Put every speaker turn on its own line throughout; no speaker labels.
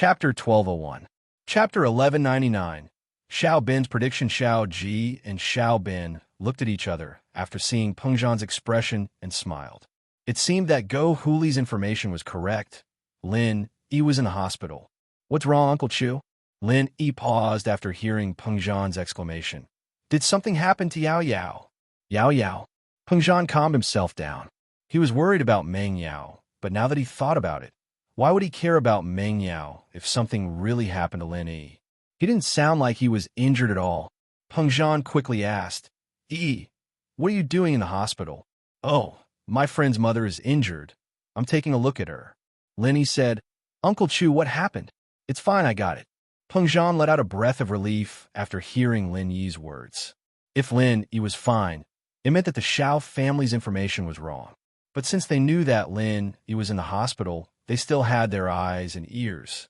Chapter 1201. Chapter 1199. Xiao Bin's prediction. Xiao Ji and Xiao Bin looked at each other after seeing Peng Zhan's expression and smiled. It seemed that Go Huli's information was correct. Lin Yi was in the hospital. What's wrong, Uncle Chu? Lin Yi paused after hearing Peng Zhan's exclamation. Did something happen to Yao Yao? Yao Yao. Peng Zhan calmed himself down. He was worried about Meng Yao, but now that he thought about it, why would he care about Meng Yao if something really happened to Lin Yi? He didn't sound like he was injured at all. Peng Zhan quickly asked, Yi, what are you doing in the hospital? Oh, my friend's mother is injured. I'm taking a look at her. Lin Yi said, Uncle Chu, what happened? It's fine, I got it. Peng Zhan let out a breath of relief after hearing Lin Yi's words. If Lin Yi was fine, it meant that the Xiao family's information was wrong. But since they knew that Lin Yi was in the hospital, they still had their eyes and ears.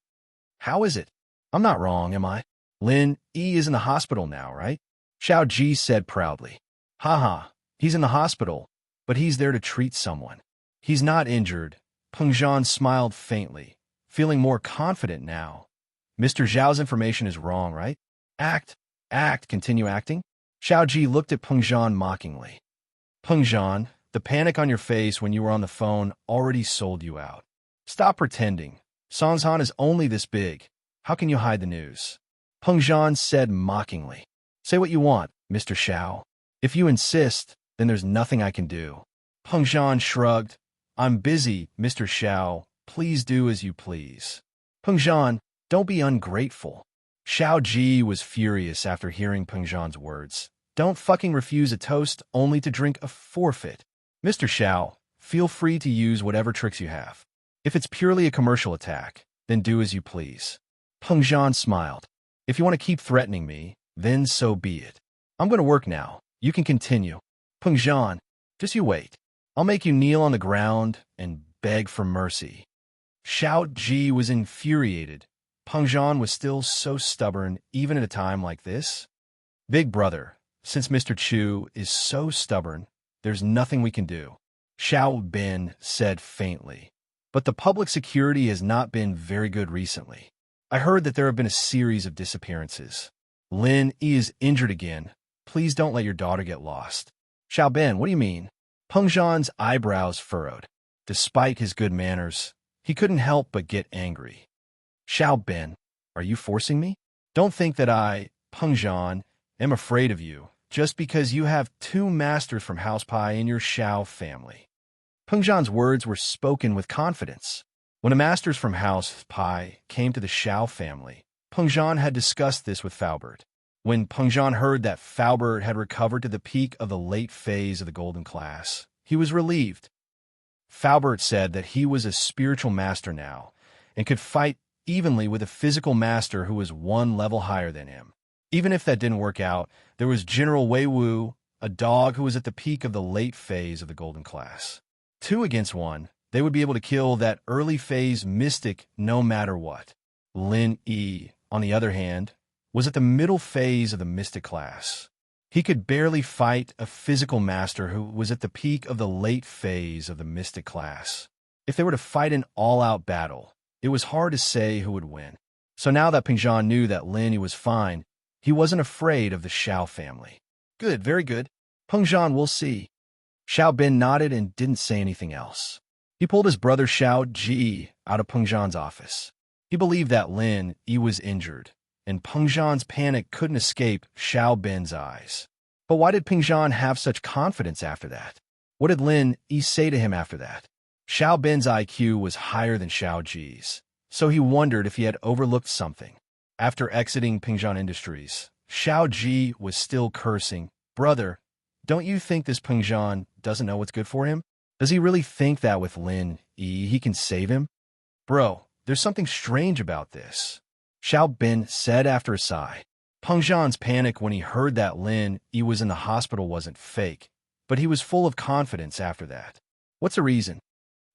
How is it? I'm not wrong, am I? Lin Yi is in the hospital now, right? Xiao Ji said proudly. Haha, he's in the hospital, but he's there to treat someone. He's not injured. Peng Zhan smiled faintly, feeling more confident now. Mr. Zhao's information is wrong, right? Act, continue acting? Xiao Ji looked at Peng Zhan mockingly. Peng Zhan, the panic on your face when you were on the phone already sold you out. Stop pretending. Songzhan is only this big. How can you hide the news? Peng Zhan said mockingly. Say what you want, Mr. Xiao. If you insist, then there's nothing I can do. Peng Zhan shrugged. I'm busy, Mr. Xiao. Please do as you please. Peng Zhan, don't be ungrateful. Xiao Ji was furious after hearing Peng Zhan's words. Don't fucking refuse a toast only to drink a forfeit. Mr. Xiao, feel free to use whatever tricks you have. If it's purely a commercial attack, then do as you please. Peng Zhan smiled. If you want to keep threatening me, then so be it. I'm going to work now. You can continue. Peng Zhan, just you wait. I'll make you kneel on the ground and beg for mercy. Xiao Ji was infuriated. Peng Zhan was still so stubborn even at a time like this. Big brother, since Mr. Chu is so stubborn, there's nothing we can do. Xiao Bin said faintly. But the public security has not been very good recently. I heard that there have been a series of disappearances. Lin Yi is injured again. Please don't let your daughter get lost. Xiao Bin, what do you mean? Peng Zhan's eyebrows furrowed. Despite his good manners, he couldn't help but get angry. Xiao Bin, are you forcing me? Don't think that I, Peng Zhan, am afraid of you, just because you have 2 masters from House Pai in your Xiao family. Peng Zhan's words were spoken with confidence. When the masters from House Pai came to the Xiao family, Peng Zhan had discussed this with Faubert. When Peng Zhan heard that Faubert had recovered to the peak of the late phase of the Golden Class, he was relieved. Faubert said that he was a spiritual master now and could fight evenly with a physical master who was 1 level higher than him. Even if that didn't work out, there was General Wei Wu, a dog who was at the peak of the late phase of the Golden Class. 2 against 1, they would be able to kill that early phase mystic no matter what. Lin Yi, on the other hand, was at the middle phase of the mystic class. He could barely fight a physical master who was at the peak of the late phase of the mystic class. If they were to fight an all-out battle, it was hard to say who would win. So now that Peng Zhan knew that Lin Yi was fine, he wasn't afraid of the Xiao family. Good, very good. Peng Zhan, we'll see. Xiao Bin nodded and didn't say anything else. He pulled his brother Xiao Ji out of Peng Zhan's office. He believed that Lin Yi was injured, and Peng Zhan's panic couldn't escape Xiao Bin's eyes. But why did Peng Zhan have such confidence after that? What did Lin Yi say to him after that? Xiao Bin's IQ was higher than Xiao Ji's, so he wondered if he had overlooked something. After exiting Peng Zhan Industries, Xiao Ji was still cursing. Brother, don't you think this Peng Zhan doesn't know what's good for him? Does he really think that with Lin Yi he can save him? Bro, there's something strange about this, Xiao Bin said after a sigh. Peng Zhan's panic when he heard that Lin Yi was in the hospital wasn't fake, but he was full of confidence after that. What's the reason?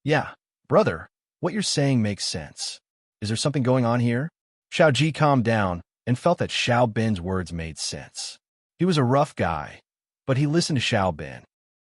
Yeah, brother, what you're saying makes sense. Is there something going on here? Xiao Ji calmed down and felt that Xiao Bin's words made sense. He was a rough guy, but he listened to Xiao Bin.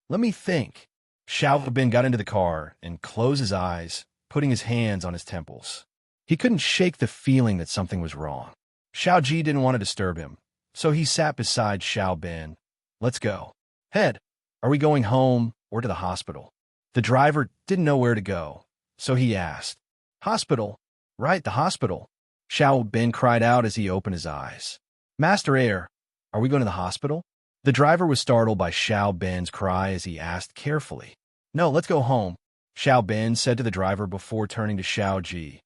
Let me think. Xiao Bin got into the car and closed his eyes, putting his hands on his temples. He couldn't shake the feeling that something was wrong. Xiao Ji didn't want to disturb him, so he sat beside Xiao Bin. Let's go. Head, are we going home or to the hospital? The driver didn't know where to go, so he asked. Hospital? Right, the hospital. Xiao Bin cried out as he opened his eyes. Master Air, are we going to the hospital? The driver was startled by Xiao Bin's cry as he asked carefully. No, let's go home, Xiao Bin said to the driver before turning to Xiao Ji.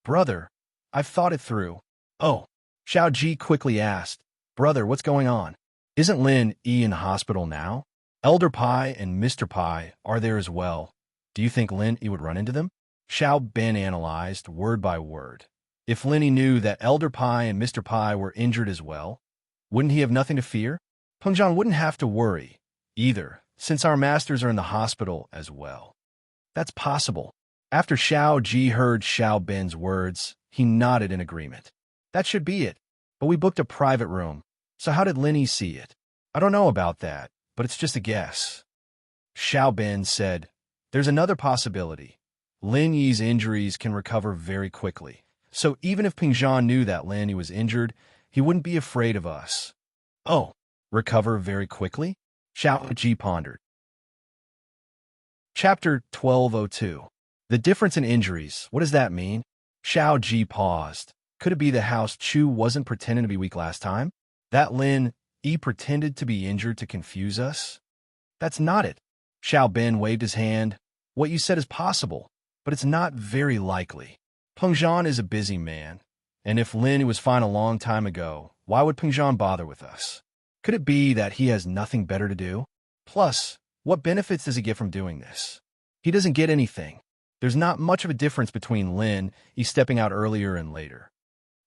Brother, I've thought it through. Oh, Xiao Ji quickly asked. Brother, what's going on? Isn't Lin Yi in the hospital now? Elder Pai and Mr. Pai are there as well. Do you think Lin Yi would run into them? Xiao Bin analyzed word by word. If Lin Yi knew that Elder Pai and Mr. Pai were injured as well, wouldn't he have nothing to fear? Pengzhan wouldn't have to worry either, since our masters are in the hospital as well. That's possible. After Xiao Ji heard Xiao Bin's words, he nodded in agreement. That should be it, but we booked a private room, so how did Lin Yi see it? I don't know about that, but it's just a guess. Xiao Bin said, there's another possibility. Lin Yi's injuries can recover very quickly, so even if Pengzhan knew that Lin Yi was injured, he wouldn't be afraid of us. Oh, recover very quickly? Xiao Ji pondered. Chapter 1202. The difference in injuries, what does that mean? Xiao Ji paused. Could it be that House Chu wasn't pretending to be weak last time? That Lin Yi pretended to be injured to confuse us? That's not it. Xiao Bin waved his hand. What you said is possible, but it's not very likely. Pengzhan is a busy man, and if Lin was fine a long time ago, why would Pengzhan bother with us? Could it be that he has nothing better to do? Plus, what benefits does he get from doing this? He doesn't get anything. There's not much of a difference between Lin Yi stepping out earlier and later.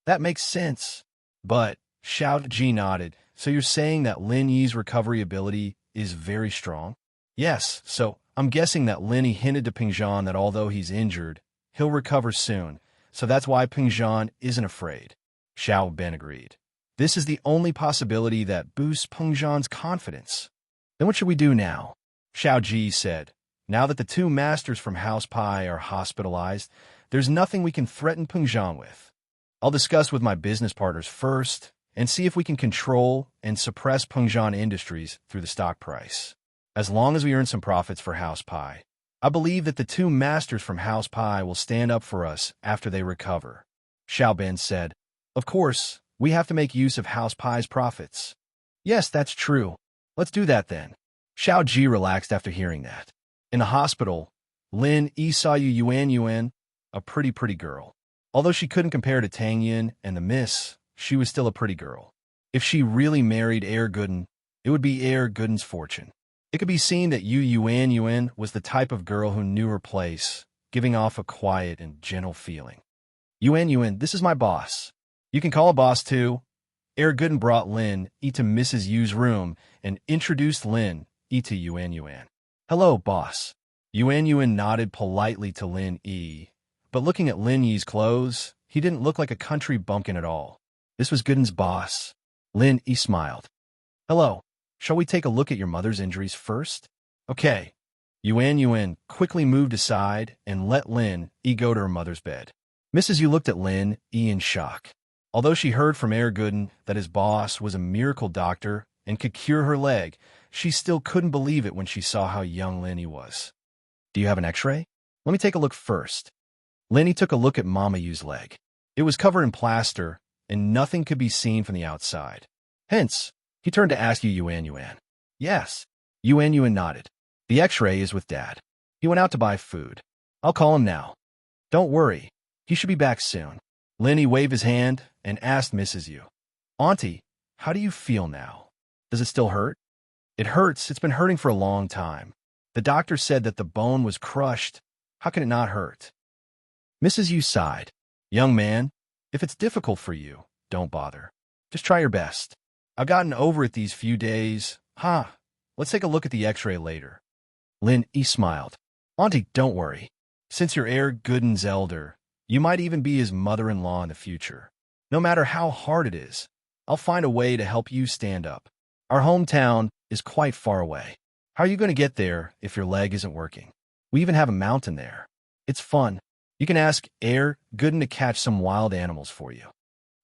That makes sense. But, Xiao Ji nodded, so you're saying that Lin Yi's recovery ability is very strong? Yes, so I'm guessing that Lin Yi hinted to Pengzhan that although he's injured, he'll recover soon, so that's why Pengzhan isn't afraid. Xiao Bin agreed. This is the only possibility that boosts Pengzhan's confidence. Then what should we do now? Xiao Ji said. Now that the two masters from House Pai are hospitalized, there's nothing we can threaten Pengzhan with. I'll discuss with my business partners first and see if we can control and suppress Pengzhan Industries through the stock price. As long as we earn some profits for House Pai, I believe that the two masters from House Pai will stand up for us after they recover. Xiao Bin said, Of course, we have to make use of House Pai's profits. Yes, that's true. Let's do that then. Xiao Ji relaxed after hearing that. In the hospital, Lin Yi saw Yuan, a pretty girl. Although she couldn't compare to Tang Yin and the Miss, she was still a pretty girl. If she really married Heir Gooden, it would be Heir Gooden's fortune. It could be seen that Yuan was the type of girl who knew her place, giving off a quiet and gentle feeling. Yuan, this is my boss. You can call a boss too. Heir Gooden brought Lin Yi to Mrs. Yu's room and introduced Lin Yi to Yuan. Hello, boss. Yuan nodded politely to Lin Yi, but looking at Lin Yi's clothes, he didn't look like a country bumpkin at all. This was Gooden's boss. Lin Yi smiled. Hello. Shall we take a look at your mother's injuries first? Okay. Yuan quickly moved aside and let Lin Yi go to her mother's bed. Mrs. Yu looked at Lin Yi in shock. Although she heard from Heir Gooden that his boss was a miracle doctor and could cure her leg, she still couldn't believe it when she saw how young Lin Yi was. Do you have an x-ray? Let me take a look first. Lin Yi took a look at Mama Yu's leg. It was covered in plaster, and nothing could be seen from the outside. Hence, he turned to ask Yuan. Yes. Yuan nodded. The x-ray is with Dad. He went out to buy food. I'll call him now. Don't worry. He should be back soon. Lin Yi waved his hand and asked Mrs. Yu. Auntie, how do you feel now? Does it still hurt? It hurts. It's been hurting for a long time. The doctor said that the bone was crushed. How can it not hurt? Mrs. Yu sighed. Young man, if it's difficult for you, don't bother. Just try your best. I've gotten over it these few days. Let's take a look at the x-ray later. Lin Yi smiled. Auntie, don't worry. Since you're Heir Gooden's elder, you might even be his mother-in-law in the future. No matter how hard it is, I'll find a way to help you stand up. Our hometown is quite far away. How are you going to get there if your leg isn't working? We even have a mountain there. It's fun. You can ask Gooden to catch some wild animals for you.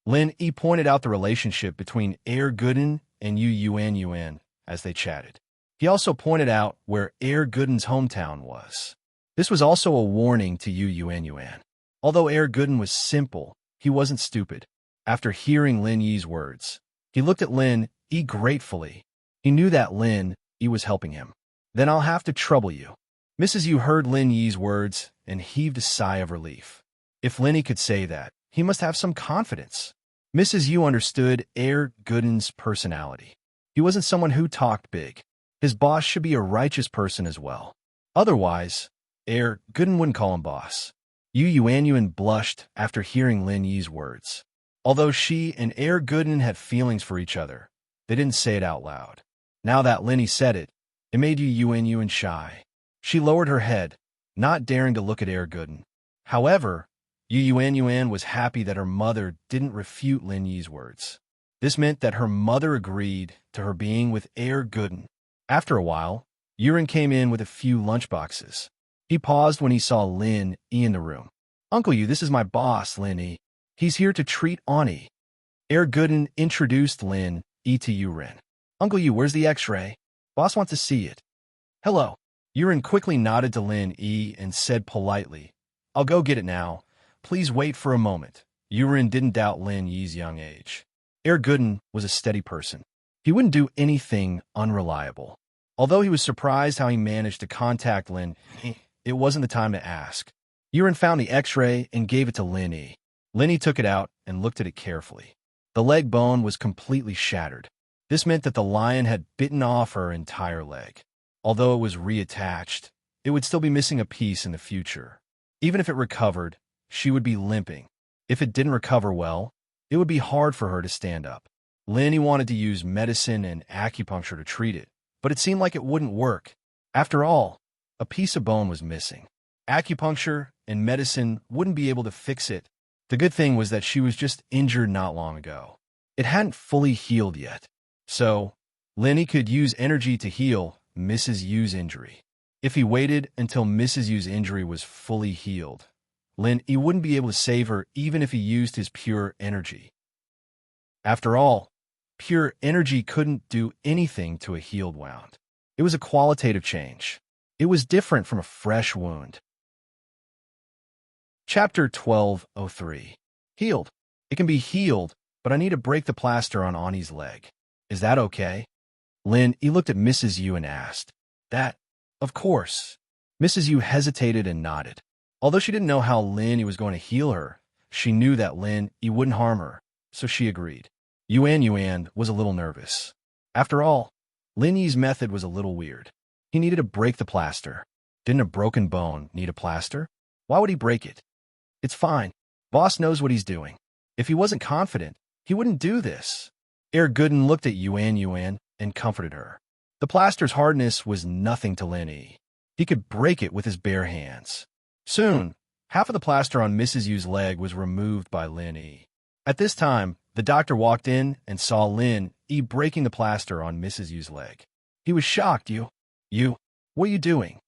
Lin Yi pointed out the relationship between Gooden and Yuan as they chatted. He also pointed out where Gooden's hometown was. This was also a warning to Yuan. Although Gooden was simple, he wasn't stupid. After hearing Lin Yi's words, he looked at Lin Yi gratefully. He knew that Lin Yi was helping him. Then I'll have to trouble you. Mrs. Yu heard Lin Yi's words and heaved a sigh of relief. If Lin Yi could say that, he must have some confidence. Mrs. Yu understood Gooden's personality. He wasn't someone who talked big. His boss should be a righteous person as well. Otherwise, Gooden wouldn't call him boss. Yuan blushed after hearing Lin Yi's words. Although she and Gooden had feelings for each other, they didn't say it out loud. Now that Lin Yi said it, it made Yuan shy. She lowered her head, not daring to look at Gooden. However, Yuan was happy that her mother didn't refute Lin Yi's words. This meant that her mother agreed to her being with Gooden. After a while, Yuan came in with a few lunchboxes. He paused when he saw Lin Yi in the room. Uncle Yu, this is my boss, Lin Yi. He's here to treat Ani. Gooden introduced Lin Yi to Yuan. Uncle Yu, where's the x-ray? Boss wants to see it. Hello. Yuan quickly nodded to Lin Yi and said politely, I'll go get it now. Please wait for a moment. Yuan didn't doubt Lin Yi's young age. Gooden was a steady person. He wouldn't do anything unreliable. Although he was surprised how he managed to contact Lin Yi, it wasn't the time to ask. Yuan found the x-ray and gave it to Lin Yi. Lin Yi took it out and looked at it carefully. The leg bone was completely shattered. This meant that the lion had bitten off her entire leg. Although it was reattached, it would still be missing a piece in the future. Even if it recovered, she would be limping. If it didn't recover well, it would be hard for her to stand up. Lin Yi wanted to use medicine and acupuncture to treat it, but it seemed like it wouldn't work. After all, a piece of bone was missing. Acupuncture and medicine wouldn't be able to fix it. The good thing was that she was just injured not long ago. It hadn't fully healed yet. So, Lin Yi could use energy to heal Mrs. Yu's injury. If he waited until Mrs. Yu's injury was fully healed, Lin Yi wouldn't be able to save her even if he used his pure energy. After all, pure energy couldn't do anything to a healed wound. It was a qualitative change. It was different from a fresh wound. Chapter 1203. Healed. It can be healed, but I need to break the plaster on Ani's leg. Is that okay? Lin Yi looked at Mrs. Yu and asked. That, of course. Mrs. Yu hesitated and nodded. Although she didn't know how Lin Yi was going to heal her, she knew that Lin Yi wouldn't harm her, so she agreed. Yuan was a little nervous. After all, Lin Yi's method was a little weird. He needed to break the plaster. Didn't a broken bone need a plaster? Why would he break it? It's fine. Boss knows what he's doing. If he wasn't confident, he wouldn't do this. Gooden looked at Yuan and comforted her. The plaster's hardness was nothing to Lin Yi. He could break it with his bare hands. Soon, half of the plaster on Mrs. Yu's leg was removed by Lin Yi. At this time, the doctor walked in and saw Lin Yi breaking the plaster on Mrs. Yu's leg. He was shocked. You, what are you doing?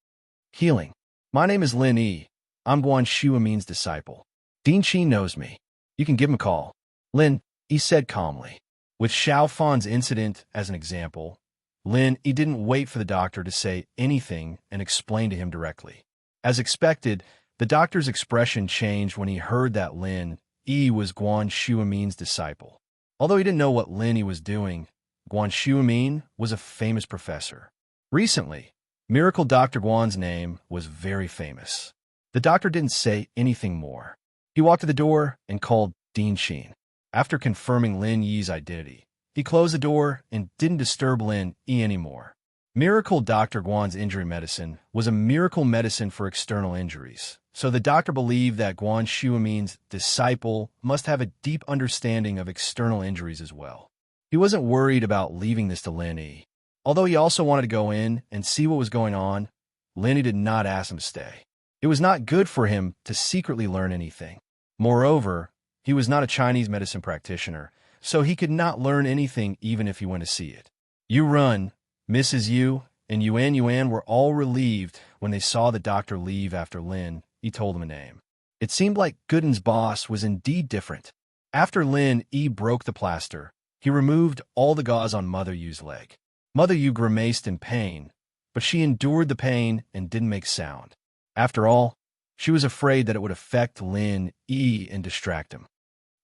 Healing. My name is Lin Yi. I'm Guan Shuamin's disciple. Dean Shi knows me. You can give him a call. Lin Yi said calmly. With Xiao Fan's incident as an example, Lin Yi didn't wait for the doctor to say anything and explain to him directly. As expected, the doctor's expression changed when he heard that Lin Yi was Guan Shuamin's disciple. Although he didn't know what Lin Yi was doing, Guan Shuamin was a famous professor. Recently, Miracle Dr. Guan's name was very famous. The doctor didn't say anything more. He walked to the door and called Dean Shi. After confirming Lin Yi's identity, he closed the door and didn't disturb Lin Yi anymore. Miracle Dr. Guan's injury medicine was a miracle medicine for external injuries, so the doctor believed that Guan Shuamin's disciple must have a deep understanding of external injuries as well. He wasn't worried about leaving this to Lin Yi. Although he also wanted to go in and see what was going on, Lin Yi did not ask him to stay. It was not good for him to secretly learn anything. Moreover, he was not a Chinese medicine practitioner, so he could not learn anything even if he went to see it. Yuan, Mrs. Yu, and Yuan were all relieved when they saw the doctor leave after Lin Yi told them a name. It seemed like Gooden's boss was indeed different. After Lin Yi broke the plaster, he removed all the gauze on Mother Yu's leg. Mother Yu grimaced in pain, but she endured the pain and didn't make sound. After all, she was afraid that it would affect Lin Yi and distract him.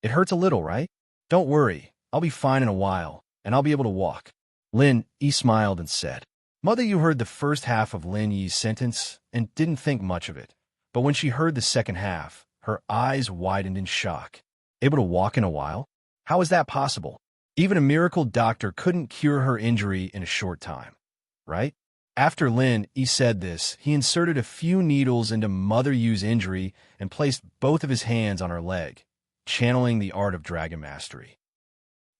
It hurts a little, right? Don't worry, I'll be fine in a while, and I'll be able to walk. Lin Yi smiled and said. Mother Yu heard the first half of Lin Yi's sentence and didn't think much of it, but when she heard the second half, her eyes widened in shock. Able to walk in a while? How is that possible? Even a miracle doctor couldn't cure her injury in a short time, right? After Lin Yi said this, he inserted a few needles into Mother Yu's injury and placed both of his hands on her leg, channeling the art of dragon mastery.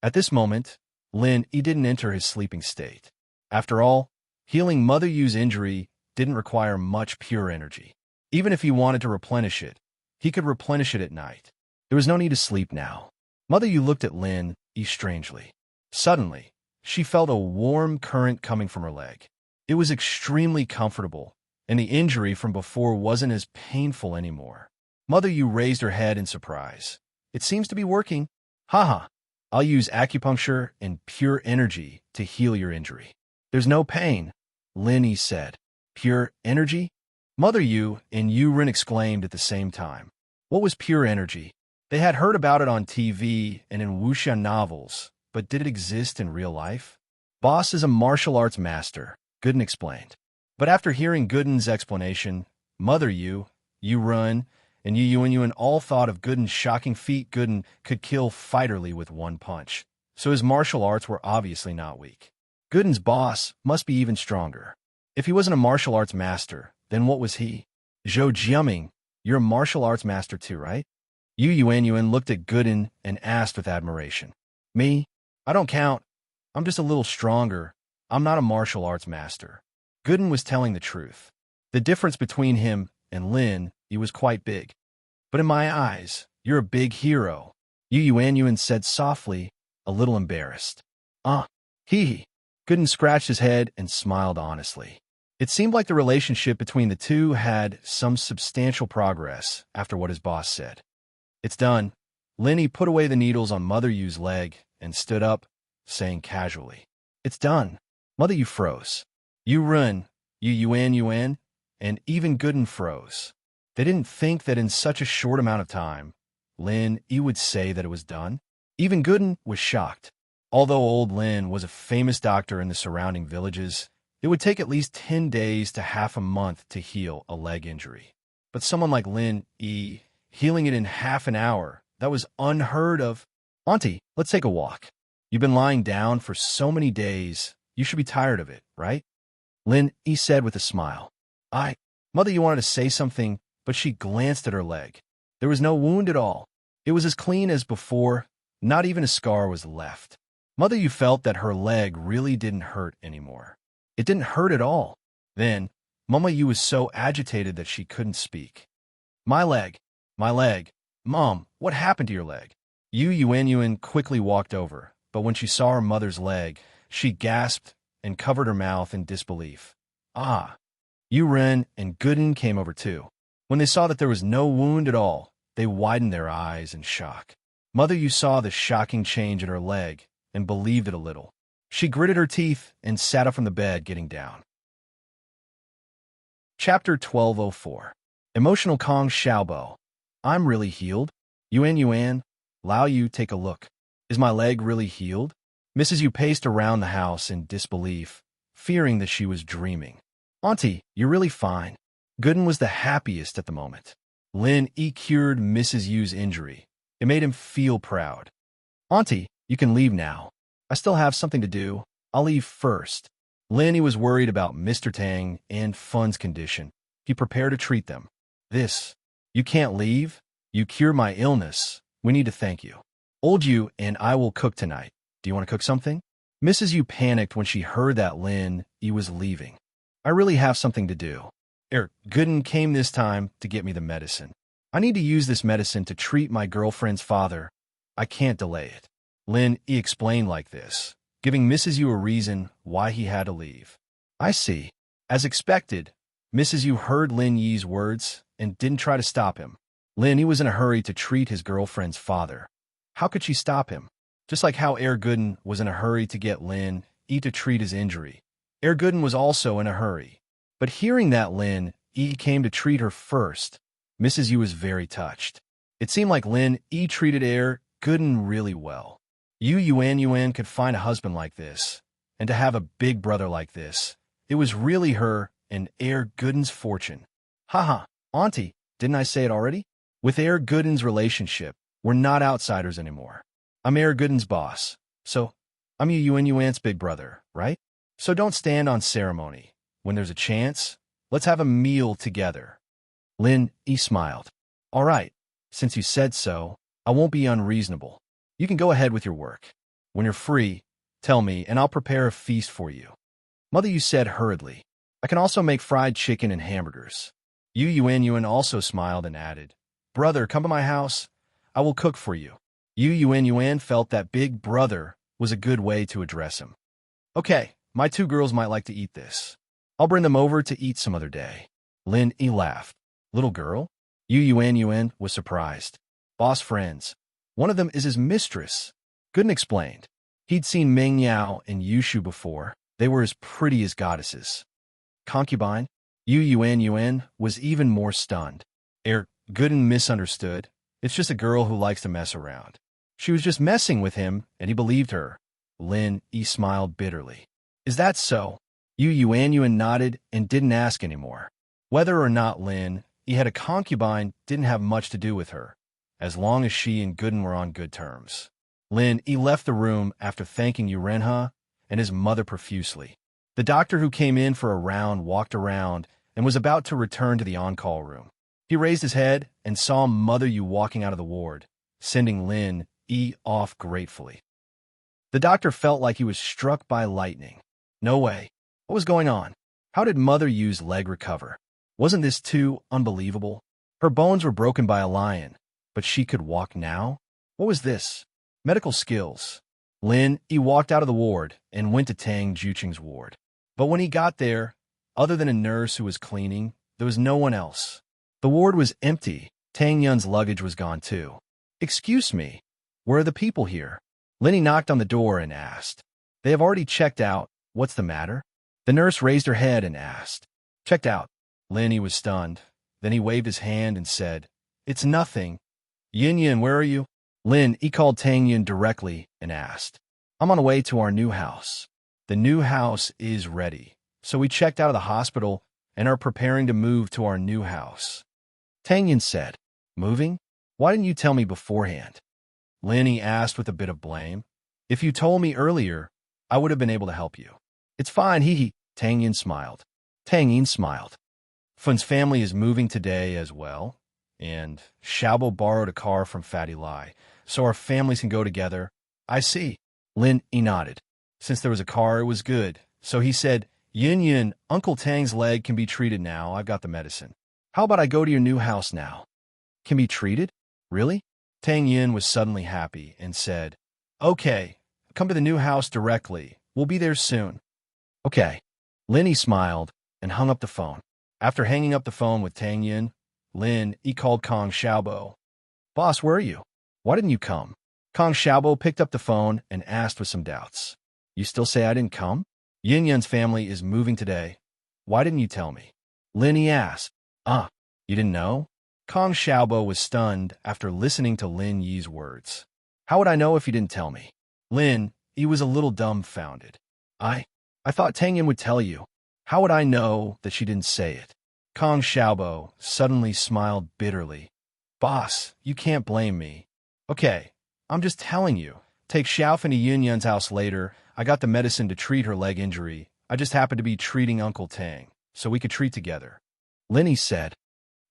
At this moment, Lin Yi didn't enter his sleeping state. After all, healing Mother Yu's injury didn't require much pure energy. Even if he wanted to replenish it, he could replenish it at night. There was no need to sleep now. Mother Yu looked at Lin Yi strangely. Suddenly, she felt a warm current coming from her leg. It was extremely comfortable, and the injury from before wasn't as painful anymore. Mother Yu raised her head in surprise. It seems to be working. Haha, I'll use acupuncture and pure energy to heal your injury. There's no pain, Lin Yi said. Pure energy? Mother Yu and Yu Rin exclaimed at the same time. What was pure energy? They had heard about it on TV and in wuxia novels, but did it exist in real life? Boss is a martial arts master, Gooden explained. But after hearing Gooden's explanation, Mother Yu, Yu Rin, and Yu Yuan all thought of Gooden's shocking feat. Gooden could kill Fighter Lee with one punch, so his martial arts were obviously not weak. Gooden's boss must be even stronger. If he wasn't a martial arts master, then what was he? Zhou Jiaming, you're a martial arts master too, right? Yu Yuan looked at Gooden and asked with admiration. Me? I don't count. I'm just a little stronger. I'm not a martial arts master. Gooden was telling the truth. The difference between him and Lin Yi was quite big. But in my eyes, you're a big hero, Yu Yuan said softly, a little embarrassed. Hee. Gooden scratched his head and smiled honestly. It seemed like the relationship between the two had some substantial progress after what his boss said. It's done. Lin Yi put away the needles on Mother Yu's leg and stood up, saying casually, It's done. Mother Yu froze. Yu Rin, Yu Yuan, and even Gooden froze. They didn't think that in such a short amount of time, Lin Yi would say that it was done. Even Gooden was shocked. Although old Lin was a famous doctor in the surrounding villages, it would take at least 10 days to half a month to heal a leg injury. But someone like Lin Yi, healing it in half an hour, that was unheard of. Auntie, let's take a walk. You've been lying down for so many days, you should be tired of it, right? Lin Yi said with a smile. Mother Yu wanted to say something, but she glanced at her leg. There was no wound at all. It was as clean as before, not even a scar was left. Mother Yu felt that her leg really didn't hurt anymore. It didn't hurt at all. Then, Mama Yu was so agitated that she couldn't speak. My leg. Mom, what happened to your leg? Yu Yuan quickly walked over, but when she saw her mother's leg, she gasped and covered her mouth in disbelief. Yu Ren and Gooden came over too. When they saw that there was no wound at all, they widened their eyes in shock. Mother Yu saw the shocking change in her leg and believed it a little. She gritted her teeth and sat up from the bed, getting down. Chapter 1204. Emotional Kong Xiaobo. I'm really healed. Yuan, Lao Yu, take a look. Is my leg really healed? Mrs. Yu paced around the house in disbelief, fearing that she was dreaming. Auntie, you're really fine. Gooden was the happiest at the moment. Lin Yi cured Mrs. Yu's injury. It made him feel proud. Auntie, you can leave now. I still have something to do. I'll leave first. Lin Yi was worried about Mr. Tang and Fun's condition. He prepared to treat them. You can't leave. You cured my illness. We need to thank you. Old Yu and I will cook tonight. Do you want to cook something? Mrs. Yu panicked when she heard that Lin Yi was leaving. I really have something to do. Gooden came this time to get me the medicine. I need to use this medicine to treat my girlfriend's father. I can't delay it. Lin Yi explained like this, giving Mrs. Yu a reason why he had to leave. I see. As expected, Mrs. Yu heard Lin Yi's words and didn't try to stop him. Lin, he was in a hurry to treat his girlfriend's father. How could she stop him? Just like how Gooden was in a hurry to get Lin E to treat his injury. Gooden was also in a hurry. But hearing that Lin E came to treat her first, Mrs. Yu was very touched. It seemed like Lin E treated Gooden really well. Yu Yuan could find a husband like this, and to have a big brother like this. It was really her and Gooden's fortune. Haha, auntie, didn't I say it already? With Gooden's relationship, we're not outsiders anymore. I'm Gooden's boss, so I'm Yuan's big brother, right? So don't stand on ceremony. When there's a chance, let's have a meal together. Lin E smiled. All right, since you said so, I won't be unreasonable. You can go ahead with your work. When you're free, tell me, and I'll prepare a feast for you. Mother Yu said hurriedly. I can also make fried chicken and hamburgers. Yu Yuan also smiled and added, Brother, come to my house. I will cook for you. Yu Yuan felt that big brother was a good way to address him. Okay, my two girls might like to eat this. I'll bring them over to eat some other day. Lin E laughed. Little girl? Yu Yuan was surprised. Boss friends. One of them is his mistress. Gooden explained. He'd seen Meng Yao and Yushu before. They were as pretty as goddesses. Concubine? Yu Yuan was even more stunned. Gooden misunderstood. It's just a girl who likes to mess around. She was just messing with him, and he believed her. Lin E smiled bitterly. Is that so? Yu Yuan nodded and didn't ask anymore. Whether or not Lin E had a concubine didn't have much to do with her, as long as she and Gooden were on good terms. Lin E left the room after thanking Yurenha and his mother profusely. The doctor who came in for a round walked around and was about to return to the on-call room. He raised his head and saw Mother Yu walking out of the ward, sending Lin E off gratefully. The doctor felt like he was struck by lightning. No way. What was going on? How did Mother Yu's leg recover? Wasn't this too unbelievable? Her bones were broken by a lion, but she could walk now? What was this? Medical skills. Lin E walked out of the ward and went to Tang Juqing's ward. But when he got there, other than a nurse who was cleaning, there was no one else. The ward was empty. Tang Yun's luggage was gone too. Excuse me, where are the people here? Lin E knocked on the door and asked. They have already checked out. What's the matter? The nurse raised her head and asked. Checked out. Lin E was stunned. Then he waved his hand and said, It's nothing. Yin, where are you? Lin E called Tang Yun directly and asked. I'm on the way to our new house. The new house is ready. So we checked out of the hospital and are preparing to move to our new house. Tang Yun said, Moving? Why didn't you tell me beforehand? Lin E asked with a bit of blame. If you told me earlier, I would have been able to help you. It's fine, hee. Tang Yun smiled. Tang Yun smiled. Fun's family is moving today as well, and Xiaobo borrowed a car from Fatty Lai, so our families can go together. I see. Lin E nodded. Since there was a car, it was good. So he said, Yin, Uncle Tang's leg can be treated now. I've got the medicine. How about I go to your new house now? Can be treated? Really? Tang Yin was suddenly happy and said, Okay, come to the new house directly. We'll be there soon. Okay. Lin E smiled and hung up the phone. After hanging up the phone with Tang Yin, Lin E called Kong Xiaobo. Boss, where are you? Why didn't you come? Kong Xiaobo picked up the phone and asked with some doubts. You still say I didn't come? Yin Yun's family is moving today. Why didn't you tell me? Lin E asked. You didn't know? Kong Xiaobo was stunned after listening to Lin Yi's words. How would I know if you didn't tell me? Lin E was a little dumbfounded. I thought Tang Yin would tell you. How would I know that she didn't say it? Kong Xiaobo suddenly smiled bitterly. Boss, you can't blame me. Okay, I'm just telling you. Take Xiaofan to Yin Yun's house later. I got the medicine to treat her leg injury. I just happened to be treating Uncle Tang, so we could treat together. Lin E said,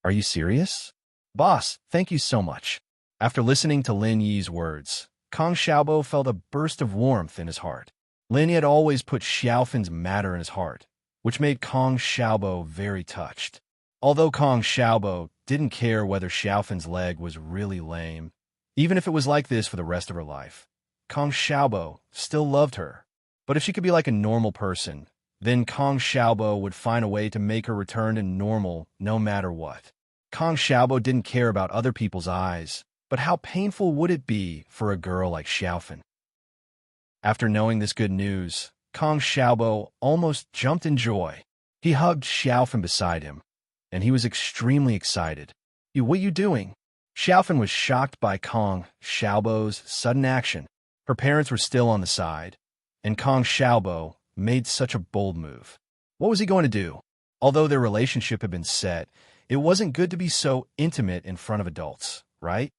Are you serious? Boss, thank you so much. After listening to Lin Yi's words, Kong Xiaobo felt a burst of warmth in his heart. Lin Yi had always put Xiaofan's matter in his heart, which made Kong Xiaobo very touched. Although Kong Xiaobo didn't care whether Xiaofan's leg was really lame, even if it was like this for the rest of her life, Kong Xiaobo still loved her. But if she could be like a normal person, then Kong Xiaobo would find a way to make her return to normal no matter what. Kong Xiaobo didn't care about other people's eyes, but how painful would it be for a girl like Xiaofan? After knowing this good news, Kong Xiaobo almost jumped in joy. He hugged Xiaofan beside him, and he was extremely excited. What you doing?" Xiaofan was shocked by Kong Xiaobo's sudden action. Her parents were still on the side, and Kong Xiaobo made such a bold move. What was he going to do? Although their relationship had been set, it wasn't good to be so intimate in front of adults, right?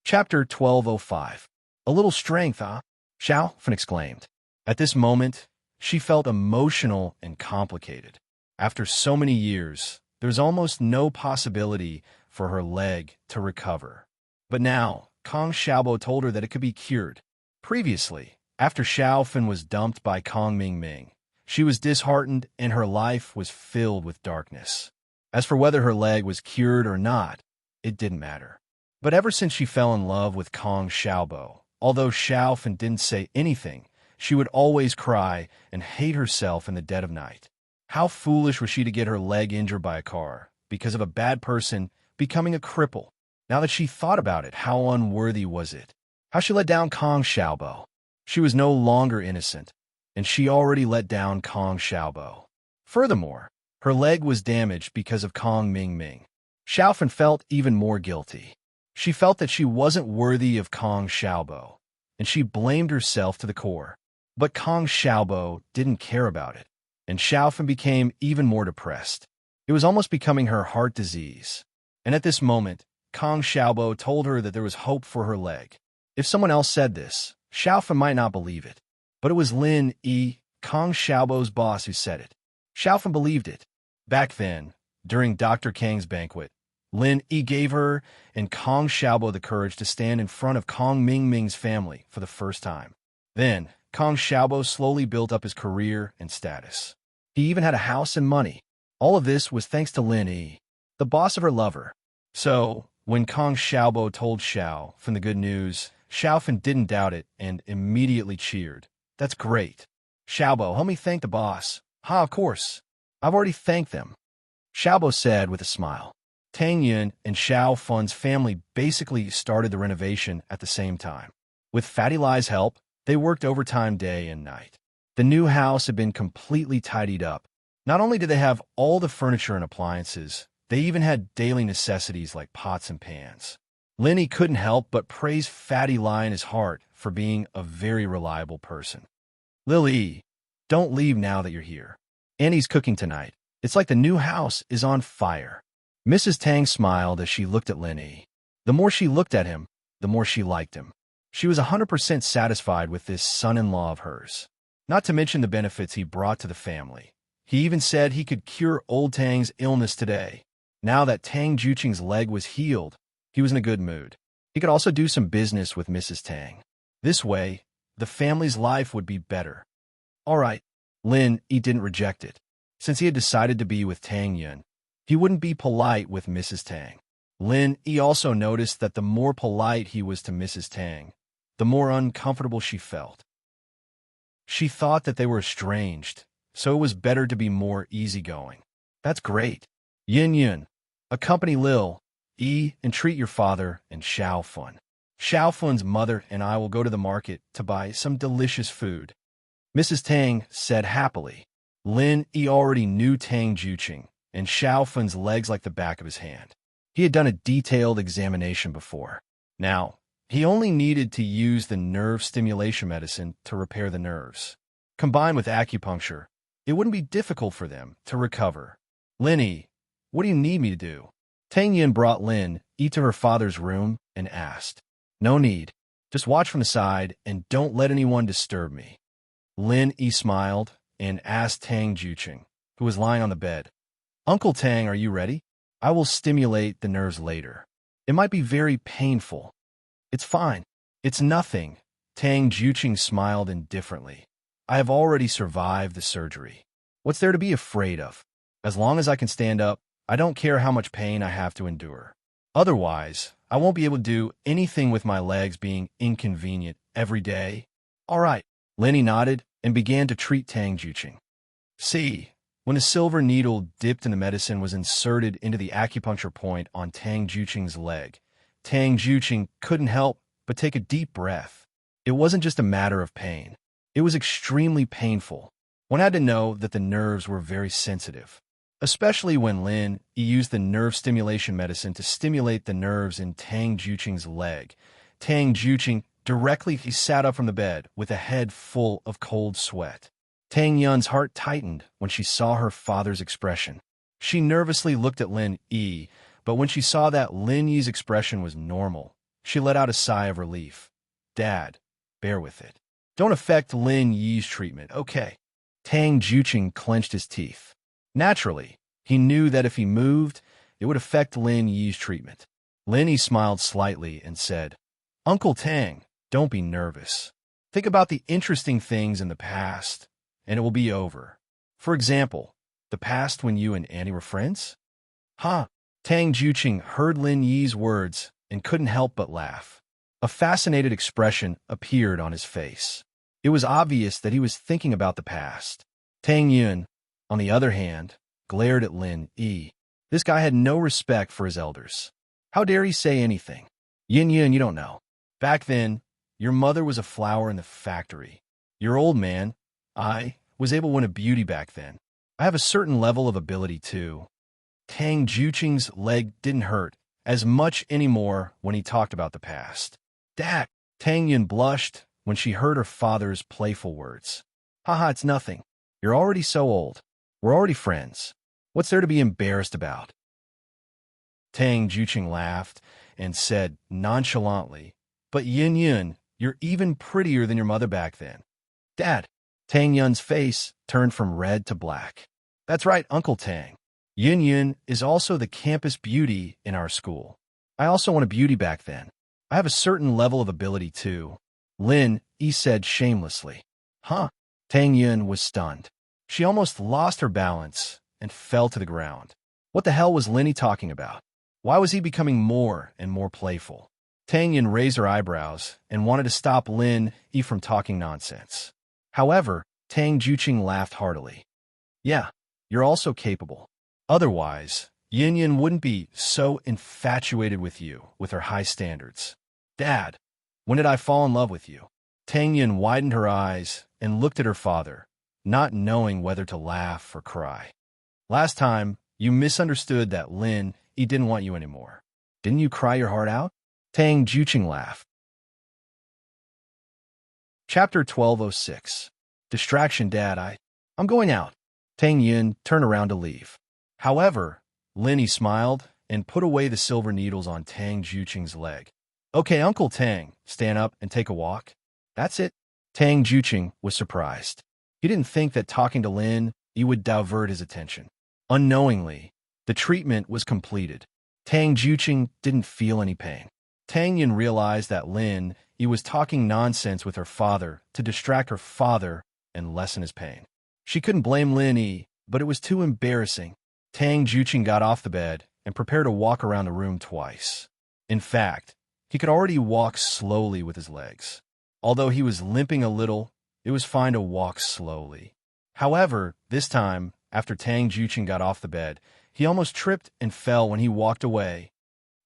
Chapter 1205. A little strength, huh? Xiaofan exclaimed. At this moment, she felt emotional and complicated. After so many years, there's almost no possibility for her leg to recover. But now, Kong Xiaobo told her that it could be cured. Previously, after Xiaofan was dumped by Kong Mingming, she was disheartened and her life was filled with darkness. As for whether her leg was cured or not, it didn't matter. But ever since she fell in love with Kong Xiaobo, although Xiaofan didn't say anything, she would always cry and hate herself in the dead of night. How foolish was she to get her leg injured by a car, because of a bad person becoming a cripple? Now that she thought about it, how unworthy was it? How she let down Kong Xiaobo. She was no longer innocent, and she already let down Kong Xiaobo. Furthermore, her leg was damaged because of Kong Mingming. Xiaofan felt even more guilty. She felt that she wasn't worthy of Kong Xiaobo, and she blamed herself to the core. But Kong Xiaobo didn't care about it, and Xiaofan became even more depressed. It was almost becoming her heart disease. And at this moment, Kong Xiaobo told her that there was hope for her leg. If someone else said this, Xiaofan might not believe it. But it was Lin Yi, Kong Xiaobo's boss, who said it. Xiaofan believed it. Back then, during Dr. Kang's banquet, Lin Yi gave her and Kong Xiaobo the courage to stand in front of Kong Mingming's family for the first time. Then, Kong Xiaobo slowly built up his career and status. He even had a house and money. All of this was thanks to Lin Yi, the boss of her lover. So, when Kong Xiaobo told Xiaofan the good news, Xiaofan didn't doubt it and immediately cheered. "That's great. Xiaobo, help me thank the boss." "Ha, of course. I've already thanked them," Xiaobo said with a smile. Tang Yun and Xiaofan's family basically started the renovation at the same time. With Fatty Lai's help, they worked overtime day and night. The new house had been completely tidied up. Not only did they have all the furniture and appliances, they even had daily necessities like pots and pans. Linny couldn't help but praise Fatty Lai in his heart for being a very reliable person. "Lily, don't leave now that you're here. Annie's cooking tonight. It's like the new house is on fire." Mrs. Tang smiled as she looked at Linny. The more she looked at him, the more she liked him. She was 100% satisfied with this son-in-law of hers. Not to mention the benefits he brought to the family. He even said he could cure old Tang's illness today. Now that Tang Juqing's leg was healed, he was in a good mood. He could also do some business with Mrs. Tang. This way, the family's life would be better. All right, Lin Yi didn't reject it. Since he had decided to be with Tang Yun, he wouldn't be polite with Mrs. Tang. Lin Yi also noticed that the more polite he was to Mrs. Tang, the more uncomfortable she felt. She thought that they were estranged, so it was better to be more easygoing. "That's great. Yin Yun, accompany Lil Yi and treat your father and Xiaofan. Xiaofan's mother and I will go to the market to buy some delicious food," Mrs. Tang said happily. Lin Yi already knew Tang Juqing and Xiaofan's legs like the back of his hand. He had done a detailed examination before. Now, he only needed to use the nerve stimulation medicine to repair the nerves. Combined with acupuncture, it wouldn't be difficult for them to recover. "Linny, what do you need me to do?" Tang Yin brought Lin Yi to her father's room and asked. "No need. Just watch from the side and don't let anyone disturb me." Lin Yi smiled and asked Tang Juqing, who was lying on the bed. "Uncle Tang, are you ready? I will stimulate the nerves later. It might be very painful." "It's fine. It's nothing." Tang Juqing smiled indifferently. "I have already survived the surgery. What's there to be afraid of? As long as I can stand up, I don't care how much pain I have to endure. Otherwise, I won't be able to do anything with my legs being inconvenient every day." "All right." Lenny nodded and began to treat Tang Juqing. "See, When a silver needle dipped in the medicine was inserted into the acupuncture point on Tang Juqing's leg, Tang Juqing couldn't help but take a deep breath. It wasn't just a matter of pain. It was extremely painful. One had to know that the nerves were very sensitive, especially when Lin Yi used the nerve stimulation medicine to stimulate the nerves in Tang Juqing's leg. Tang Juqing he sat up from the bed with a head full of cold sweat. Tang Yun's heart tightened when she saw her father's expression. She nervously looked at Lin Yi, but when she saw that Lin Yi's expression was normal, she let out a sigh of relief. Dad, bear with it. Don't affect Lin Yi's treatment, okay? Tang Juqing clenched his teeth. Naturally, he knew that if he moved, it would affect Lin Yi's treatment. Lin Yi smiled slightly and said, Uncle Tang, don't be nervous. Think about the interesting things in the past, and it will be over. For example, the past when you and Annie were friends? Huh? Tang Juqing heard Lin Yi's words and couldn't help but laugh. A fascinated expression appeared on his face. It was obvious that he was thinking about the past. Tang Yun, on the other hand, glared at Lin Yi. This guy had no respect for his elders. How dare he say anything? Yin, you don't know. Back then, your mother was a flower in the factory. Your old man, I was able to win a beauty back then. I have a certain level of ability too. Tang Juqing's leg didn't hurt as much anymore when he talked about the past. Dad! Tang Yun blushed when she heard her father's playful words. Haha, it's nothing. You're already so old. We're already friends. What's there to be embarrassed about? Tang Juqing laughed and said nonchalantly, But Yin, you're even prettier than your mother back then. Dad! Tang Yun's face turned from red to black. That's right, Uncle Tang. Yin is also the campus beauty in our school. I also won a beauty back then. I have a certain level of ability too. Lin Yi said shamelessly. Huh? Tang Yun was stunned. She almost lost her balance and fell to the ground. What the hell was Lin Yi talking about? Why was he becoming more and more playful? Tang Yun raised her eyebrows and wanted to stop Lin Yi from talking nonsense. However, Tang Juqing laughed heartily. Yeah, you're also capable. Otherwise, Yin wouldn't be so infatuated with you with her high standards. Dad, when did I fall in love with you? Tang Yun widened her eyes and looked at her father, not knowing whether to laugh or cry. Last time, you misunderstood that Lin Yi didn't want you anymore. Didn't you cry your heart out? Tang Juqing laughed. Chapter 1206. Distraction, Dad, I'm going out. Tang Yun turned around to leave. However, Lin Yi smiled and put away the silver needles on Tang Juqing's leg. Okay, Uncle Tang, stand up and take a walk. That's it. Tang Juqing was surprised. He didn't think that talking to Lin Yi would divert his attention. Unknowingly, the treatment was completed. Tang Juqing didn't feel any pain. Tang Yun realized that Lin Yi was talking nonsense with her father to distract her father and lessen his pain. She couldn't blame Lin Yi, but it was too embarrassing. Tang Juqing got off the bed and prepared to walk around the room twice. In fact, he could already walk slowly with his legs. Although he was limping a little, it was fine to walk slowly. However, this time, after Tang Juqing got off the bed, he almost tripped and fell when he walked away.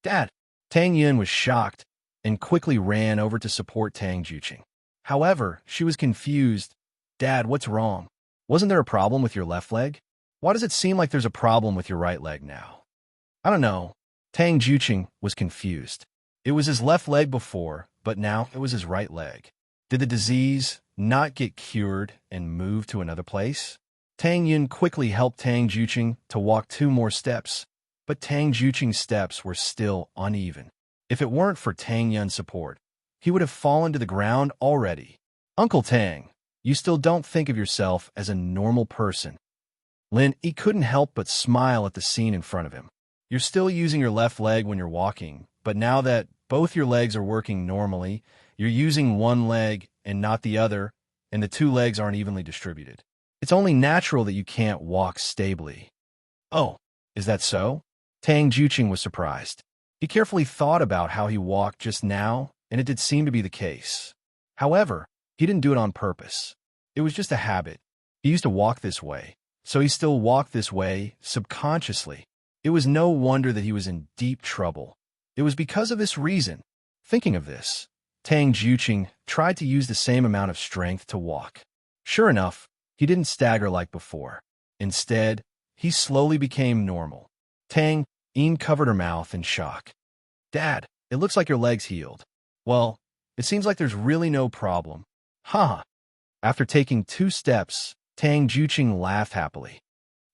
Dad! Tang Yun was shocked and quickly ran over to support Tang Juqing. However, she was confused. Dad, what's wrong? Wasn't there a problem with your left leg? Why does it seem like there's a problem with your right leg now? I don't know. Tang Juqing was confused. It was his left leg before, but now it was his right leg. Did the disease not get cured and move to another place? Tang Yun quickly helped Tang Juqing to walk 2 more steps, but Tang Juqing's steps were still uneven. If it weren't for Tang Yun's support, he would have fallen to the ground already. Uncle Tang, you still don't think of yourself as a normal person. Lin Yi couldn't help but smile at the scene in front of him. You're still using your left leg when you're walking, but now that both your legs are working normally, you're using one leg and not the other, and the 2 legs aren't evenly distributed. It's only natural that you can't walk stably. Oh, is that so? Tang Juqing was surprised. He carefully thought about how he walked just now, and it did seem to be the case. However, he didn't do it on purpose. It was just a habit. He used to walk this way, so he still walked this way subconsciously. It was no wonder that he was in deep trouble. It was because of this reason. Thinking of this, Tang Juqing tried to use the same amount of strength to walk. Sure enough, he didn't stagger like before. Instead, he slowly became normal. Tang Yin covered her mouth in shock. "Dad, it looks like your leg's healed." "Well, it seems like there's really no problem." "Haha." After taking 2 steps, Tang Juqing laughed happily.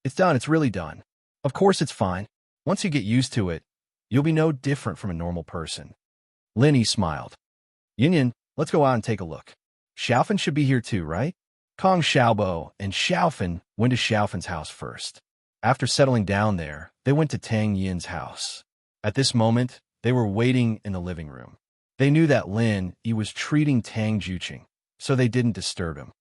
"It's done, it's really done. Of course it's fine. Once you get used to it, you'll be no different from a normal person." Lin Yi smiled. "Yin Yin, let's go out and take a look. Xiaofan should be here too, right?" Kong Xiaobo and Xiaofan went to Xiaofan's house first. After settling down there, they went to Tang Yin's house. At this moment, they were waiting in the living room. They knew that Lin Yi was treating Tang Juqing, so they didn't disturb him.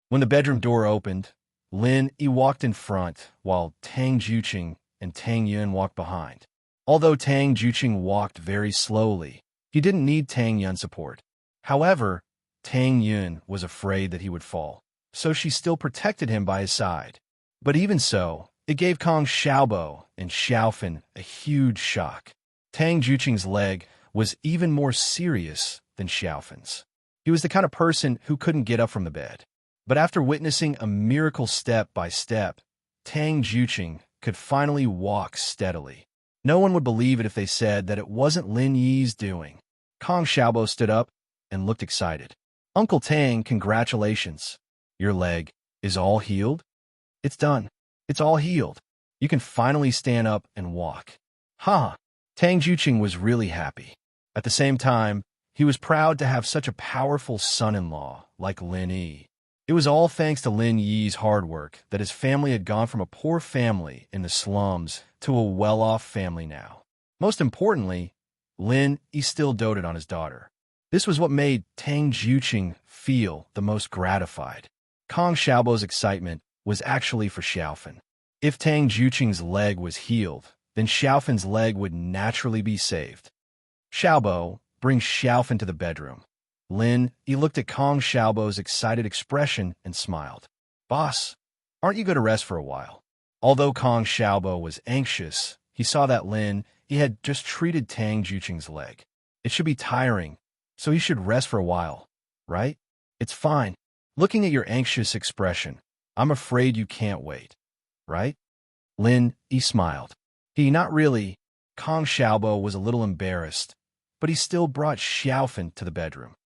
When the bedroom door opened, Lin Yi walked in front, while Tang Juqing and Tang Yun walked behind. Although Tang Juqing walked very slowly, he didn't need Tang Yun's support. However, Tang Yun was afraid that he would fall, so she still protected him by his side. But even so, it gave Kong Xiaobo and Xiaofan a huge shock. Tang Juqing's leg was even more serious than Xiaofan's. He was the kind of person who couldn't get up from the bed. But after witnessing a miracle step by step, Tang Juqing could finally walk steadily. No one would believe it if they said that it wasn't Lin Yi's doing. Kong Xiaobo stood up and looked excited. "Uncle Tang, congratulations. Your leg is all healed?" "It's done. It's all healed. You can finally stand up and walk." "Ha!" Tang Juqing was really happy. At the same time, he was proud to have such a powerful son-in-law like Lin Yi. It was all thanks to Lin Yi's hard work that his family had gone from a poor family in the slums to a well-off family now. Most importantly, Lin Yi still doted on his daughter. This was what made Tang Juqing feel the most gratified. Kong Xiaobo's excitement was actually for Xiaofan. If Tang Juqing's leg was healed, then Xiaofan's leg would naturally be saved. "Xiaobo, bring Xiaofan to the bedroom." Lin Yi looked at Kong Xiaobo's excited expression and smiled. "Boss, aren't you going to rest for a while?" Although Kong Xiaobo was anxious, he saw that Lin Yi had just treated Tang Juqing's leg. It should be tiring, so he should rest for a while, right? "It's fine. Looking at your anxious expression, I'm afraid you can't wait, right?" Lin Yi smiled. Not really. Kong Xiaobo was a little embarrassed, but he still brought Xiaofan to the bedroom.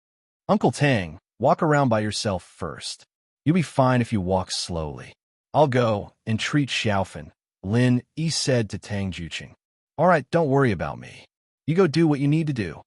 "Uncle Tang, walk around by yourself first. You'll be fine if you walk slowly. I'll go and treat Xiaofan," Lin Yi said to Tang Juqing. "All right, don't worry about me. You go do what you need to do."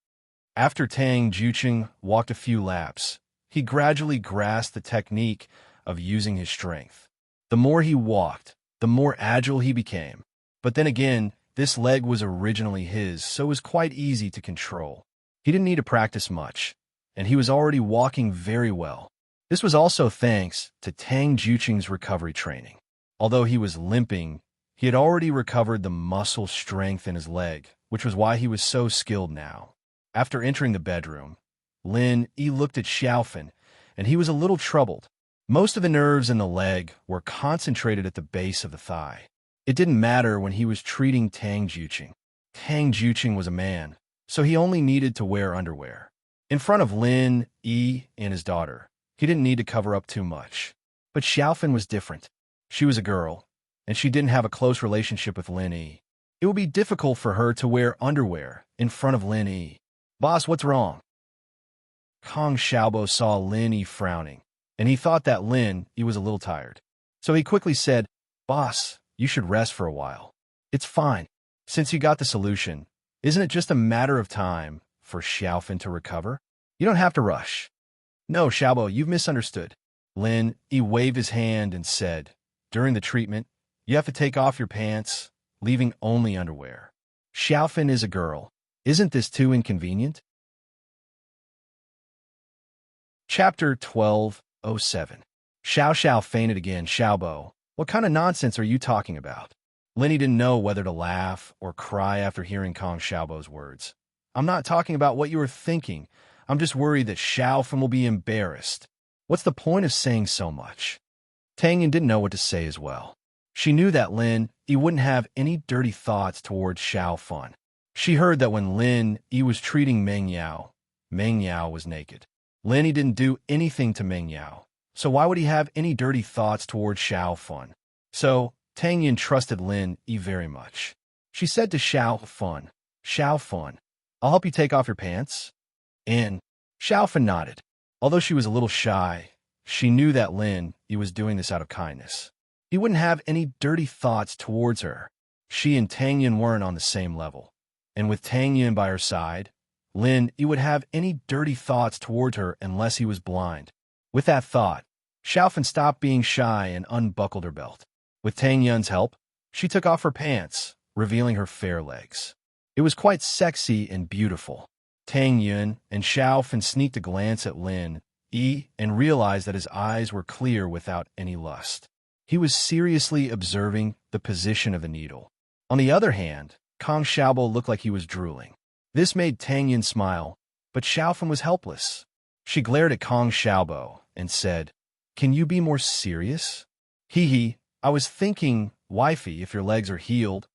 After Tang Juqing walked a few laps, he gradually grasped the technique of using his strength. The more he walked, the more agile he became. But then again, this leg was originally his, so it was quite easy to control. He didn't need to practice much, and he was already walking very well. This was also thanks to Tang Juqing's recovery training. Although he was limping, he had already recovered the muscle strength in his leg, which was why he was so skilled now. After entering the bedroom, Lin Yi looked at Xiaofan, and he was a little troubled. Most of the nerves in the leg were concentrated at the base of the thigh. It didn't matter when he was treating Tang Juqing. Tang Juqing was a man, so he only needed to wear underwear. In front of Lin Yi and his daughter, he didn't need to cover up too much. But Xiaofan was different. She was a girl, and she didn't have a close relationship with Lin Yi. It would be difficult for her to wear underwear in front of Lin Yi. "Boss, what's wrong?" Kong Xiaobo saw Lin Yi frowning, and he thought that Lin Yi was a little tired. So he quickly said, "Boss, you should rest for a while. It's fine. Since you got the solution, isn't it just a matter of time for Xiaofan to recover? You don't have to rush." "No, Xiaobo, you've misunderstood." Lin Yi waved his hand and said, "During the treatment, you have to take off your pants, leaving only underwear. Xiaofan is a girl. Isn't this too inconvenient?" Chapter 12:07. Xiao Xiao fainted again. "Xiaobo, what kind of nonsense are you talking about?" Lin Yi didn't know whether to laugh or cry after hearing Kong Xiaobo's words. "I'm not talking about what you were thinking. I'm just worried that Xiaofan will be embarrassed. What's the point of saying so much?" Tang Yin didn't know what to say as well. She knew that Lin Yi wouldn't have any dirty thoughts towards Xiao Fun. She heard that when Lin Yi was treating Meng Yao was naked. Lin Yi didn't do anything to Meng Yao, so why would he have any dirty thoughts towards Xiao Fun? So, Tang Yin trusted Lin Yi very much. She said to Xiao Fun, I'll help you take off your pants. And Xiao Fun nodded. Although she was a little shy, she knew that Lin Yi was doing this out of kindness. He wouldn't have any dirty thoughts towards her. She and Tang Yin weren't on the same level. And with Tang Yin by her side, Lin Yi would have any dirty thoughts towards her unless he was blind. With that thought, Xiao Fun stopped being shy and unbuckled her belt. With Tang Yin's help, she took off her pants, revealing her fair legs. It was quite sexy and beautiful. Tang Yin and Xiao Fun sneaked a glance at Lin Yi and realized that his eyes were clear without any lust. He was seriously observing the position of the needle. On the other hand, Kong Xiaobo looked like he was drooling. This made Tang Yin smile, but Xiao Fun was helpless. She glared at Kong Xiaobo and said, Can you be more serious? Hee, I was thinking, wifey, if your legs are healed,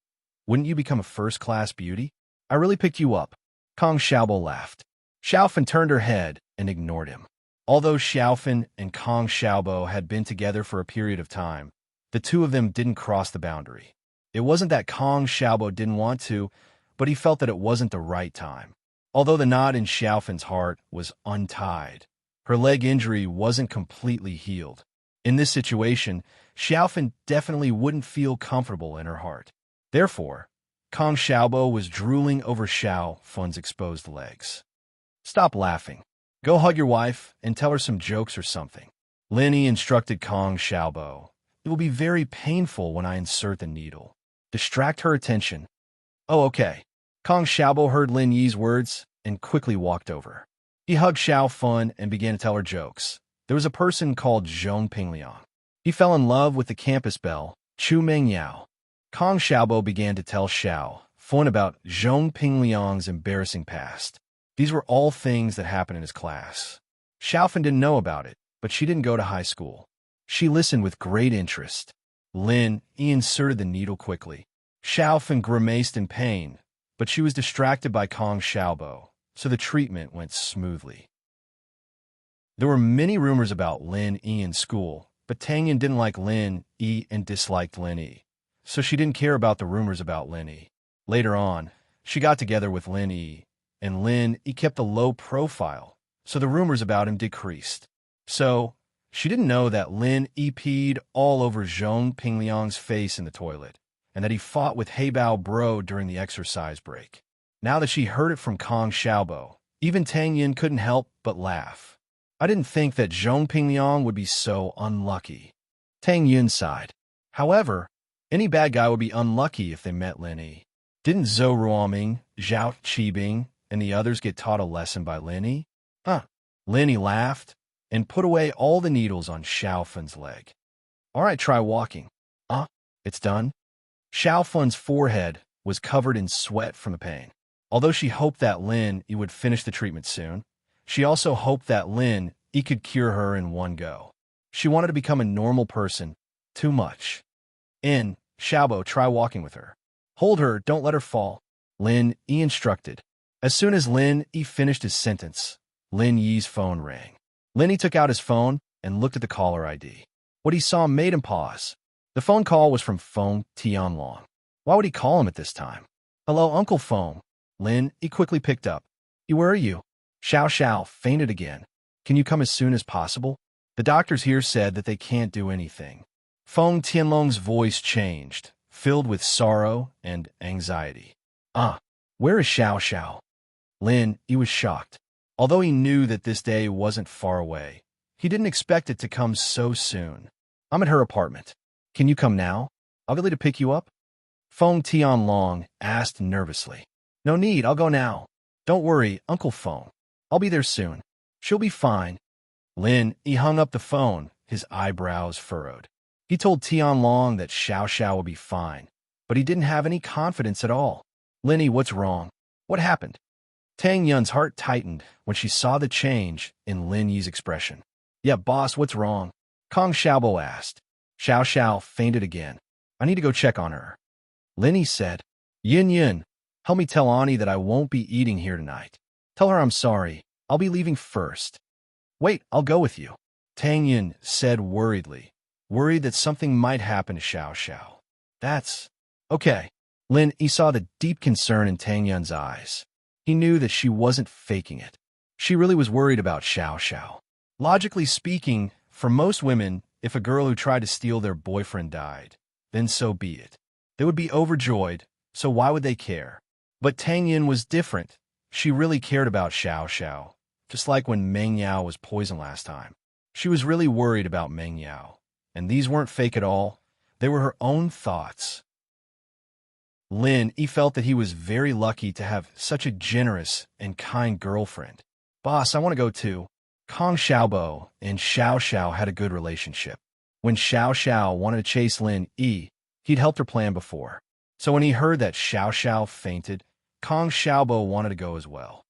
wouldn't you become a first-class beauty? I really picked you up. Kong Xiaobo laughed. Xiao Fun turned her head and ignored him. Although Xiao Fun and Kong Xiaobo had been together for a period of time, the two of them didn't cross the boundary. It wasn't that Kong Xiaobo didn't want to, but he felt that it wasn't the right time. Although the knot in Xiao Fun's heart was untied, her leg injury wasn't completely healed. In this situation, Xiao Fun definitely wouldn't feel comfortable in her heart. Therefore, Kong Xiaobo was drooling over Xiao Fun's exposed legs. Stop laughing. Go hug your wife and tell her some jokes or something. Lin Yi instructed Kong Xiaobo. It will be very painful when I insert the needle. Distract her attention. Oh, okay. Kong Xiaobo heard Lin Yi's words and quickly walked over. He hugged Xiao Fun and began to tell her jokes. There was a person called Zhong Pingliang. He fell in love with the campus belle, Chu Meng Yao. Kong Xiaobo began to tell Xiao Fun about Zhong Pingliang's embarrassing past. These were all things that happened in his class. Xiao Fun didn't know about it, but she didn't go to high school. She listened with great interest. Lin Yi inserted the needle quickly. Xiao Fun grimaced in pain, but she was distracted by Kong Xiaobo, so the treatment went smoothly. There were many rumors about Lin Yi in school, but Tang Yin didn't like Lin Yi and disliked Lin Yi, so she didn't care about the rumors about Lin Yi. Later on, she got together with Lin Yi, and Lin Yi kept a low profile, so the rumors about him decreased. So, she didn't know that Lin Yi peed all over Zhong Pingliang's face in the toilet, and that he fought with Heibao Bro during the exercise break. Now that she heard it from Kong Xiaobo, even Tang Yin couldn't help but laugh. I didn't think that Zhong Pingliang would be so unlucky. Tang Yin sighed. However, any bad guy would be unlucky if they met Lin Yi. Didn't Zhou Ruoming, Zhao Qibing, and the others get taught a lesson by Lin Yi? Lin Yi laughed and put away all the needles on Xiao Fun's leg. All right, try walking. It's done? Xiao Fun's forehead was covered in sweat from the pain. Although she hoped that Lin Yi would finish the treatment soon, she also hoped that Lin Yi could cure her in one go. She wanted to become a normal person. Too much. Xiaobo, try walking with her. Hold her, don't let her fall. Lin Yi instructed. As soon as Lin Yi finished his sentence, Lin Yi's phone rang. Lin Yi took out his phone and looked at the caller ID. What he saw made him pause. The phone call was from Feng Tianlong. Why would he call him at this time? Hello, Uncle Feng. Lin Yi quickly picked up. Where are you? Xiao fainted again. Can you come as soon as possible? The doctors here said that they can't do anything. Feng Tianlong's voice changed, filled with sorrow and anxiety. Where is Xiao? Lin Yi was shocked. Although he knew that this day wasn't far away, he didn't expect it to come so soon. I'm at her apartment. Can you come now? I'll be able to pick you up? Feng Tianlong asked nervously. No need, I'll go now. Don't worry, Uncle Feng. I'll be there soon. She'll be fine. Lin Yi hung up the phone, his eyebrows furrowed. He told Tianlong that Xiao will be fine, but he didn't have any confidence at all. Lin Yi, what's wrong? What happened? Tang Yun's heart tightened when she saw the change in Lin Yi's expression. Yeah, boss, what's wrong? Kong Xiaobo asked. Xiao Xiao fainted again. I need to go check on her. Lin Yi said, Yin Yin, help me tell Ani that I won't be eating here tonight. Tell her I'm sorry. I'll be leaving first. Wait, I'll go with you. Tang Yin said worriedly, worried that something might happen to Xiao Xiao. That's okay. Lin Yi saw the deep concern in Tang Yun's eyes. He knew that she wasn't faking it. She really was worried about Xiao Xiao. Logically speaking, for most women, if a girl who tried to steal their boyfriend died, then so be it. They would be overjoyed, so why would they care? But Tang Yin was different. She really cared about Xiao Xiao, just like when Meng Yao was poisoned last time. She was really worried about Meng Yao, and these weren't fake at all. They were her own thoughts. Lin Yi felt that he was very lucky to have such a generous and kind girlfriend. Boss, I want to go too. Kong Xiaobo and Xiao Xiao had a good relationship. When Xiao Xiao wanted to chase Lin Yi, he'd helped her plan before. So when he heard that Xiao Xiao fainted, Kong Xiaobo wanted to go as well.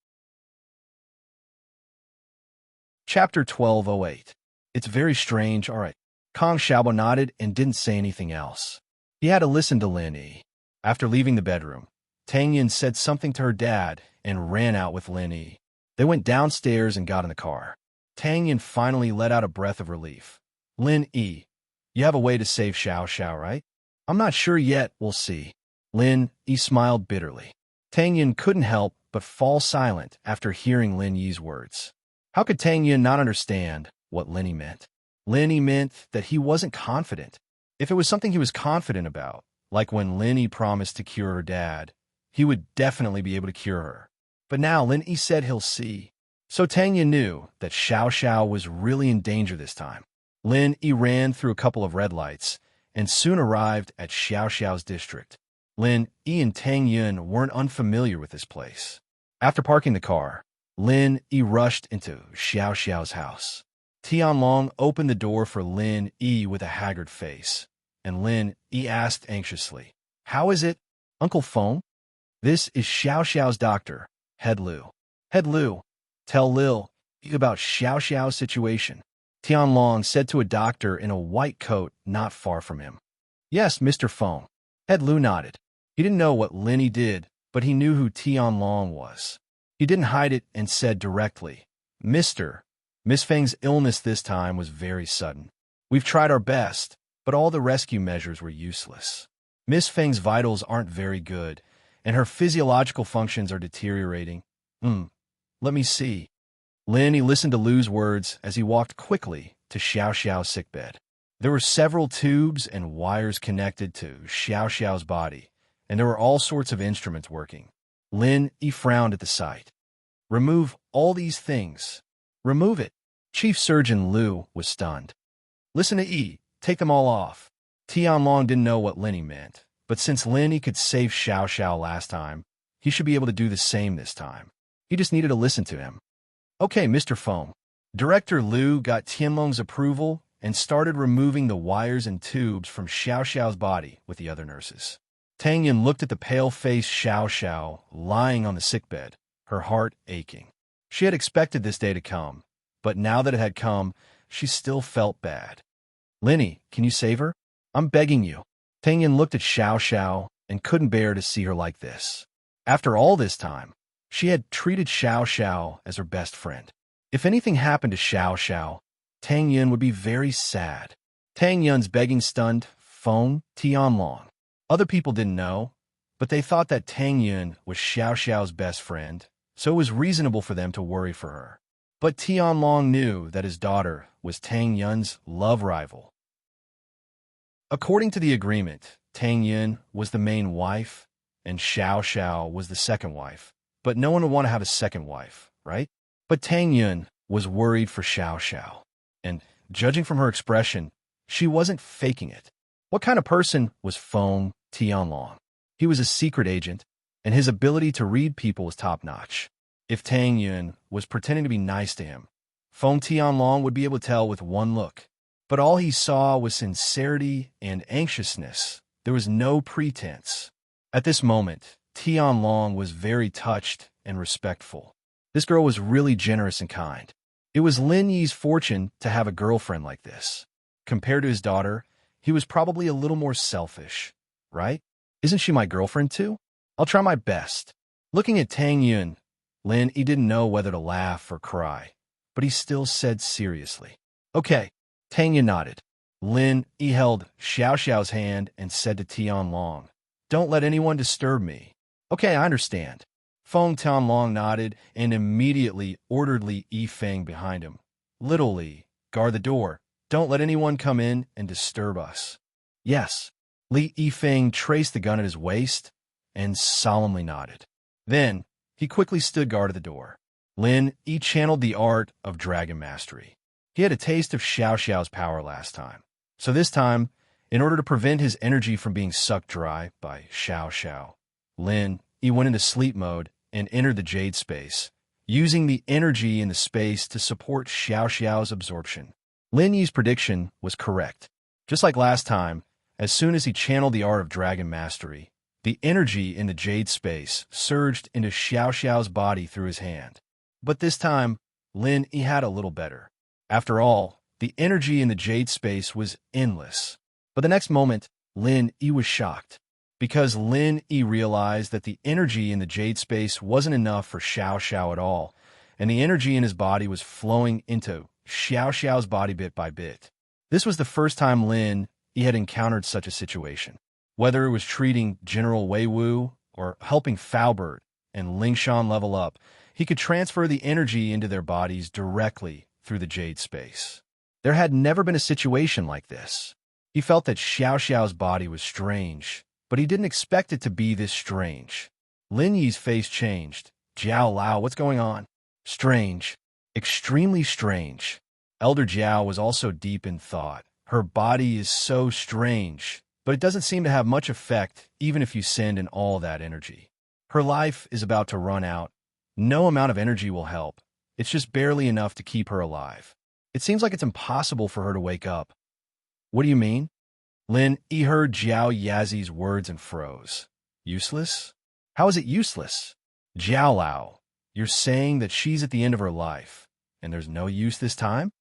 Chapter 1208. It's very strange, all right. Kong Xiaobo nodded and didn't say anything else. He had to listen to Lin Yi. After leaving the bedroom, Tang Yin said something to her dad and ran out with Lin Yi. They went downstairs and got in the car. Tang Yin finally let out a breath of relief. Lin Yi, you have a way to save Xiao Xiao, right? I'm not sure yet, we'll see. Lin Yi smiled bitterly. Tang Yin couldn't help but fall silent after hearing Lin Yi's words. How could Tang Yin not understand what Lin Yi meant? Lin Yi meant that he wasn't confident. If it was something he was confident about, like when Lin Yi promised to cure her dad, he would definitely be able to cure her. But now Lin Yi said he'll see. So Tang Yin knew that Xiao Xiao was really in danger this time. Lin Yi ran through a couple of red lights and soon arrived at Xiao Xiao's district. Lin Yi and Tang Yin weren't unfamiliar with this place. After parking the car, Lin Yi rushed into Xiao Xiao's house. Tianlong opened the door for Lin Yi with a haggard face, and Lin Yi asked anxiously, How is it, Uncle Feng? This is Xiao Xiao's doctor, Head Lu. Head Lu, tell Lil about Xiao Xiao's situation, Tianlong said to a doctor in a white coat not far from him. Yes, Mr. Feng. Head Lu nodded. He didn't know what Lin Yi did, but he knew who Tianlong was. He didn't hide it and said directly, Miss Feng's illness this time was very sudden. We've tried our best, but all the rescue measures were useless. Miss Feng's vitals aren't very good, and her physiological functions are deteriorating. Let me see. Lin Yi listened to Lu's words as he walked quickly to Xiao Xiao's sickbed. There were several tubes and wires connected to Xiao Xiao's body, and there were all sorts of instruments working. Lin Yi frowned at the sight. Remove all these things. Remove it. Chief Surgeon Lu was stunned. Listen to Yi. Take them all off. Tianlong didn't know what Lin Yi meant, but since Lin Yi could save Xiao Xiao last time, he should be able to do the same this time. He just needed to listen to him. Okay, Mr. Feng. Director Lu got Tianlong's approval and started removing the wires and tubes from Xiao Xiao's body with the other nurses. Tang Yin looked at the pale-faced Xiao Xiao lying on the sickbed, her heart aching. She had expected this day to come, but now that it had come, she still felt bad. Lin Yi, can you save her? I'm begging you. Tang Yin looked at Xiao Xiao and couldn't bear to see her like this. After all this time, she had treated Xiao Xiao as her best friend. If anything happened to Xiao Xiao, Tang Yin would be very sad. Tang Yin's begging stunned Feng Tianlong. Other people didn't know, but they thought that Tang Yin was Xiao Xiao's best friend, so it was reasonable for them to worry for her. But Tianlong knew that his daughter was Tang Yin's love rival. According to the agreement, Tang Yin was the main wife, and Xiao Xiao was the second wife. But no one would want to have a second wife, right? But Tang Yin was worried for Xiao Xiao, and judging from her expression, she wasn't faking it. What kind of person was Feng Tianlong? He was a secret agent, and his ability to read people was top-notch. If Tang Yin was pretending to be nice to him, Feng Tianlong would be able to tell with one look. But all he saw was sincerity and anxiousness. There was no pretense. At this moment, Tianlong was very touched and respectful. This girl was really generous and kind. It was Lin Yi's fortune to have a girlfriend like this. Compared to his daughter, he was probably a little more selfish, right? Isn't she my girlfriend too? I'll try my best. Looking at Tang Yun, Lin Yi didn't know whether to laugh or cry, but he still said seriously, "Okay." Tang Yun nodded. Lin Yi held Xiao Xiao's hand and said to Tian Long, "Don't let anyone disturb me." "Okay, I understand." Feng Tianlong nodded and immediately ordered Li Yifeng behind him. "Little Li, guard the door. Don't let anyone come in and disturb us." "Yes." Li Yifeng traced the gun at his waist and solemnly nodded. Then he quickly stood guard at the door. Lin Yi channeled the art of dragon mastery. He had a taste of Xiao Xiao's power last time. So this time, in order to prevent his energy from being sucked dry by Xiao Xiao, Lin Yi went into sleep mode and entered the jade space, using the energy in the space to support Xiao Xiao's absorption. Lin Yi's prediction was correct. Just like last time, as soon as he channeled the art of dragon mastery, the energy in the jade space surged into Xiao Xiao's body through his hand. But this time, Lin Yi had a little better. After all, the energy in the jade space was endless. But the next moment, Lin Yi was shocked, because Lin Yi realized that the energy in the jade space wasn't enough for Xiao Xiao at all, and the energy in his body was flowing into Xiao Xiao's body bit by bit. This was the first time Lin Yi had encountered such a situation. Whether it was treating General Wei Wu or helping Faubert and Lingshan level up, he could transfer the energy into their bodies directly through the jade space. There had never been a situation like this. He felt that Xiao Xiao's body was strange, but he didn't expect it to be this strange. Lin Yi's face changed. "Jiao Lao, what's going on?" "Strange. Extremely strange." Elder Jiao was also deep in thought. Her body is so strange, but it doesn't seem to have much effect even if you send in all that energy. Her life is about to run out. No amount of energy will help. It's just barely enough to keep her alive. It seems like it's impossible for her to wake up. "What do you mean?" Lin Yi heard Jiao Yazi's words and froze. "Useless? How is it useless?" "Jiao Lao, you're saying that she's at the end of her life, and there's no use this time?"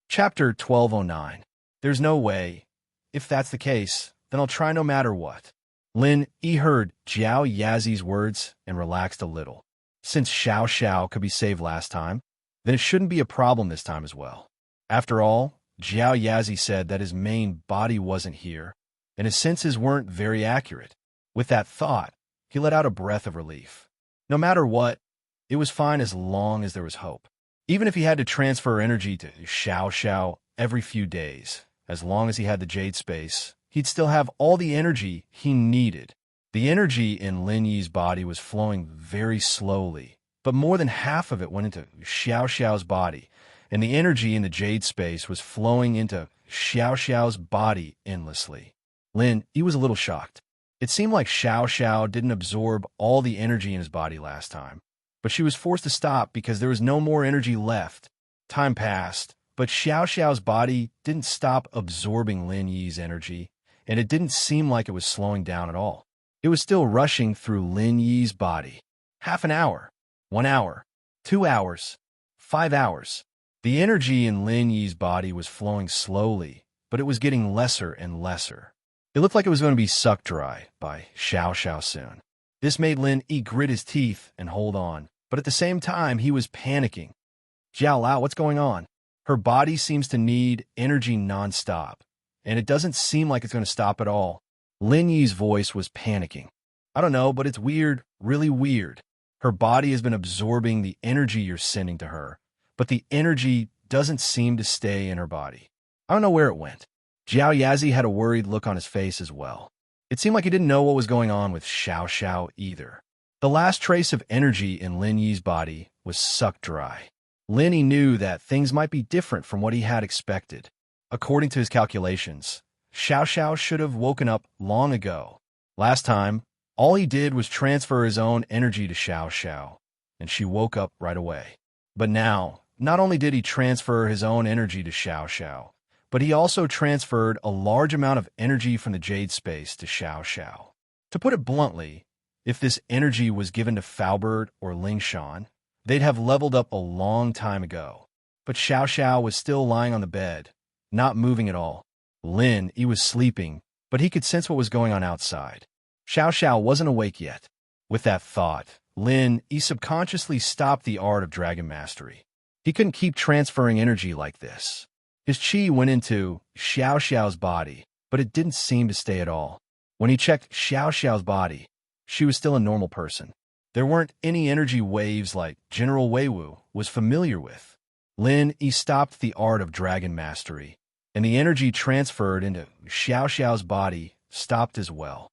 Chapter 1209. There's no way. If that's the case, then I'll try no matter what. Lin Yi heard Jiao Yazi's words and relaxed a little. Since Xiao Xiao could be saved last time, then it shouldn't be a problem this time as well. After all, Jiao Yazi said that his main body wasn't here, and his senses weren't very accurate. With that thought, he let out a breath of relief. No matter what, it was fine as long as there was hope. Even if he had to transfer energy to Xiao Xiao every few days, as long as he had the jade space, he'd still have all the energy he needed. The energy in Lin Yi's body was flowing very slowly, but more than half of it went into Xiao Xiao's body, and the energy in the jade space was flowing into Xiao Xiao's body endlessly. Lin Yi was a little shocked. It seemed like Xiao Xiao didn't absorb all the energy in his body last time, but she was forced to stop because there was no more energy left. Time passed, but Xiao Xiao's body didn't stop absorbing Lin Yi's energy, and it didn't seem like it was slowing down at all. It was still rushing through Lin Yi's body. Half an hour, 1 hour, 2 hours, 5 hours. The energy in Lin Yi's body was flowing slowly, but it was getting lesser and lesser. It looked like it was going to be sucked dry by Xiao Xiao soon. This made Lin Yi grit his teeth and hold on, but at the same time he was panicking. "Jiao Lao, what's going on?" Her body seems to need energy nonstop, and it doesn't seem like it's going to stop at all. Lin Yi's voice was panicking. "I don't know, but it's weird, really weird. Her body has been absorbing the energy you're sending to her, but the energy doesn't seem to stay in her body. I don't know where it went." Jiao Yazi had a worried look on his face as well. It seemed like he didn't know what was going on with Xiao Xiao either. The last trace of energy in Lin Yi's body was sucked dry. Lin Yi knew that things might be different from what he had expected. According to his calculations, Xiao Xiao should have woken up long ago. Last time, all he did was transfer his own energy to Xiao Xiao, and she woke up right away. But now, not only did he transfer his own energy to Xiao Xiao, but he also transferred a large amount of energy from the jade space to Xiao Xiao. To put it bluntly, if this energy was given to Faubert or Lingshan, they'd have leveled up a long time ago. But Xiao Xiao was still lying on the bed, not moving at all. Lin Yi was sleeping, but he could sense what was going on outside. Xiao Xiao wasn't awake yet. With that thought, Lin Yi subconsciously stopped the art of dragon mastery. He couldn't keep transferring energy like this. His chi went into Xiao Xiao's body, but it didn't seem to stay at all. When he checked Xiao Xiao's body, she was still a normal person. There weren't any energy waves like General Weiwu was familiar with. Lin Yi stopped the art of dragon mastery, and the energy transferred into Xiao Xiao's body stopped as well.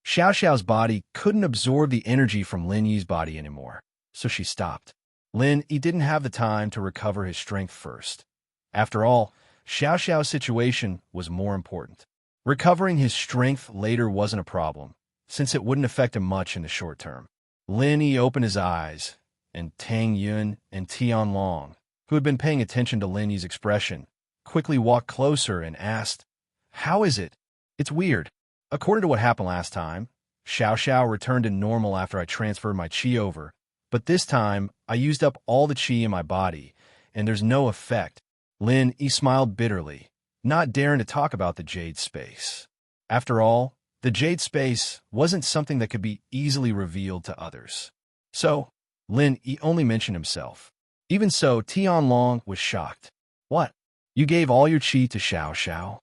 Xiao Xiao's body couldn't absorb the energy from Lin Yi's body anymore, so she stopped. Lin Yi didn't have the time to recover his strength first. After all, Xiao Xiao's situation was more important. Recovering his strength later wasn't a problem, since it wouldn't affect him much in the short term. Lin Yi opened his eyes, and Tang Yun and Tianlong, who had been paying attention to Lin Yi's expression, quickly walked closer and asked, "How is it?" "It's weird. According to what happened last time, Xiao Xiao returned to normal after I transferred my chi over, but this time I used up all the chi in my body, and there's no effect." Lin Yi smiled bitterly, not daring to talk about the Jade Space. After all, the Jade Space wasn't something that could be easily revealed to others. So, Lin Yi only mentioned himself. Even so, Tianlong was shocked. "What? You gave all your chi to Xiao Xiao?"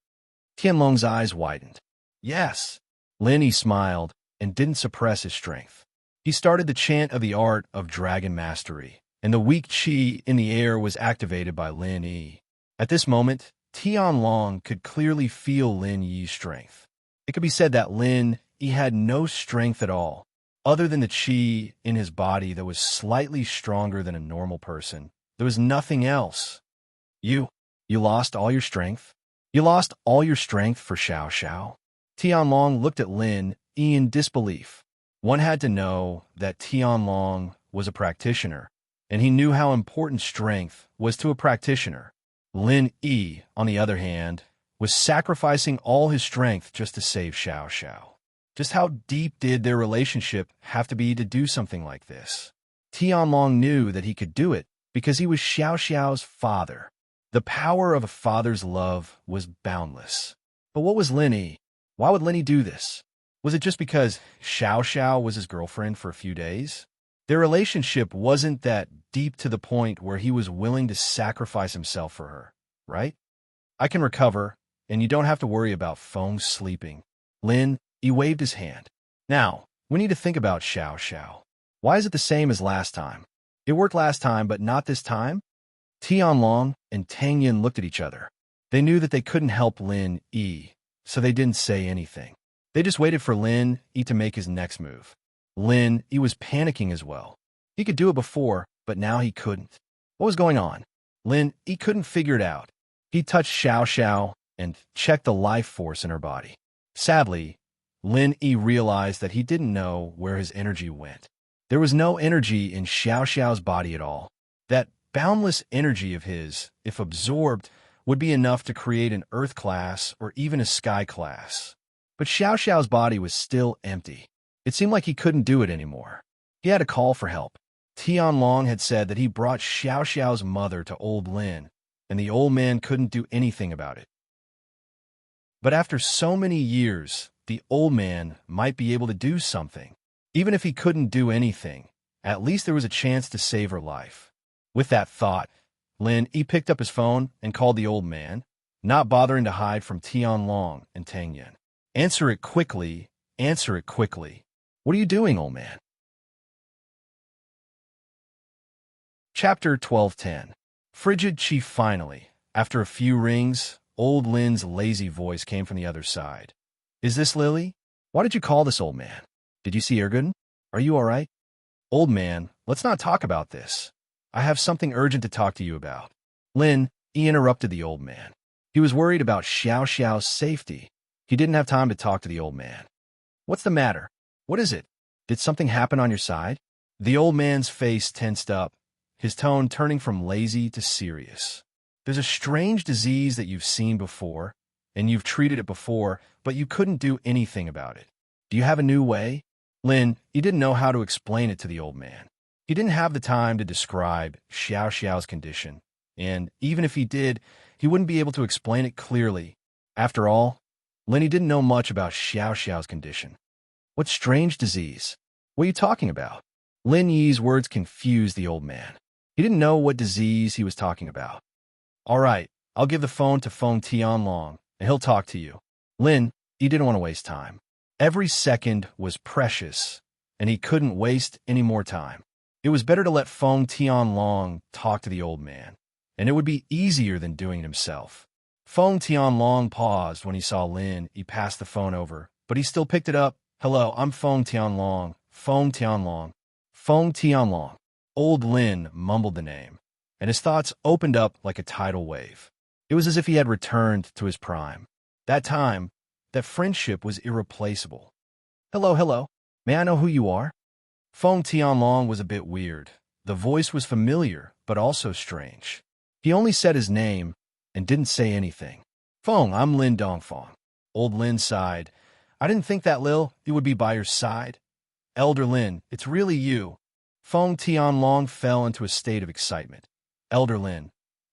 Tianlong's eyes widened. "Yes." Lin Yi smiled and didn't suppress his strength. He started the chant of the art of dragon mastery, and the weak chi in the air was activated by Lin Yi. At this moment, Tianlong could clearly feel Lin Yi's strength. It could be said that Lin Yi had no strength at all, other than the chi in his body that was slightly stronger than a normal person. There was nothing else. You lost all your strength? You lost all your strength for Xiao Xiao?" Tianlong looked at Lin Yi in disbelief. One had to know that Tianlong was a practitioner, and he knew how important strength was to a practitioner. Lin Yi, on the other hand, was sacrificing all his strength just to save Xiao Xiao. Just how deep did their relationship have to be to do something like this? Tianlong knew that he could do it because he was Xiao Xiao's father. The power of a father's love was boundless. But what was Lin Yi? Why would Lin Yi do this? Was it just because Xiao Xiao was his girlfriend for a few days? Their relationship wasn't that deep to the point where he was willing to sacrifice himself for her, right? "I can recover, and you don't have to worry about Feng sleeping." Lin Yi waved his hand. "Now, we need to think about Xiao Xiao. Why is it the same as last time? It worked last time, but not this time?" Tianlong and Tang Yin looked at each other. They knew that they couldn't help Lin Yi, so they didn't say anything. They just waited for Lin Yi to make his next move. Lin Yi was panicking as well. He could do it before, but now he couldn't. What was going on? Lin Yi couldn't figure it out. He touched Xiao Xiao and checked the life force in her body. Sadly, Lin Yi realized that he didn't know where his energy went. There was no energy in Xiao Xiao's body at all. That boundless energy of his, if absorbed, would be enough to create an Earth class or even a Sky class. But Xiao Xiao's body was still empty. It seemed like he couldn't do it anymore. He had to call for help. Tianlong had said that he brought Xiao Xiao's mother to old Lin, and the old man couldn't do anything about it. But after so many years, the old man might be able to do something. Even if he couldn't do anything, at least there was a chance to save her life. With that thought, Lin Yi picked up his phone and called the old man, not bothering to hide from Tianlong and Tang Yin. "Answer it quickly. Answer it quickly. What are you doing, old man?" Chapter 12:10. Frigid Chief. Finally, after a few rings, old Lin's lazy voice came from the other side. "Is this Lily? Why did you call this, old man? Did you see Ergun? Are you all right?" "Old man, let's not talk about this. I have something urgent to talk to you about." Lin Yi interrupted the old man. He was worried about Xiao Xiao's safety. He didn't have time to talk to the old man. "What's the matter? What is it? Did something happen on your side?" The old man's face tensed up, his tone turning from lazy to serious. "There's a strange disease that you've seen before, and you've treated it before, but you couldn't do anything about it. Do you have a new way?" Lin, he didn't know how to explain it to the old man. He didn't have the time to describe Xiao Xiao's condition, and even if he did, he wouldn't be able to explain it clearly. After all, Lenny didn't know much about Xiao Xiao's condition. What strange disease? What are you talking about? Lin Yi's words confused the old man. He didn't know what disease he was talking about. All right, I'll give the phone to Feng Tianlong, and he'll talk to you. Lin, he didn't want to waste time. Every second was precious, and he couldn't waste any more time. It was better to let Feng Tianlong talk to the old man, and it would be easier than doing it himself. Feng Tianlong paused when he saw Lin. He passed the phone over, but he still picked it up. Hello, I'm Feng Tianlong. Feng Tianlong. Feng Tianlong. Old Lin mumbled the name, and his thoughts opened up like a tidal wave. It was as if he had returned to his prime. That time, that friendship was irreplaceable. Hello. May I know who you are? Feng Tianlong was a bit weird. The voice was familiar, but also strange. He only said his name and didn't say anything. Feng, I'm Lin Dongfang. Old Lin sighed. I didn't think that Lil, it would be by your side. Elder Lin, it's really you. Feng Tianlong fell into a state of excitement. Elder Lin,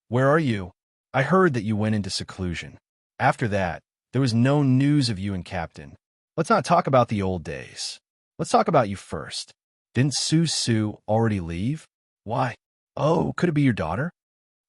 where are you? I heard that you went into seclusion. After that, there was no news of you and Captain. Let's not talk about the old days. Let's talk about you first. Didn't Su already leave? Why? Oh, could it be your daughter?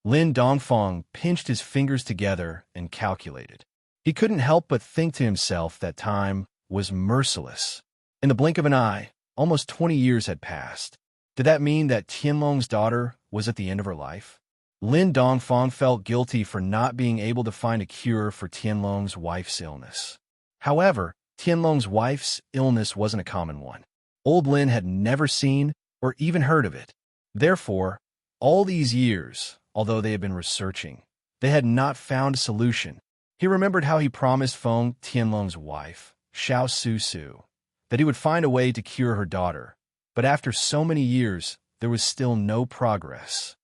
Lin Dongfang pinched his fingers together and calculated. He couldn't help but think to himself that time was merciless. In the blink of an eye, almost 20 years had passed. Did that mean that Tianlong's daughter was at the end of her life? Lin Dongfang felt guilty for not being able to find a cure for Tianlong's wife's illness. However, Tianlong's wife's illness wasn't a common one. Old Lin had never seen or even heard of it. Therefore, all these years, although they had been researching, they had not found a solution. He remembered how he promised Feng Tianlong's wife, Xiao Su, that he would find a way to cure her daughter, but after so many years, there was still no progress.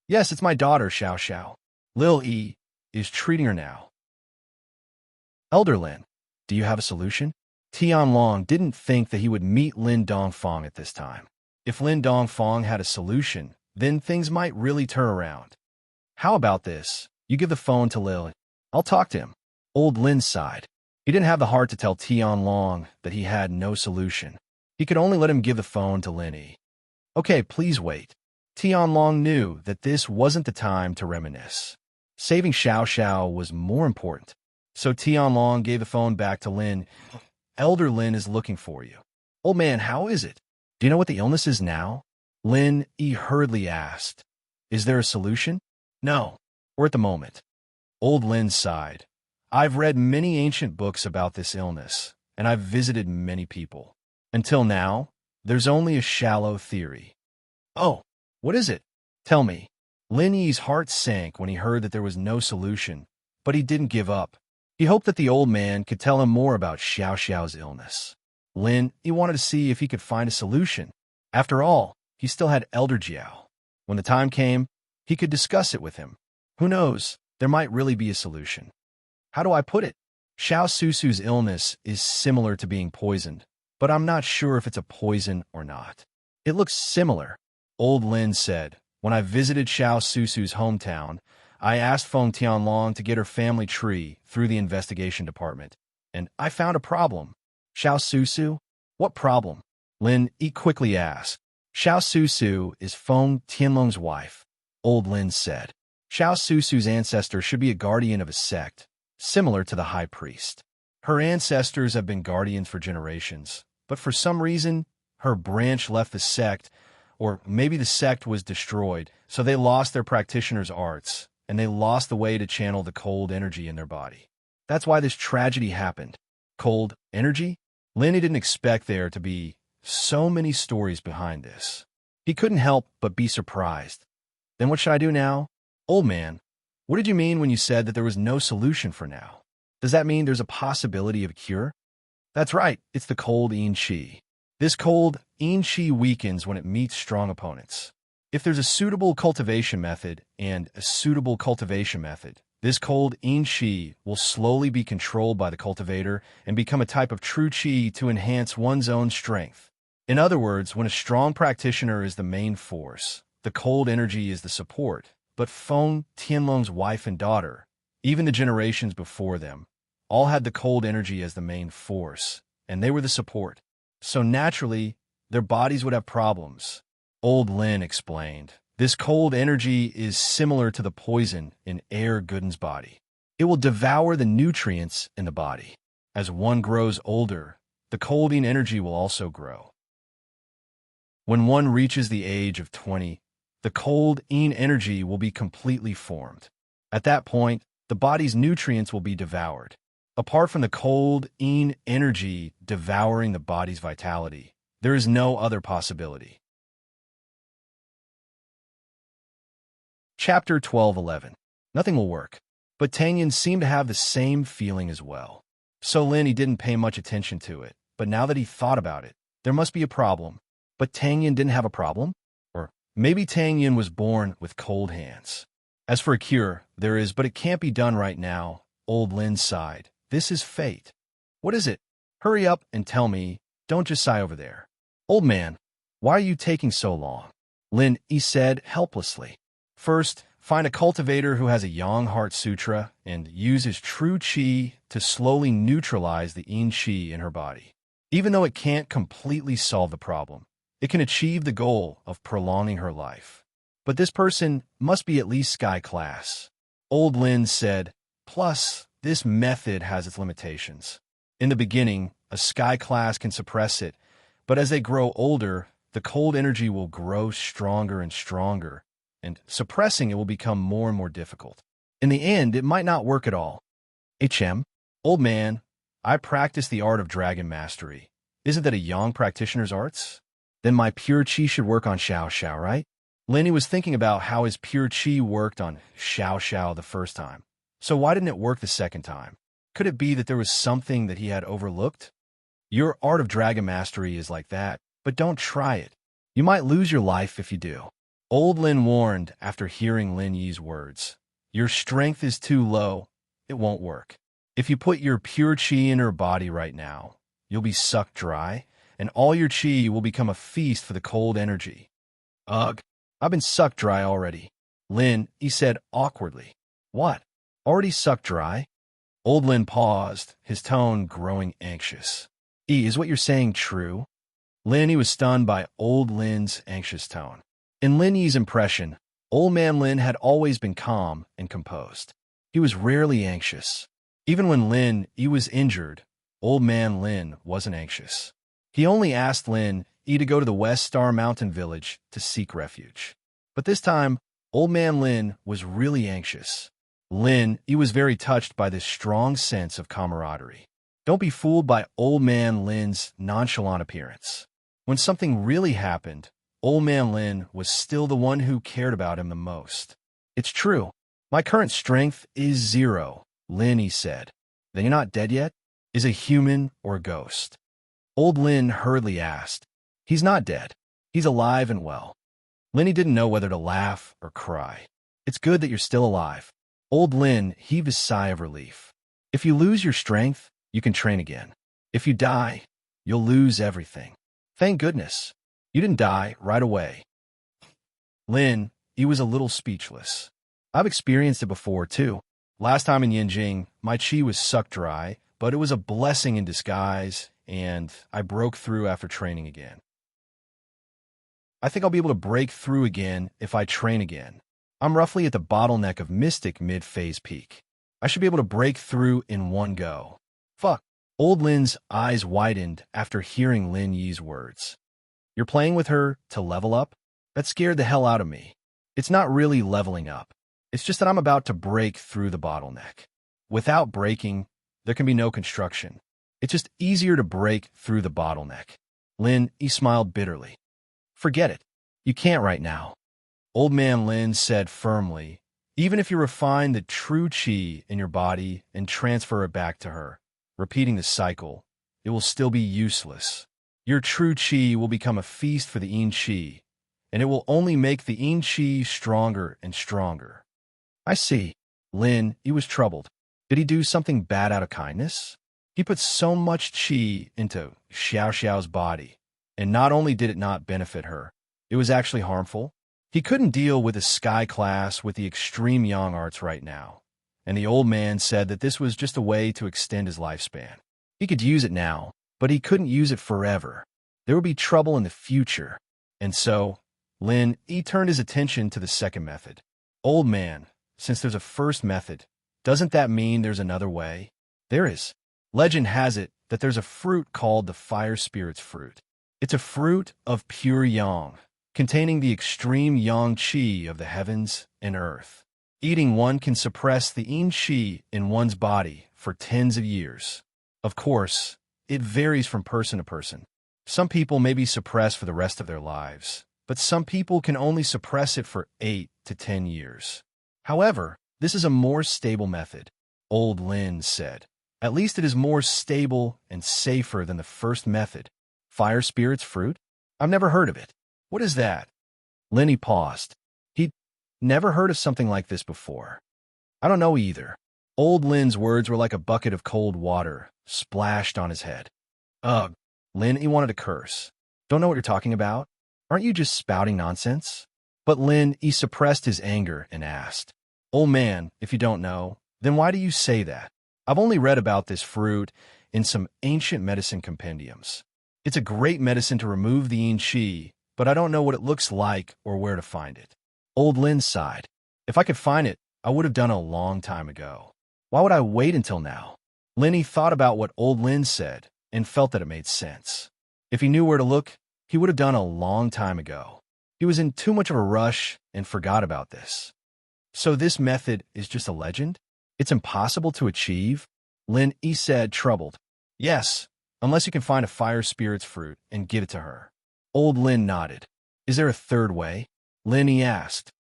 Yes, it's my daughter, Xiao. Lil E is treating her now. Elder Lin, do you have a solution? Tianlong didn't think that he would meet Lin Dongfang at this time. If Lin Dongfang had a solution, then things might really turn around. How about this? You give the phone to Lil. I'll talk to him. Old Lin sighed. He didn't have the heart to tell Tianlong that he had no solution. He could only let him give the phone to Lin Yi. Okay, please wait. Tianlong knew that this wasn't the time to reminisce. Saving Xiao was more important. So Tianlong gave the phone back to Lin. Elder Lin is looking for you. Old man, how is it? Do you know what the illness is now? Lin Yi hurriedly asked. Is there a solution? No, or at the moment. Old Lin sighed. I've read many ancient books about this illness, and I've visited many people. Until now, there's only a shallow theory. Oh, what is it? Tell me. Lin Yi's heart sank when he heard that there was no solution, but he didn't give up. He hoped that the old man could tell him more about Xiao's illness. Lin Yi wanted to see if he could find a solution. After all, he still had Elder Jiao. When the time came, he could discuss it with him. Who knows, there might really be a solution. How do I put it? Xiao Su's illness is similar to being poisoned, but I'm not sure if it's a poison or not. It looks similar. Old Lin said, when I visited Xiao Su's hometown, I asked Feng Tianlong to get her family tree through the investigation department, and I found a problem. Xiao Su? What problem? Lin Yi quickly asked. Xiao Su is Feng Tianlong's wife, Old Lin said. Xiao Su's ancestor should be a guardian of a sect, similar to the high priest. Her ancestors have been guardians for generations, but for some reason, her branch left the sect, or maybe the sect was destroyed, so they lost their practitioner's arts, and they lost the way to channel the cold energy in their body. That's why this tragedy happened. Cold energy? Lin Yi didn't expect there to be so many stories behind this. He couldn't help but be surprised. Then what should I do now? Old man, what did you mean when you said that there was no solution for now? Does that mean there's a possibility of a cure? That's right, it's the cold yin qi. This cold yin qi weakens when it meets strong opponents. If there's a suitable cultivation method and a suitable cultivation method, this cold yin qi will slowly be controlled by the cultivator and become a type of true qi to enhance one's own strength. In other words, when a strong practitioner is the main force, the cold energy is the support. But Feng Tianlong's wife and daughter, even the generations before them, all had the cold energy as the main force, and they were the support. So naturally, their bodies would have problems. Old Lin explained, this cold energy is similar to the poison in Air Gooden's body. It will devour the nutrients in the body. As one grows older, the colding energy will also grow. When one reaches the age of 20, the cold yin energy will be completely formed. At that point, the body's nutrients will be devoured. Apart from the cold yin energy devouring the body's vitality, there is no other possibility. Chapter 12:11. Nothing will work. But Tanyan seemed to have the same feeling as well. So Lin, he didn't pay much attention to it, but now that he thought about it, there must be a problem. But Tanyan didn't have a problem? Or maybe Tanyan was born with cold hands. As for a cure, there is, but it can't be done right now. Old Lin sighed. This is fate. What is it? Hurry up and tell me. Don't just sigh over there. Old man, why are you taking so long? Lin, he said helplessly. First, find a cultivator who has a Yang Heart Sutra and use his true qi to slowly neutralize the yin qi in her body. Even though it can't completely solve the problem, it can achieve the goal of prolonging her life. But this person must be at least sky class. Old Lin said, plus, this method has its limitations. In the beginning, a sky class can suppress it, but as they grow older, the cold energy will grow stronger and stronger, and suppressing it will become more and more difficult. In the end, it might not work at all. Old man, I practice the art of dragon mastery. Isn't that a Yang practitioner's arts? Then my pure qi should work on Xiao Xiao, right? Lenny was thinking about how his pure qi worked on Xiao Xiao the first time. So why didn't it work the second time? Could it be that there was something that he had overlooked? Your art of dragon mastery is like that, but don't try it. You might lose your life if you do. Old Lin warned after hearing Lin Yi's words. Your strength is too low. It won't work. If you put your pure qi in her body right now, you'll be sucked dry, and all your qi will become a feast for the cold energy. Ugh, I've been sucked dry already. Lin, he said awkwardly. What? Already sucked dry? Old Lin paused, his tone growing anxious. Is what you're saying true? Lin, he was stunned by Old Lin's anxious tone. In Lin Yi's impression, Old Man Lin had always been calm and composed. He was rarely anxious. Even when Lin Yi was injured, Old Man Lin wasn't anxious. He only asked Lin Yi to go to the West Star Mountain Village to seek refuge. But this time, Old Man Lin was really anxious. Lin Yi was very touched by this strong sense of camaraderie. Don't be fooled by Old Man Lin's nonchalant appearance. When something really happened, Old Man Lin was still the one who cared about him the most. It's true. My current strength is 0, Lin Yi said. Then you're not dead yet? Is a human or a ghost? Old Lin hurriedly asked. He's not dead. He's alive and well. Lin Yi didn't know whether to laugh or cry. It's good that you're still alive. Old Lin heaved a sigh of relief. If you lose your strength, you can train again. If you die, you'll lose everything. Thank goodness. You didn't die right away. Lin, he was a little speechless. I've experienced it before, too. Last time in Yinjing, my qi was sucked dry, but it was a blessing in disguise, and I broke through after training again. I think I'll be able to break through again if I train again. I'm roughly at the bottleneck of Mystic mid-phase peak. I should be able to break through in one go. Fuck. Old Lin's eyes widened after hearing Lin Yi's words. You're playing with her to level up? That scared the hell out of me. It's not really leveling up. It's just that I'm about to break through the bottleneck. Without breaking, there can be no construction. It's just easier to break through the bottleneck. Lin, he smiled bitterly. Forget it. You can't right now. Old Man Lin said firmly, even if you refine the true qi in your body and transfer it back to her, repeating the cycle, it will still be useless. Your true qi will become a feast for the yin qi, and it will only make the yin qi stronger and stronger. I see. Lin, he was troubled. Did he do something bad out of kindness? He put so much qi into Xiao Xiao's body. And not only did it not benefit her, it was actually harmful. He couldn't deal with a sky class with the extreme yang arts right now, and the old man said that this was just a way to extend his lifespan. He could use it now, but he couldn't use it forever. There would be trouble in the future. And so, he turned his attention to the second method. Old man, since there's a first method, doesn't that mean there's another way? There is. Legend has it that there's a fruit called the fire spirit's fruit. It's a fruit of pure yang, containing the extreme yang qi of the heavens and earth. Eating one can suppress the yin qi in one's body for tens of years. Of course, it varies from person to person. Some people may be suppressed for the rest of their lives, but some people can only suppress it for 8 to 10 years. However, this is a more stable method, old Lin said. At least it is more stable and safer than the first method. Fire spirit's fruit? I've never heard of it. What is that? Lenny paused. He'd never heard of something like this before. I don't know either. Old Lin's words were like a bucket of cold water splashed on his head. Ugh. Lin, he wanted to curse. Don't know what you're talking about? Aren't you just spouting nonsense? But Lin, he suppressed his anger and asked, Old man, if you don't know, then why do you say that? I've only read about this fruit in some ancient medicine compendiums. It's a great medicine to remove the yin qi, but I don't know what it looks like or where to find it. Old Lin sighed. If I could find it, I would have done it a long time ago. Why would I wait until now? Lenny thought about what old Lin said and felt that it made sense. If he knew where to look, he would have done a long time ago. He was in too much of a rush and forgot about this. So this method is just a legend? It's impossible to achieve? Lin said, troubled. Yes, unless you can find a fire spirit's fruit and give it to her. Old Lin nodded. Is there a third way? Lin asked.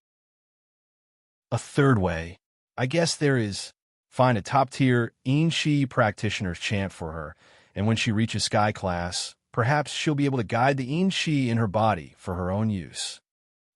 A third way? I guess there is. Find a top-tier yin qi practitioner's chant for her, and when she reaches sky class, perhaps she'll be able to guide the yin qi in her body for her own use.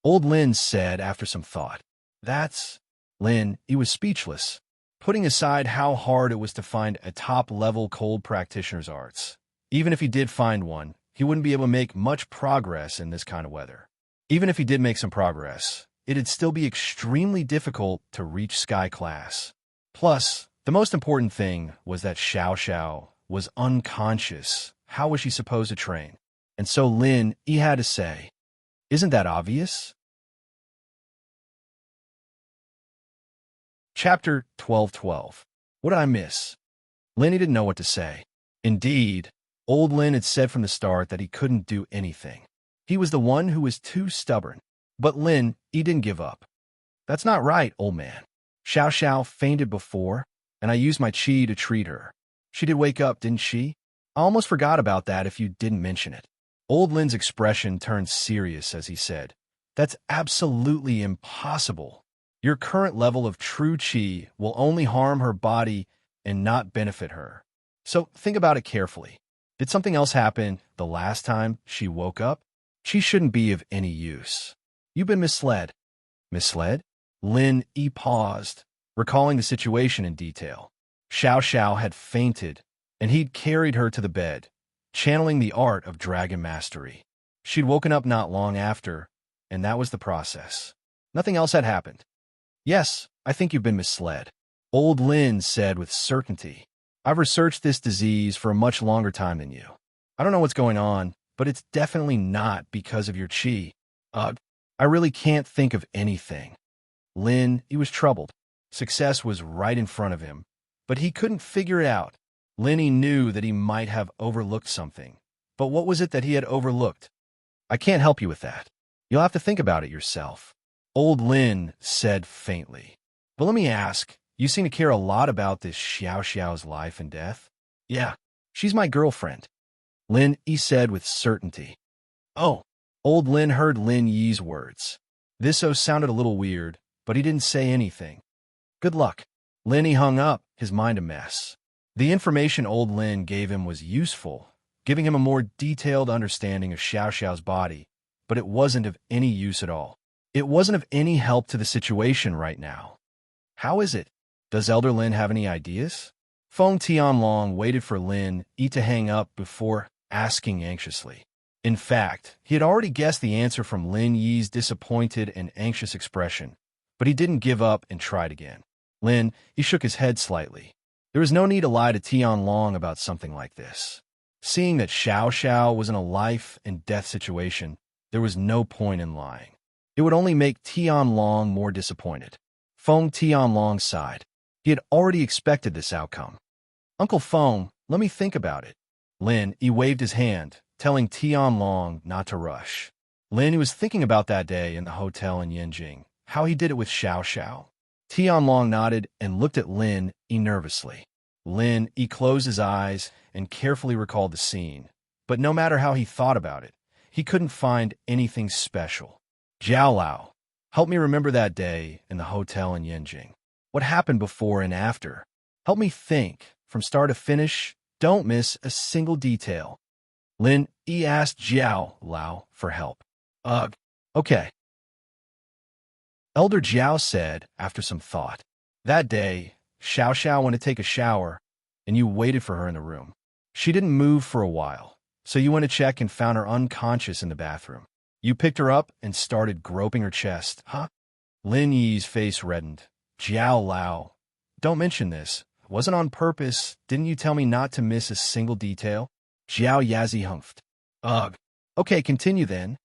Old Lin said after some thought. That's... Lin, he was speechless. Putting aside how hard it was to find a top-level cold practitioner's arts. Even if he did find one, he wouldn't be able to make much progress in this kind of weather. Even if he did make some progress, it'd still be extremely difficult to reach sky class. Plus, the most important thing was that Xiao Xiao was unconscious. How was she supposed to train? And so Lin, he had to say, isn't that obvious? Chapter 12:12. What did I miss? Lin didn't know what to say. Indeed, old Lin had said from the start that he couldn't do anything. He was the one who was too stubborn. But Lin, he didn't give up. That's not right, old man. Xiao Xiao fainted before, and I used my qi to treat her. She did wake up, didn't she? I almost forgot about that if you didn't mention it. Old Lin's expression turned serious as he said, That's absolutely impossible. Your current level of true qi will only harm her body and not benefit her. So think about it carefully. Did something else happen the last time she woke up? She shouldn't be of any use. You've been misled. Misled? Lin paused, recalling the situation in detail. Xiao Xiao had fainted, and he'd carried her to the bed, channeling the art of dragon mastery. She'd woken up not long after, and that was the process. Nothing else had happened. Yes, I think you've been misled. Old Lin said with certainty. I've researched this disease for a much longer time than you. I don't know what's going on, but it's definitely not because of your qi. I really can't think of anything. Lin, he was troubled. Success was right in front of him, but he couldn't figure it out. Lin knew that he might have overlooked something, but what was it that he had overlooked? I can't help you with that. You'll have to think about it yourself. Old Lin said faintly. But let me ask, you seem to care a lot about this Xiao Xiao's life and death? Yeah, she's my girlfriend. Lin Yi said with certainty. Oh, old Lin heard Lin Yi's words. This sounded a little weird, but he didn't say anything. Good luck. Lin Yi hung up, his mind a mess. The information old Lin gave him was useful, giving him a more detailed understanding of Xiao Xiao's body, but it wasn't of any use at all. It wasn't of any help to the situation right now. How is it? Does Elder Lin have any ideas? Feng Tianlong waited for Lin Yi to hang up before asking anxiously. In fact, he had already guessed the answer from Lin Yi's disappointed and anxious expression, but he didn't give up and tried again. Lin, he shook his head slightly. There was no need to lie to Tianlong about something like this. Seeing that Xiao Xiao was in a life-and-death situation, there was no point in lying. It would only make Tianlong more disappointed. Feng Tianlong sighed. He had already expected this outcome. Uncle Feng, let me think about it. Lin, he waved his hand, telling Tianlong not to rush. Lin, he was thinking about that day in the hotel in Yanjing, how he did it with Xiao Xiao. Tianlong nodded and looked at Lin nervously. Lin, he closed his eyes and carefully recalled the scene, but no matter how he thought about it, he couldn't find anything special. Jiao Lao, help me remember that day in the hotel in Yanjing. What happened before and after? Help me think, from start to finish. Don't miss a single detail. Lin, he asked Jiao Lao for help. Ugh, okay. Elder Jiao said after some thought. That day, Xiao Xiao went to take a shower, and you waited for her in the room. She didn't move for a while, so you went to check and found her unconscious in the bathroom. You picked her up and started groping her chest. Huh? Lin Yi's face reddened. Jiao Lao, don't mention this. It wasn't on purpose. Didn't you tell me not to miss a single detail? Jiao Yazi humphed. Ugh. Okay, continue then.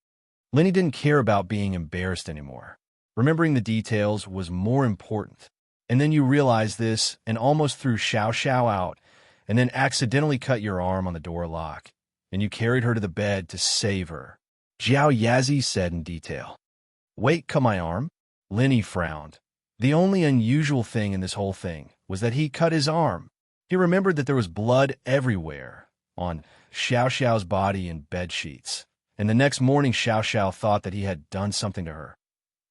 Lin Yi didn't care about being embarrassed anymore. Remembering the details was more important. And then you realized this and almost threw Xiao Xiao out, and then accidentally cut your arm on the door lock, and you carried her to the bed to save her. Jiao Yazi said in detail. Wait, cut my arm? Lin Yi frowned. The only unusual thing in this whole thing was that he cut his arm. He remembered that there was blood everywhere, on Xiao Xiao's body and bed sheets, and the next morning Xiao Xiao thought that he had done something to her.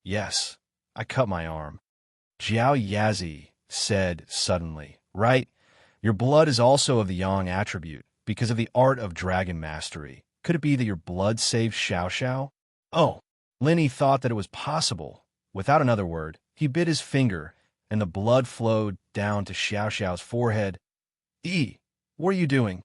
Yes, I cut my arm. Jiao Yazi said suddenly. Right, your blood is also of the Yang attribute, because of the art of dragon mastery. Could it be that your blood saved Xiao Xiao? Oh, Lin Yi thought that it was possible. Without another word, he bit his finger, and the blood flowed down to Xiao Xiao's forehead. What are you doing?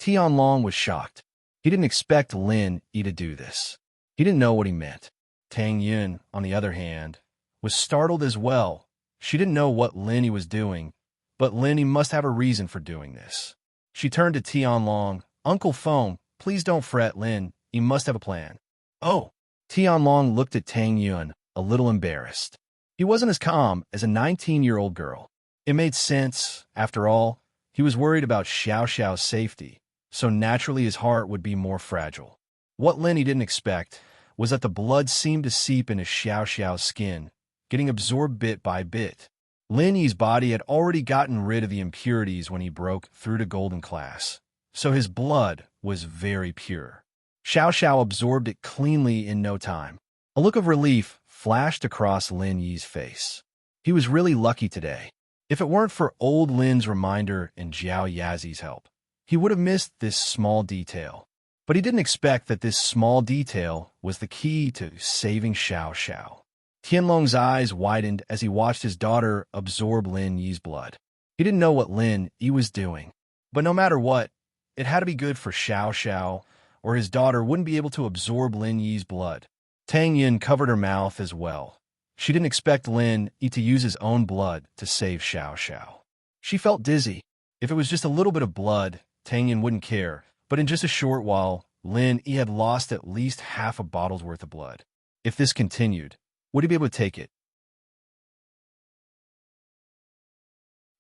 Tianlong was shocked. He didn't expect Lin Yi to do this. He didn't know what he meant. Tang Yun, on the other hand, was startled as well. She didn't know what Lin Yi was doing, but Lin Yi must have a reason for doing this. She turned to Tianlong. Uncle Feng, please don't fret, Lin. He must have a plan. Oh. Tianlong looked at Tang Yun, a little embarrassed. He wasn't as calm as a 19-year-old girl. It made sense. After all, he was worried about Xiao Xiao's safety, so naturally his heart would be more fragile. What Lin Yi didn't expect was that the blood seemed to seep into Xiao Xiao's skin, getting absorbed bit by bit. Lin Yi's body had already gotten rid of the impurities when he broke through to Golden Class, so his blood was very pure. Xiao Xiao absorbed it cleanly in no time. A look of relief flashed across Lin Yi's face. He was really lucky today. If it weren't for old Lin's reminder and Jiao Yazi's help, he would have missed this small detail. But he didn't expect that this small detail was the key to saving Xiao Xiao. Tianlong's eyes widened as he watched his daughter absorb Lin Yi's blood. He didn't know what Lin Yi was doing, but no matter what, it had to be good for Xiao Xiao, or his daughter wouldn't be able to absorb Lin Yi's blood. Tang Yun covered her mouth as well. She didn't expect Lin Yi to use his own blood to save Xiao Xiao. She felt dizzy. If it was just a little bit of blood, Tang Yun wouldn't care, but in just a short while, Lin Yi had lost at least half a bottle's worth of blood. If this continued, would he be able to take it?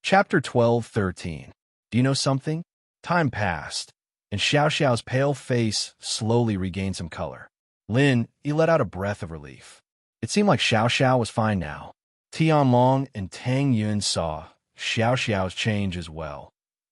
Chapter 12:13. Do you know something? Time passed, and Xiao Xiao's pale face slowly regained some color. Lin Yi let out a breath of relief. It seemed like Xiao Xiao was fine now. Tianlong and Tang Yun saw Xiao Xiao's change as well,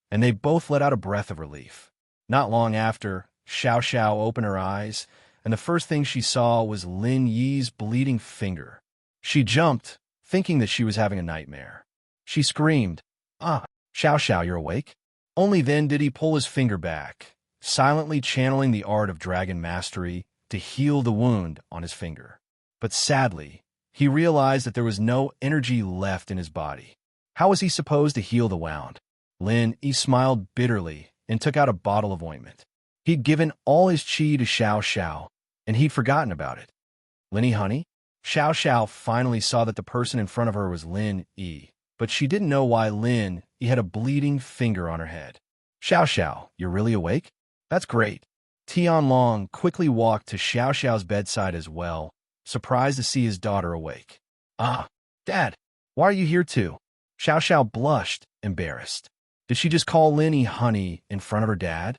and they both let out a breath of relief. Not long after, Xiao Xiao opened her eyes, and the first thing she saw was Lin Yi's bleeding finger. She jumped, thinking that she was having a nightmare. She screamed, Xiao Xiao, you're awake? Only then did he pull his finger back, silently channeling the art of dragon mastery to heal the wound on his finger. But sadly, he realized that there was no energy left in his body. How was he supposed to heal the wound? Lin Yi smiled bitterly and took out a bottle of ointment. He'd given all his chi to Xiao Xiao, and he'd forgotten about it. Lin honey? Xiao Xiao finally saw that the person in front of her was Lin Yi, but she didn't know why Lin Yi had a bleeding finger on her head. Xiao Xiao, you're really awake? That's great. Tianlong quickly walked to Xiao Xiao's bedside as well, surprised to see his daughter awake. Ah, Dad, why are you here too? Xiao Xiao blushed, embarrassed. Did she just call Lin Yi honey in front of her dad?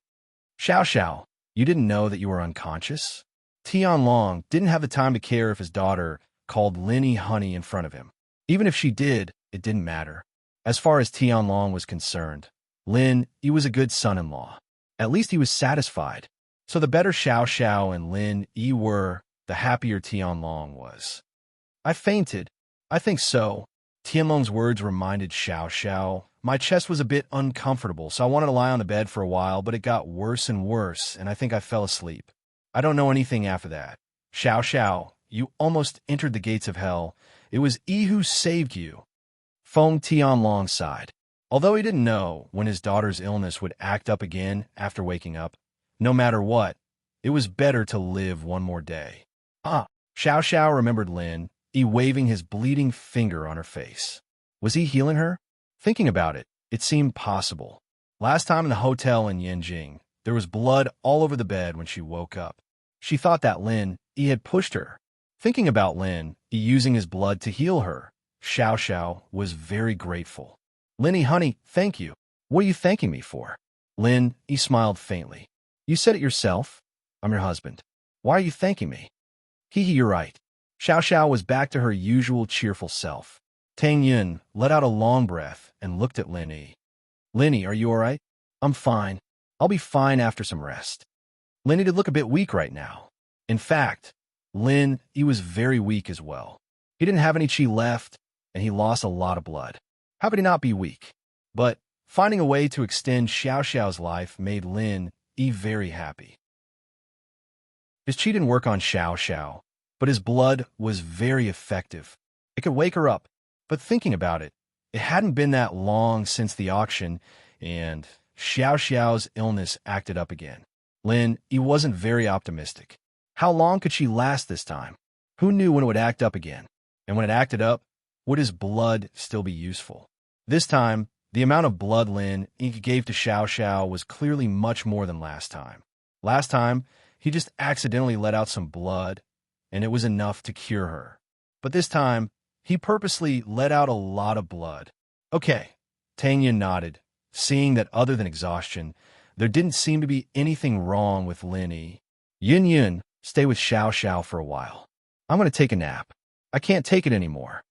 Xiao Xiao, you didn't know that you were unconscious? Tianlong didn't have the time to care if his daughter called Lin Yi honey in front of him. Even if she did, it didn't matter. As far as Tianlong was concerned, Lin Yi was a good son-in-law. At least he was satisfied. So the better Xiao Xiao and Lin Yi were, the happier Tianlong was. I fainted. I think so. Tianlong's words reminded Xiao Xiao. My chest was a bit uncomfortable, so I wanted to lie on the bed for a while, but it got worse and worse, and I think I fell asleep. I don't know anything after that. Xiao Xiao, you almost entered the gates of hell. It was Yi who saved you. Feng Tianlong sighed. Although he didn't know when his daughter's illness would act up again after waking up, no matter what, it was better to live one more day. Ah, Xiao Xiao remembered Lin Yi waving his bleeding finger on her face. Was he healing her? Thinking about it, it seemed possible. Last time in the hotel in Yanjing, there was blood all over the bed when she woke up. She thought that Lin Yi had pushed her. Thinking about Lin Yi using his blood to heal her, Xiao Xiao was very grateful. Lin Yi honey, thank you. What are you thanking me for? Lin Yi smiled faintly. You said it yourself. I'm your husband. Why are you thanking me? Hee, you're right. Xiao Xiao was back to her usual cheerful self. Tang Yun let out a long breath and looked at Lin Yi. Lin Yi, are you all right? I'm fine. I'll be fine after some rest. Lin Yi did look a bit weak right now. In fact, Lin Yi was very weak as well. He didn't have any chi left, and he lost a lot of blood. How could he not be weak? But finding a way to extend Xiao Xiao's life made Lin Yi very happy. His chi didn't work on Xiao Xiao, but his blood was very effective. It could wake her up, but thinking about it, it hadn't been that long since the auction, and Xiao Xiao's illness acted up again. Lin Yi wasn't very optimistic. How long could she last this time? Who knew when it would act up again? And when it acted up, would his blood still be useful? This time, the amount of blood Lin Yi gave to Xiao Xiao was clearly much more than last time. Last time, he just accidentally let out some blood, and it was enough to cure her. But this time, he purposely let out a lot of blood. Okay, Tang Yin nodded, seeing that other than exhaustion, there didn't seem to be anything wrong with Lin Yi. Yin, stay with Xiao Xiao for a while. I'm going to take a nap. I can't take it anymore.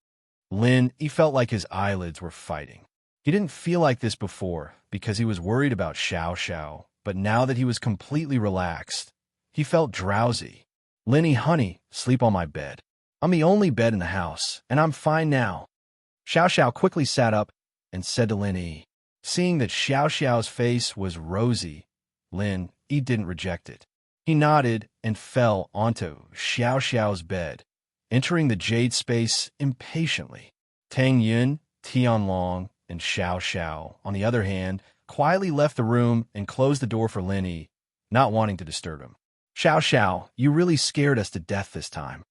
Lin Yi felt like his eyelids were fighting. He didn't feel like this before because he was worried about Xiao Xiao, but now that he was completely relaxed, he felt drowsy. Lin Yi honey, sleep on my bed. I'm the only bed in the house, and I'm fine now. Xiao Xiao quickly sat up and said to Lin Yi. Seeing that Xiao Xiao's face was rosy, Lin Yi didn't reject it. He nodded and fell onto Xiao Xiao's bed, entering the jade space impatiently. Tang Yun, Tianlong, and Xiao Xiao, on the other hand, quietly left the room and closed the door for Lin Yi, not wanting to disturb him. Xiao Xiao, you really scared us to death this time.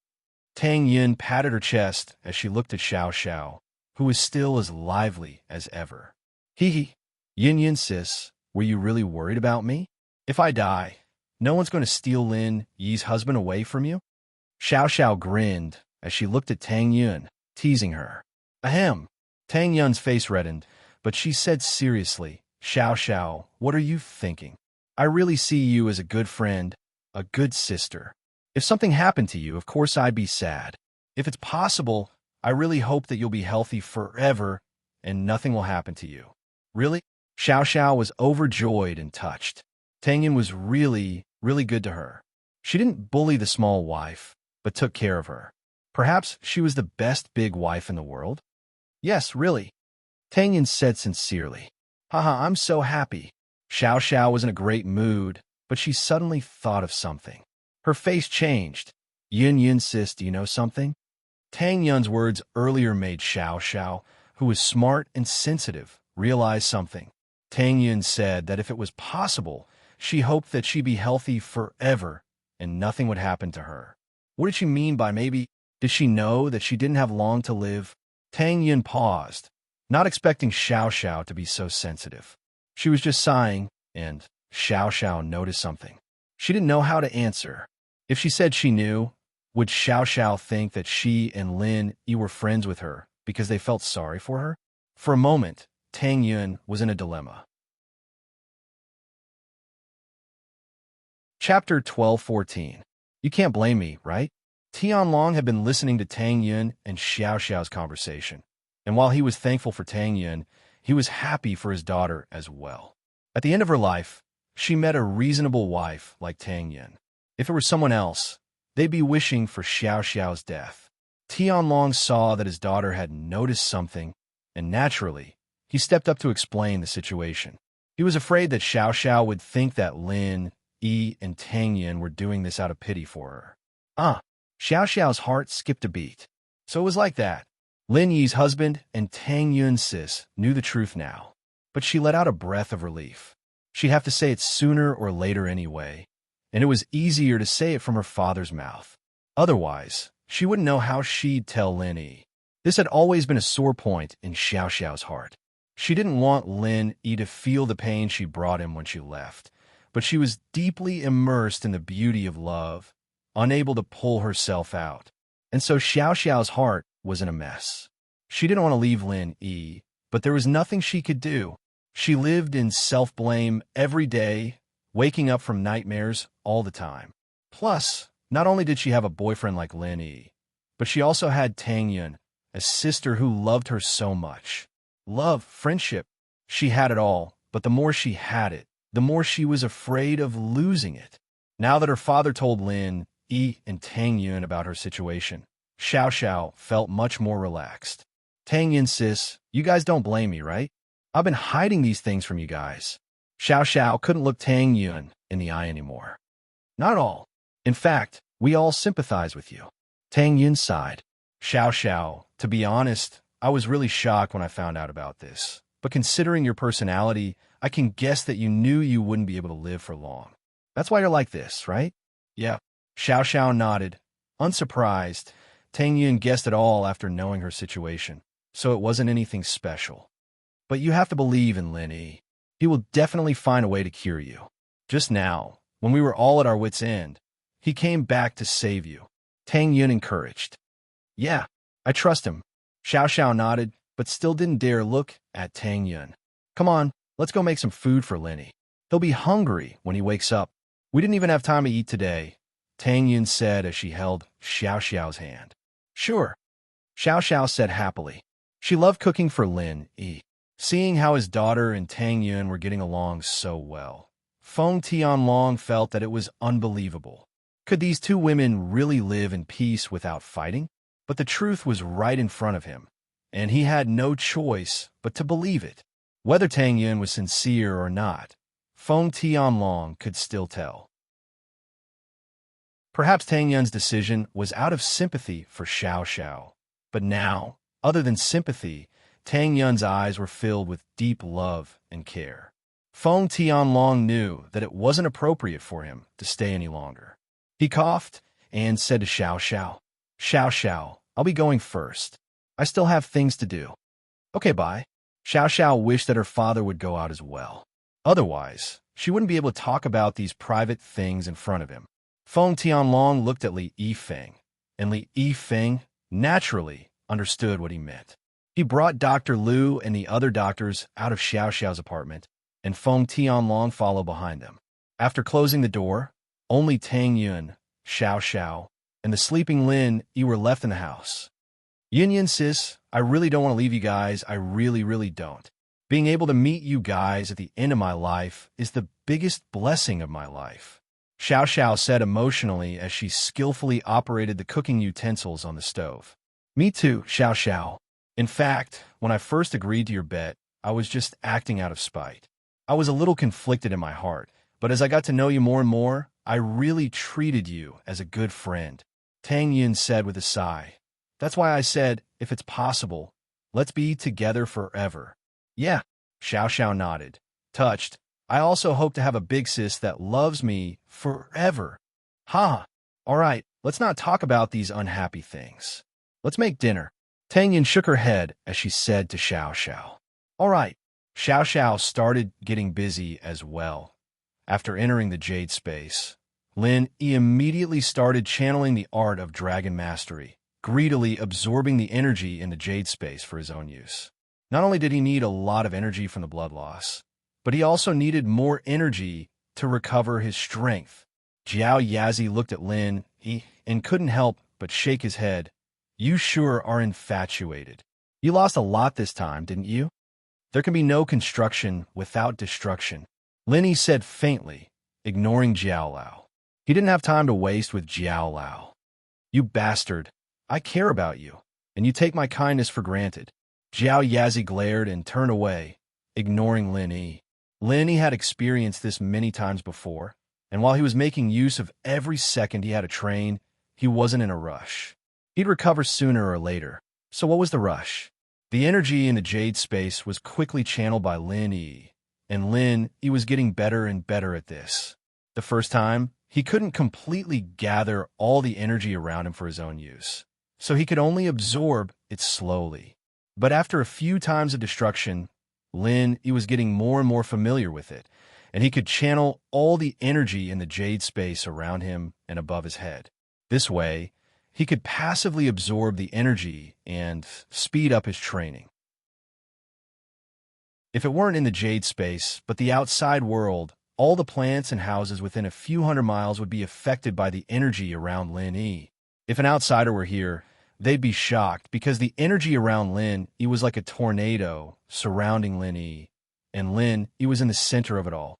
Tang Yun patted her chest as she looked at Xiao Xiao, who was still as lively as ever. Hee. Yin sis, were you really worried about me? If I die, no one's going to steal Lin Yi's husband away from you? Xiao Xiao grinned as she looked at Tang Yun, teasing her. Ahem. Tang Yun's face reddened, but she said seriously, Xiao Xiao, what are you thinking? I really see you as a good friend, a good sister. If something happened to you, of course I'd be sad. If it's possible, I really hope that you'll be healthy forever and nothing will happen to you. Really? Xiao Xiao was overjoyed and touched. Tang Yun was really good to her. She didn't bully the small wife, but took care of her. Perhaps she was the best big wife in the world? Yes, really. Tang Yun said sincerely. Haha, I'm so happy. Xiao Xiao was in a great mood, but she suddenly thought of something. Her face changed. Yin sis, do you know something? Tang Yun's words earlier made Xiao Xiao, who was smart and sensitive, realize something. Tang Yun said that if it was possible, She hoped that she'd be healthy forever and nothing would happen to her. What did she mean by maybe? Did she know that she didn't have long to live? Tang Yun paused, not expecting Xiao Xiao to be so sensitive. She was just sighing, and Xiao Xiao noticed something. She didn't know how to answer. If she said she knew, would Xiao Xiao think that she and Lin Yi were friends with her because they felt sorry for her? For a moment, Tang Yun was in a dilemma. Chapter 12:14. You can't blame me, right? Tianlong had been listening to Tang Yun and Xiao Xiao's conversation, and while he was thankful for Tang Yun, he was happy for his daughter as well. At the end of her life, she met a reasonable wife like Tang Yun. If it were someone else, they'd be wishing for Xiao Xiao's death. Tianlong saw that his daughter had noticed something, and naturally, he stepped up to explain the situation. He was afraid that Xiao Xiao would think that Lin Yi and Tang Yun were doing this out of pity for her. Xiao Xiao's heart skipped a beat. So it was like that. Lin Yi's husband and Tang Yun's sis knew the truth now, but she let out a breath of relief. She'd have to say it sooner or later anyway, and it was easier to say it from her father's mouth. Otherwise, she wouldn't know how she'd tell Lin Yi. This had always been a sore point in Xiao Xiao's heart. She didn't want Lin Yi to feel the pain she brought him when she left, but she was deeply immersed in the beauty of love, unable to pull herself out. And so Xiao Xiao's heart was in a mess. She didn't want to leave Lin Yi, but there was nothing she could do. She lived in self-blame every day, waking up from nightmares all the time. Plus, not only did she have a boyfriend like Lin Yi, but she also had Tang Yun, a sister who loved her so much. Love, friendship, she had it all, but the more she had it, the more she was afraid of losing it. Now that her father told Lin Yi and Tang Yun about her situation, Xiao Xiao felt much more relaxed. Tang Yun, sis, you guys don't blame me, right? I've been hiding these things from you guys. Xiao Xiao couldn't look Tang Yun in the eye anymore. Not at all. In fact, we all sympathize with you. Tang Yun sighed. Xiao Xiao, to be honest, I was really shocked when I found out about this. But considering your personality, I can guess that you knew you wouldn't be able to live for long. That's why you're like this, right? Yeah. Xiao Xiao nodded. Unsurprised, Tang Yun guessed it all after knowing her situation, so it wasn't anything special. But you have to believe in Lin Yi. He will definitely find a way to cure you. Just now, when we were all at our wits' end, he came back to save you. Tang Yun encouraged. Yeah, I trust him. Xiao Xiao nodded, but still didn't dare look at Tang Yun. Come on, let's go make some food for Lin Yi. He'll be hungry when he wakes up. We didn't even have time to eat today, Tang Yun said as she held Xiao Xiao's hand. Sure, Xiao Xiao said happily. She loved cooking for Lin Yi. Seeing how his daughter and Tang Yun were getting along so well, Feng Tianlong felt that it was unbelievable. Could these two women really live in peace without fighting? But the truth was right in front of him, and he had no choice but to believe it. Whether Tang Yun was sincere or not, Feng Tianlong could still tell. Perhaps Tang Yun's decision was out of sympathy for Xiao Xiao. But now, other than sympathy, Tang Yun's eyes were filled with deep love and care. Feng Tianlong knew that it wasn't appropriate for him to stay any longer. He coughed and said to Xiao Xiao, Xiao Xiao, I'll be going first. I still have things to do. Okay, bye. Xiao Xiao wished that her father would go out as well. Otherwise, she wouldn't be able to talk about these private things in front of him. Feng Tianlong looked at Li Yifeng, and Li Yifeng naturally understood what he meant. He brought Dr. Liu and the other doctors out of Xiao Xiao's apartment, and Feng Tianlong followed behind them. After closing the door, only Tang Yun, Xiao Xiao, and the sleeping Lin Yi were left in the house. Yin, sis, I really don't want to leave you guys. I really don't. Being able to meet you guys at the end of my life is the biggest blessing of my life, Xiao Xiao said emotionally as she skillfully operated the cooking utensils on the stove. Me too, Xiao Xiao. In fact, when I first agreed to your bet, I was just acting out of spite. I was a little conflicted in my heart, but as I got to know you more and more, I really treated you as a good friend, Tang Yun said with a sigh. That's why I said, if it's possible, let's be together forever. Yeah, Xiao Xiao nodded, touched, I also hope to have a big sis that loves me forever. Ha! All right, let's not talk about these unhappy things. Let's make dinner. Tangyan shook her head as she said to Xiao Xiao. All right. Xiao Xiao started getting busy as well. After entering the Jade space, Lin Yi immediately started channeling the art of dragon mastery, greedily absorbing the energy in the Jade space for his own use. Not only did he need a lot of energy from the blood loss, but he also needed more energy to recover his strength. Jiao Yazi looked at Lin Yi and couldn't help but shake his head. You sure are infatuated. You lost a lot this time, didn't you? There can be no construction without destruction, Lin Yi said faintly, ignoring Jiao Lao. He didn't have time to waste with Jiao Lao. You bastard. I care about you, and you take my kindness for granted. Jiao Yazi glared and turned away, ignoring Lin Yi. Lin Yi had experienced this many times before, and while he was making use of every second he had to train, he wasn't in a rush. He'd recover sooner or later. So what was the rush? The energy in the Jade space was quickly channeled by Lin Yi, and Lin Yi was getting better and better at this. The first time, he couldn't completely gather all the energy around him for his own use, so he could only absorb it slowly. But after a few times of destruction, Lin Yi was getting more and more familiar with it, and he could channel all the energy in the Jade space around him and above his head. This way, he could passively absorb the energy and speed up his training. If it weren't in the Jade space, but the outside world, all the plants and houses within a few hundred miles would be affected by the energy around Lin Yi. If an outsider were here, they'd be shocked because the energy around Lin Yi was like a tornado surrounding Lin Yi, and Lin Yi was in the center of it all.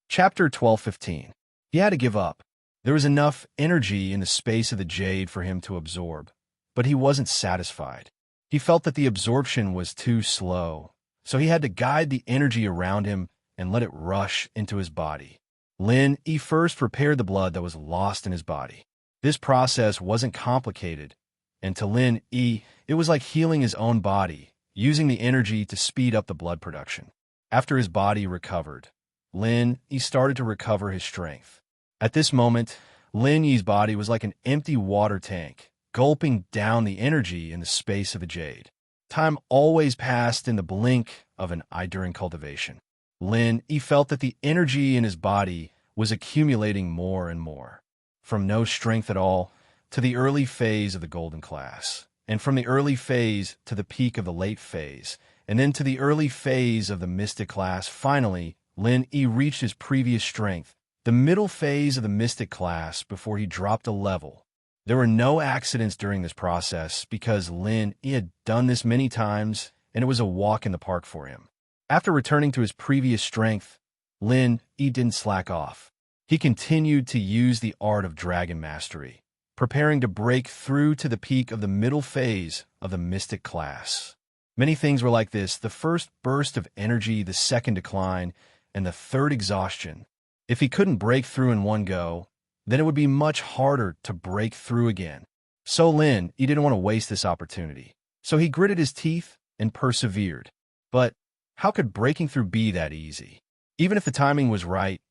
Chapter 12:15. He had to give up. There was enough energy in the space of the Jade for him to absorb, but he wasn't satisfied. He felt that the absorption was too slow, so he had to guide the energy around him and let it rush into his body. Lin Yi first prepared the blood that was lost in his body. This process wasn't complicated, and to Lin Yi, it was like healing his own body, using the energy to speed up the blood production. After his body recovered, Lin Yi started to recover his strength. At this moment, Lin Yi's body was like an empty water tank, gulping down the energy in the space of a Jade. Time always passed in the blink of an eye during cultivation. Lin Yi felt that the energy in his body was accumulating more and more, from no strength at all to the early phase of the golden class, and from the early phase to the peak of the late phase, and then to the early phase of the mystic class. Finally, Lin Yi reached his previous strength, the middle phase of the mystic class, before he dropped a level. There were no accidents during this process because Lin Yi had done this many times, and it was a walk in the park for him. After returning to his previous strength, Lin Yi didn't slack off. He continued to use the art of dragon mastery, preparing to break through to the peak of the middle phase of the mystic class. Many things were like this: the first burst of energy, the second decline, and the third exhaustion. If he couldn't break through in one go, then it would be much harder to break through again. So Lin Yi didn't want to waste this opportunity. So he gritted his teeth and persevered. But how could breaking through be that easy? Even if the timing was right,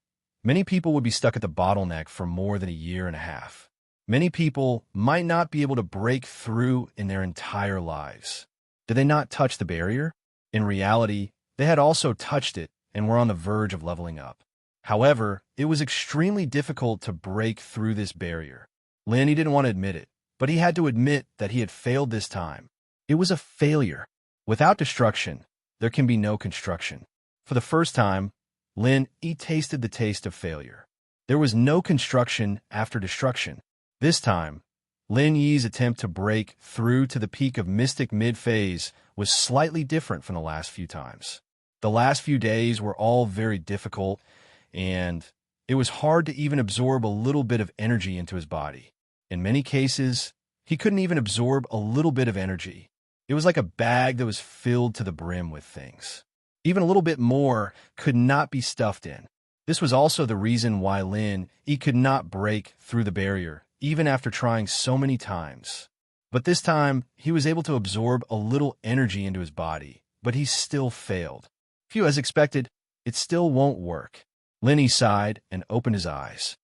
many people would be stuck at the bottleneck for more than a year and a half. Many people might not be able to break through in their entire lives. Did they not touch the barrier? In reality, they had also touched it and were on the verge of leveling up. However, it was extremely difficult to break through this barrier. Lin Yi didn't want to admit it, but he had to admit that he had failed this time. It was a failure. Without destruction, there can be no construction. For the first time, Lin Yi tasted the taste of failure. There was no construction after destruction. This time, Lin Yi's attempt to break through to the peak of mystic mid-phase was slightly different from the last few times. The last few days were all very difficult, and it was hard to even absorb a little bit of energy into his body. In many cases, he couldn't even absorb a little bit of energy. It was like a bag that was filled to the brim with things. Even a little bit more could not be stuffed in. This was also the reason why Lin Yi could not break through the barrier, even after trying so many times. But this time, he was able to absorb a little energy into his body, but he still failed. Phew, as expected, it still won't work. Lin sighed and opened his eyes.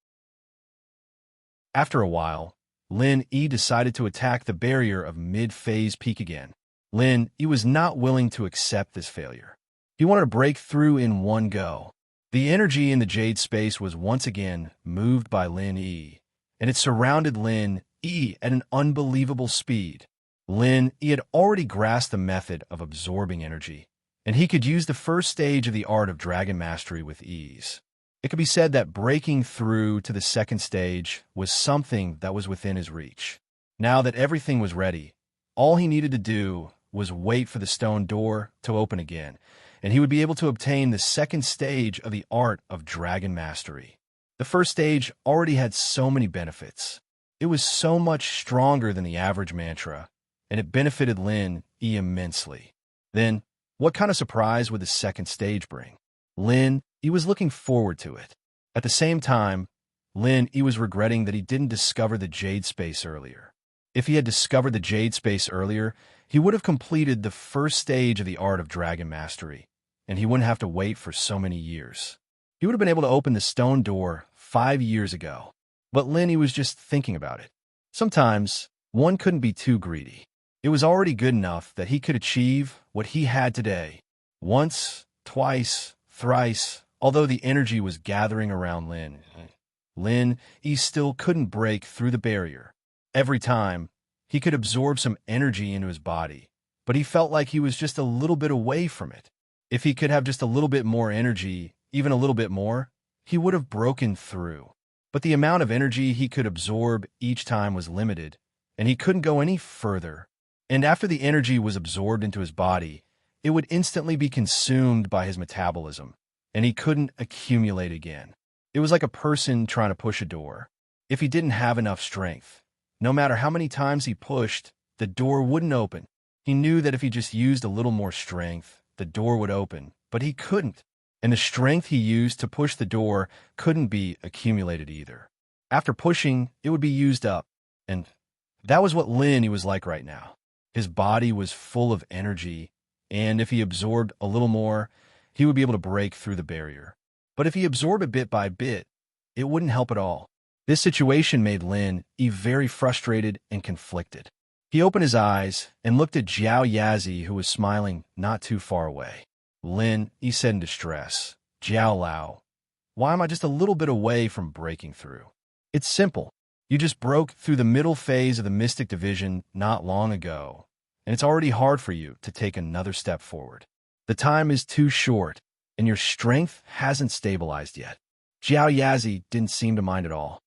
After a while, Lin decided to attack the barrier of mid-phase peak again. Lin was not willing to accept this failure. He wanted to break through in one go. The energy in the Jade space was once again moved by Lin, and it surrounded Lin at an unbelievable speed. Lin had already grasped the method of absorbing energy, and he could use the first stage of the art of dragon mastery with ease. It could be said that breaking through to the second stage was something that was within his reach. Now that everything was ready, all he needed to do was wait for the stone door to open again, and he would be able to obtain the second stage of the art of dragon mastery. The first stage already had so many benefits. It was so much stronger than the average mantra, and it benefited Lin immensely. Then, what kind of surprise would the second stage bring? Lin was looking forward to it. At the same time, Lin was regretting that he didn't discover the Jade space earlier. If he had discovered the Jade space earlier, he would have completed the first stage of the art of dragon mastery, and he wouldn't have to wait for so many years. He would have been able to open the stone door 5 years ago. But Lin was just thinking about it. Sometimes, one couldn't be too greedy. It was already good enough that he could achieve what he had today. Once, twice, thrice, although the energy was gathering around Lin, he still couldn't break through the barrier. Every time, he could absorb some energy into his body, but he felt like he was just a little bit away from it. If he could have just a little bit more energy, even a little bit more, he would have broken through. But the amount of energy he could absorb each time was limited, and he couldn't go any further. And after the energy was absorbed into his body, it would instantly be consumed by his metabolism, and he couldn't accumulate again. It was like a person trying to push a door. If he didn't have enough strength, no matter how many times he pushed, the door wouldn't open. He knew that if he just used a little more strength, the door would open, but he couldn't. And the strength he used to push the door couldn't be accumulated either. After pushing, it would be used up. And that was what Lin was like right now. His body was full of energy, and if he absorbed a little more, he would be able to break through the barrier. But if he absorbed it bit by bit, it wouldn't help at all. This situation made Lin very frustrated and conflicted. He opened his eyes and looked at Jiao Yazi, who was smiling not too far away. Lin, he said in distress, "Jiao Lao, why am I just a little bit away from breaking through? It's simple. You just broke through the middle phase of the Mystic Division not long ago, and it's already hard for you to take another step forward. The time is too short, and your strength hasn't stabilized yet." Jiao Yazi didn't seem to mind at all.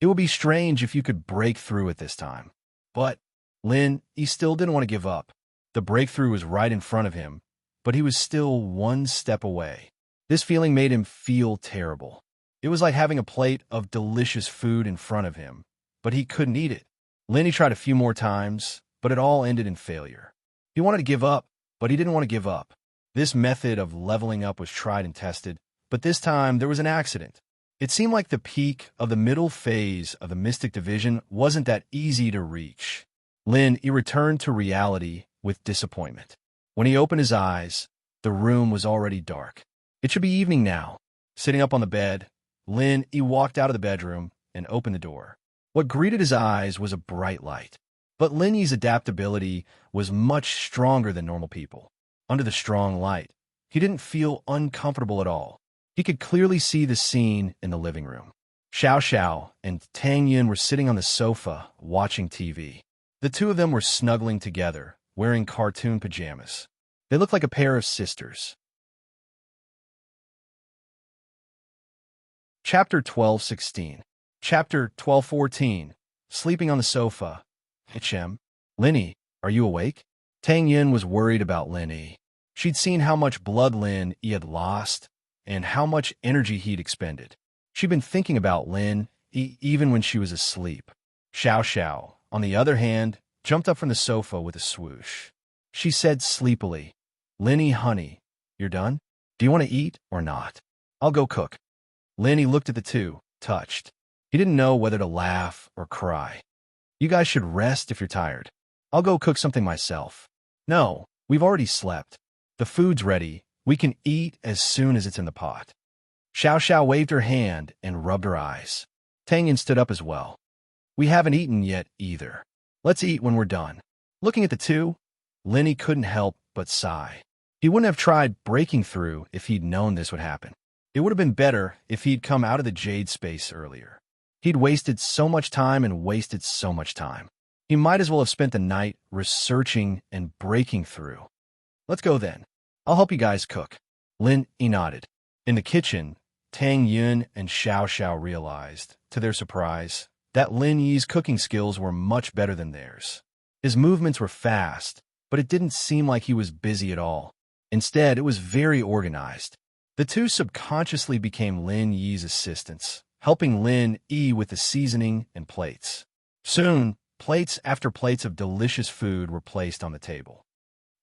It would be strange if you could break through at this time. But Lin, he still didn't want to give up. The breakthrough was right in front of him, but he was still one step away. This feeling made him feel terrible. It was like having a plate of delicious food in front of him, but he couldn't eat it. Lin tried a few more times, but it all ended in failure. He wanted to give up, but he didn't want to give up. This method of leveling up was tried and tested, but this time there was an accident. It seemed like the peak of the middle phase of the Mystic Division wasn't that easy to reach. Lin, he returned to reality with disappointment. When he opened his eyes, the room was already dark. It should be evening now. Sitting up on the bed, Lin, he walked out of the bedroom and opened the door. What greeted his eyes was a bright light. But Lin's adaptability was much stronger than normal people. Under the strong light, he didn't feel uncomfortable at all. He could clearly see the scene in the living room. Xiao Xiao and Tang Yun were sitting on the sofa watching TV. The two of them were snuggling together, wearing cartoon pajamas. They looked like a pair of sisters. Chapter 12:16. Chapter 12:14. Sleeping on the sofa. Hichem. Lin, are you awake? Tang Yun was worried about Lin. She'd seen how much blood Lin had lost and how much energy he'd expended. She'd been thinking about Lin even when she was asleep. Xiao Xiao, on the other hand, jumped up from the sofa with a swoosh. She said sleepily, "Lin, honey, you're done? Do you want to eat or not? I'll go cook." Lin looked at the two, touched. He didn't know whether to laugh or cry. "You guys should rest if you're tired. I'll go cook something myself." "No, We've already slept. The food's ready. We can eat as soon as it's in the pot. Xiao Xiao waved her hand and rubbed her eyes. Tang Yin stood up as well. We haven't eaten yet either. Let's eat when we're done. Looking at the two, Linny couldn't help but sigh. He wouldn't have tried breaking through if he'd known this would happen. It would have been better if he'd come out of the jade space earlier. He'd wasted so much time and wasted so much time. He might as well have spent the night researching and breaking through. Let's go then. I'll help you guys cook. Lin Yi nodded. In the kitchen, Tang Yun and Xiao Xiao realized, to their surprise, that Lin Yi's cooking skills were much better than theirs. His movements were fast, but it didn't seem like he was busy at all. Instead, it was very organized. The two subconsciously became Lin Yi's assistants, helping Lin Yi with the seasoning and plates. Soon, plates after plates of delicious food were placed on the table.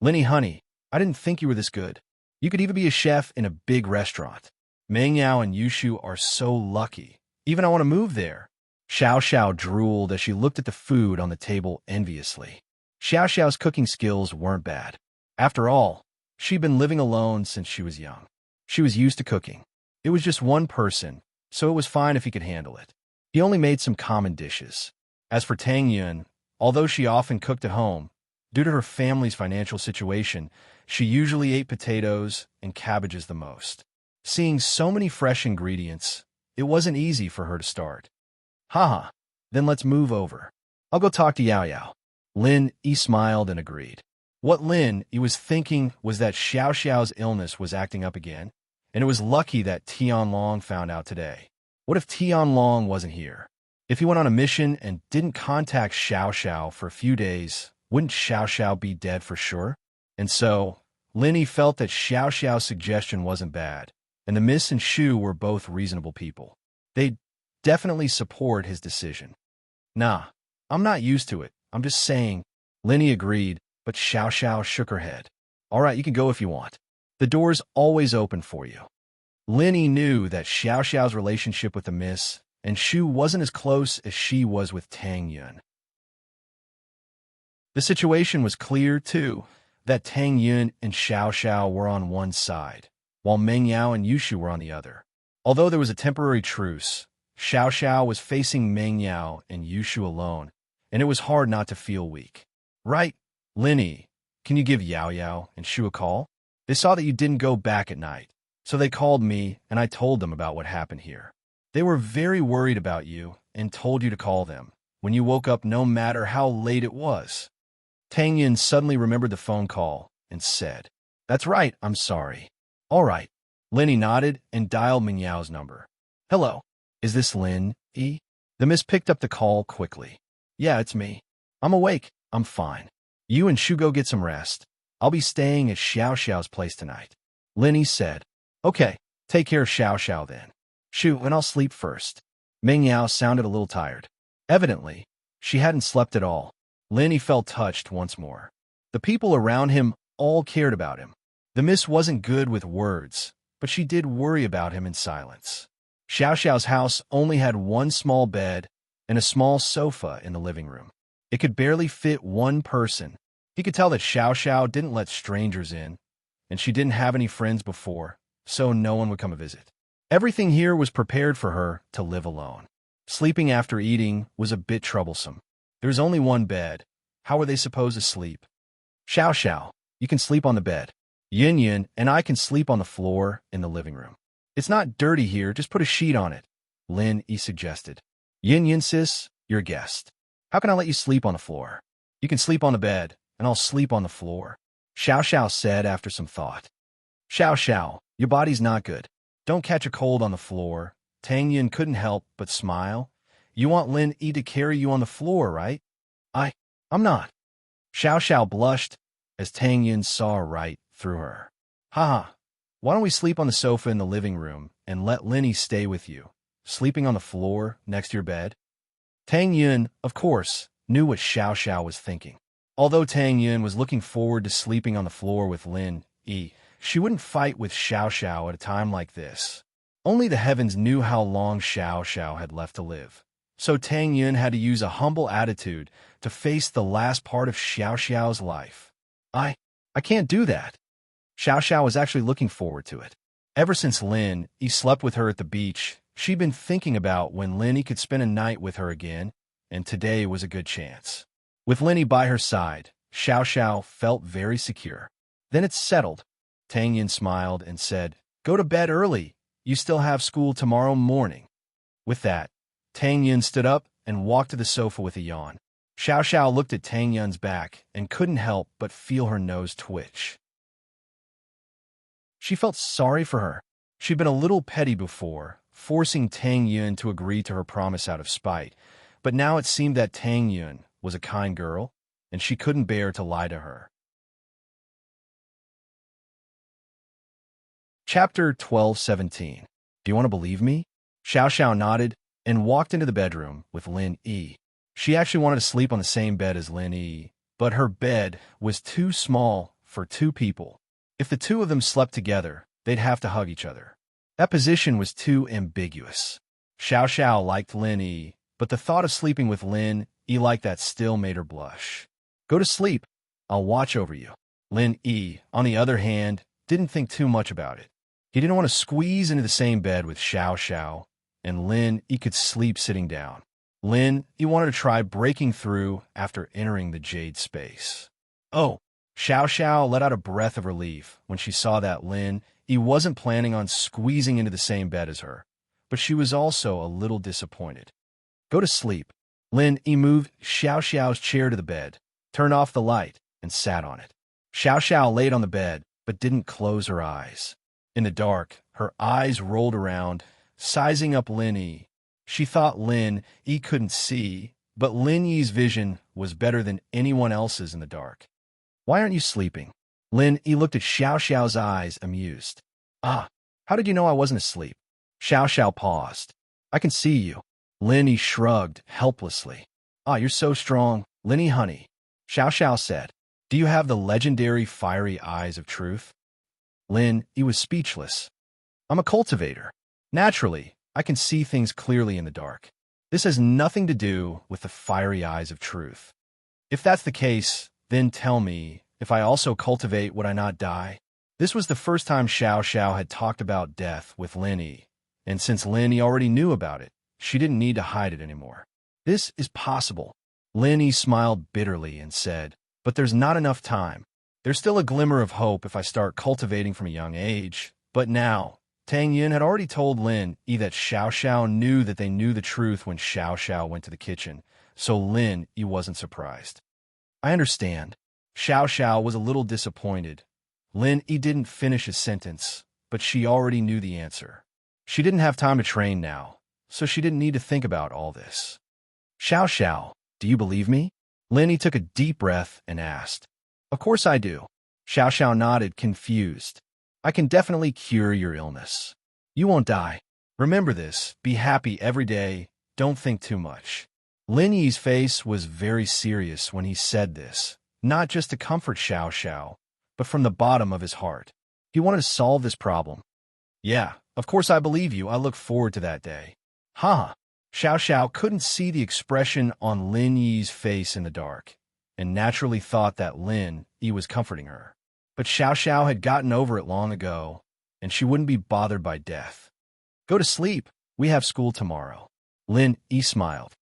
Linny, honey, I didn't think you were this good. You could even be a chef in a big restaurant. Meng Yao and Yushu are so lucky. Even I want to move there. Xiao Xiao drooled as she looked at the food on the table enviously. Xiao Xiao's cooking skills weren't bad. After all, she'd been living alone since she was young. She was used to cooking. It was just one person, so it was fine if he could handle it. He only made some common dishes. As for Tang Yun, although she often cooked at home, due to her family's financial situation, she usually ate potatoes and cabbages the most. Seeing so many fresh ingredients, it wasn't easy for her to start. Haha, then let's move over. I'll go talk to Yao Yao. Lin Yi smiled and agreed. What Lin Yi was thinking was that Xiao Xiao's illness was acting up again, and it was lucky that Tianlong found out today. What if Tianlong wasn't here? If he went on a mission and didn't contact Xiao Xiao for a few days, wouldn't Xiao Xiao be dead for sure? And so, Lin Yi felt that Xiao Xiao's suggestion wasn't bad, and the Miss and Shu were both reasonable people. They'd definitely support his decision. Nah, I'm not used to it. I'm just saying. Lin Yi agreed, but Xiao Xiao shook her head. All right, you can go if you want. The door's always open for you. Lin Yi knew that Xiao Xiao's relationship with the Miss and Shu wasn't as close as she was with Tang Yun. The situation was clear, too, that Tang Yun and Xiao Xiao were on one side, while Meng Yao and Yushu were on the other. Although there was a temporary truce, Xiao Xiao was facing Meng Yao and Yushu alone, and it was hard not to feel weak. Right, Lin Yi, can you give Yao Yao and Shu a call? They saw that you didn't go back at night, so they called me and I told them about what happened here. They were very worried about you and told you to call them when you woke up no matter how late it was. Tang Yin suddenly remembered the phone call and said, That's right, I'm sorry. All right. Lin Yi nodded and dialed Meng Yao's number. Hello, is this Lin Yi? The Miss picked up the call quickly. Yeah, it's me. I'm awake. I'm fine. You and Shu go get some rest. I'll be staying at Xiao Xiao's place tonight. Lin Yi said, Okay, take care of Xiao Xiao then. Shu, and I'll sleep first. Meng Yao sounded a little tired. Evidently, she hadn't slept at all. Lin Yi felt touched once more. The people around him all cared about him. The Miss wasn't good with words, but she did worry about him in silence. Xiao Xiao's house only had one small bed and a small sofa in the living room. It could barely fit one person. He could tell that Xiao Xiao didn't let strangers in, and she didn't have any friends before, so no one would come a visit. Everything here was prepared for her to live alone. Sleeping after eating was a bit troublesome. There was only one bed. How were they supposed to sleep? Xiao Xiao, you can sleep on the bed. Yin Yin and I can sleep on the floor in the living room. It's not dirty here, just put a sheet on it, Lin Yi suggested. Yin Yin sis, you're a guest. How can I let you sleep on the floor? You can sleep on the bed, and I'll sleep on the floor, Xiao Xiao said after some thought. Xiao Xiao, your body's not good. Don't catch a cold on the floor. Tang Yin couldn't help but smile. You want Lin Yi to carry you on the floor, right? I'm not. Xiao Xiao blushed as Tang Yin saw right through her. Haha, why don't we sleep on the sofa in the living room and let Lin Yi stay with you, sleeping on the floor next to your bed? Tang Yin, of course, knew what Xiao Xiao was thinking. Although Tang Yin was looking forward to sleeping on the floor with Lin Yi, she wouldn't fight with Xiao Xiao at a time like this. Only the heavens knew how long Xiao Xiao had left to live. So Tang Yin had to use a humble attitude to face the last part of Xiao Xiao's life. I can't do that. Xiao Xiao was actually looking forward to it. Ever since Lin Yi slept with her at the beach, she'd been thinking about when Lin Yi could spend a night with her again, and today was a good chance. With Lin Yi by her side, Xiao Xiao felt very secure. Then it's settled. Tang Yin smiled and said, "Go to bed early. You still have school tomorrow morning." With that, Tang Yin stood up and walked to the sofa with a yawn. Xiao Xiao looked at Tang Yin's back and couldn't help but feel her nose twitch. She felt sorry for her. She'd been a little petty before, forcing Tang Yin to agree to her promise out of spite, but now it seemed that Tang Yin was a kind girl, and she couldn't bear to lie to her. Chapter 12:17. Do you want to believe me? Xiao Xiao nodded and walked into the bedroom with Lin Yi. She actually wanted to sleep on the same bed as Lin Yi, but her bed was too small for two people. If the two of them slept together, they'd have to hug each other. That position was too ambiguous. Xiao Xiao liked Lin Yi, but the thought of sleeping with Lin Yi like that still made her blush. Go to sleep. I'll watch over you. Lin Yi, on the other hand, didn't think too much about it. He didn't want to squeeze into the same bed with Xiao Xiao, and Lin Yi could sleep sitting down. Lin Yi wanted to try breaking through after entering the jade space. Oh! Xiao Xiao let out a breath of relief when she saw that Lin Yi wasn't planning on squeezing into the same bed as her, but she was also a little disappointed. Go to sleep. Lin Yi moved Xiao Xiao's chair to the bed, turned off the light, and sat on it. Xiao Xiao laid on the bed, but didn't close her eyes. In the dark, her eyes rolled around, sizing up Lin Yi. She thought Lin Yi couldn't see, but Lin Yi's vision was better than anyone else's in the dark. Why aren't you sleeping? Lin Yi looked at Xiao Xiao's eyes, amused. Ah, how did you know I wasn't asleep? Xiao Xiao paused. I can see you. Lin Yi shrugged helplessly. Ah, you're so strong, Lin Yi honey. Xiao Xiao said. Do you have the legendary fiery eyes of truth? Lin Yi was speechless. I'm a cultivator. Naturally, I can see things clearly in the dark. This has nothing to do with the fiery eyes of truth. If that's the case, then tell me, if I also cultivate, would I not die? This was the first time Xiao Xiao had talked about death with Lin Yi, and since Lin Yi already knew about it, she didn't need to hide it anymore. This is possible. Lin Yi smiled bitterly and said, but there's not enough time. There's still a glimmer of hope if I start cultivating from a young age, but now, Tang Yin had already told Lin Yi that Xiao Xiao knew that they knew the truth when Xiao Xiao went to the kitchen, so Lin Yi wasn't surprised. I understand. Xiao Xiao was a little disappointed. Lin Yi didn't finish his sentence, but she already knew the answer. She didn't have time to train now, so she didn't need to think about all this. Xiao Xiao, do you believe me? Lin Yi took a deep breath and asked. Of course I do. Xiao Xiao nodded, confused. I can definitely cure your illness. You won't die. Remember this, be happy every day, don't think too much. Lin Yi's face was very serious when he said this, not just to comfort Xiao Xiao, but from the bottom of his heart. He wanted to solve this problem. Yeah, of course I believe you, I look forward to that day. Haha. Xiao Xiao couldn't see the expression on Lin Yi's face in the dark, and naturally thought that Lin Yi was comforting her. But Xiao Xiao had gotten over it long ago, and she wouldn't be bothered by death. Go to sleep, we have school tomorrow. Lin Yi smiled.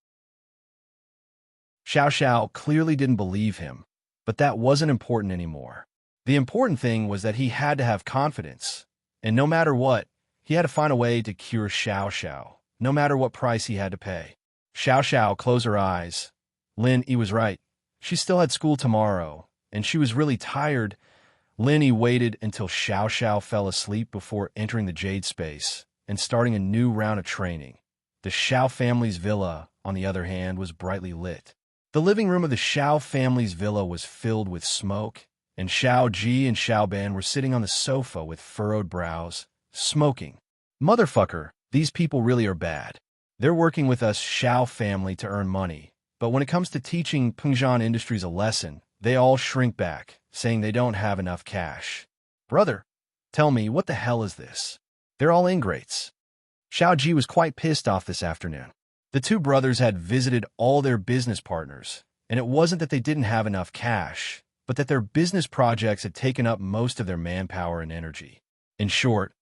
Xiao Xiao clearly didn't believe him, but that wasn't important anymore. The important thing was that he had to have confidence, and no matter what, he had to find a way to cure Xiao Xiao, no matter what price he had to pay. Xiao Xiao closed her eyes. Lin Yi was right. She still had school tomorrow, and she was really tired. Lin Yi waited until Xiao Xiao fell asleep before entering the jade space and starting a new round of training. The Xiao family's villa, on the other hand, was brightly lit. The living room of the Xiao family's villa was filled with smoke, and Xiao Ji and Xiao Ban were sitting on the sofa with furrowed brows, smoking. Motherfucker, these people really are bad. They're working with us Xiao family to earn money, but when it comes to teaching Pengzhan Industries a lesson, they all shrink back, saying they don't have enough cash. Brother, tell me, what the hell is this? They're all ingrates. Xiao Ji was quite pissed off this afternoon. The two brothers had visited all their business partners, and it wasn't that they didn't have enough cash, but that their business projects had taken up most of their manpower and energy. In short,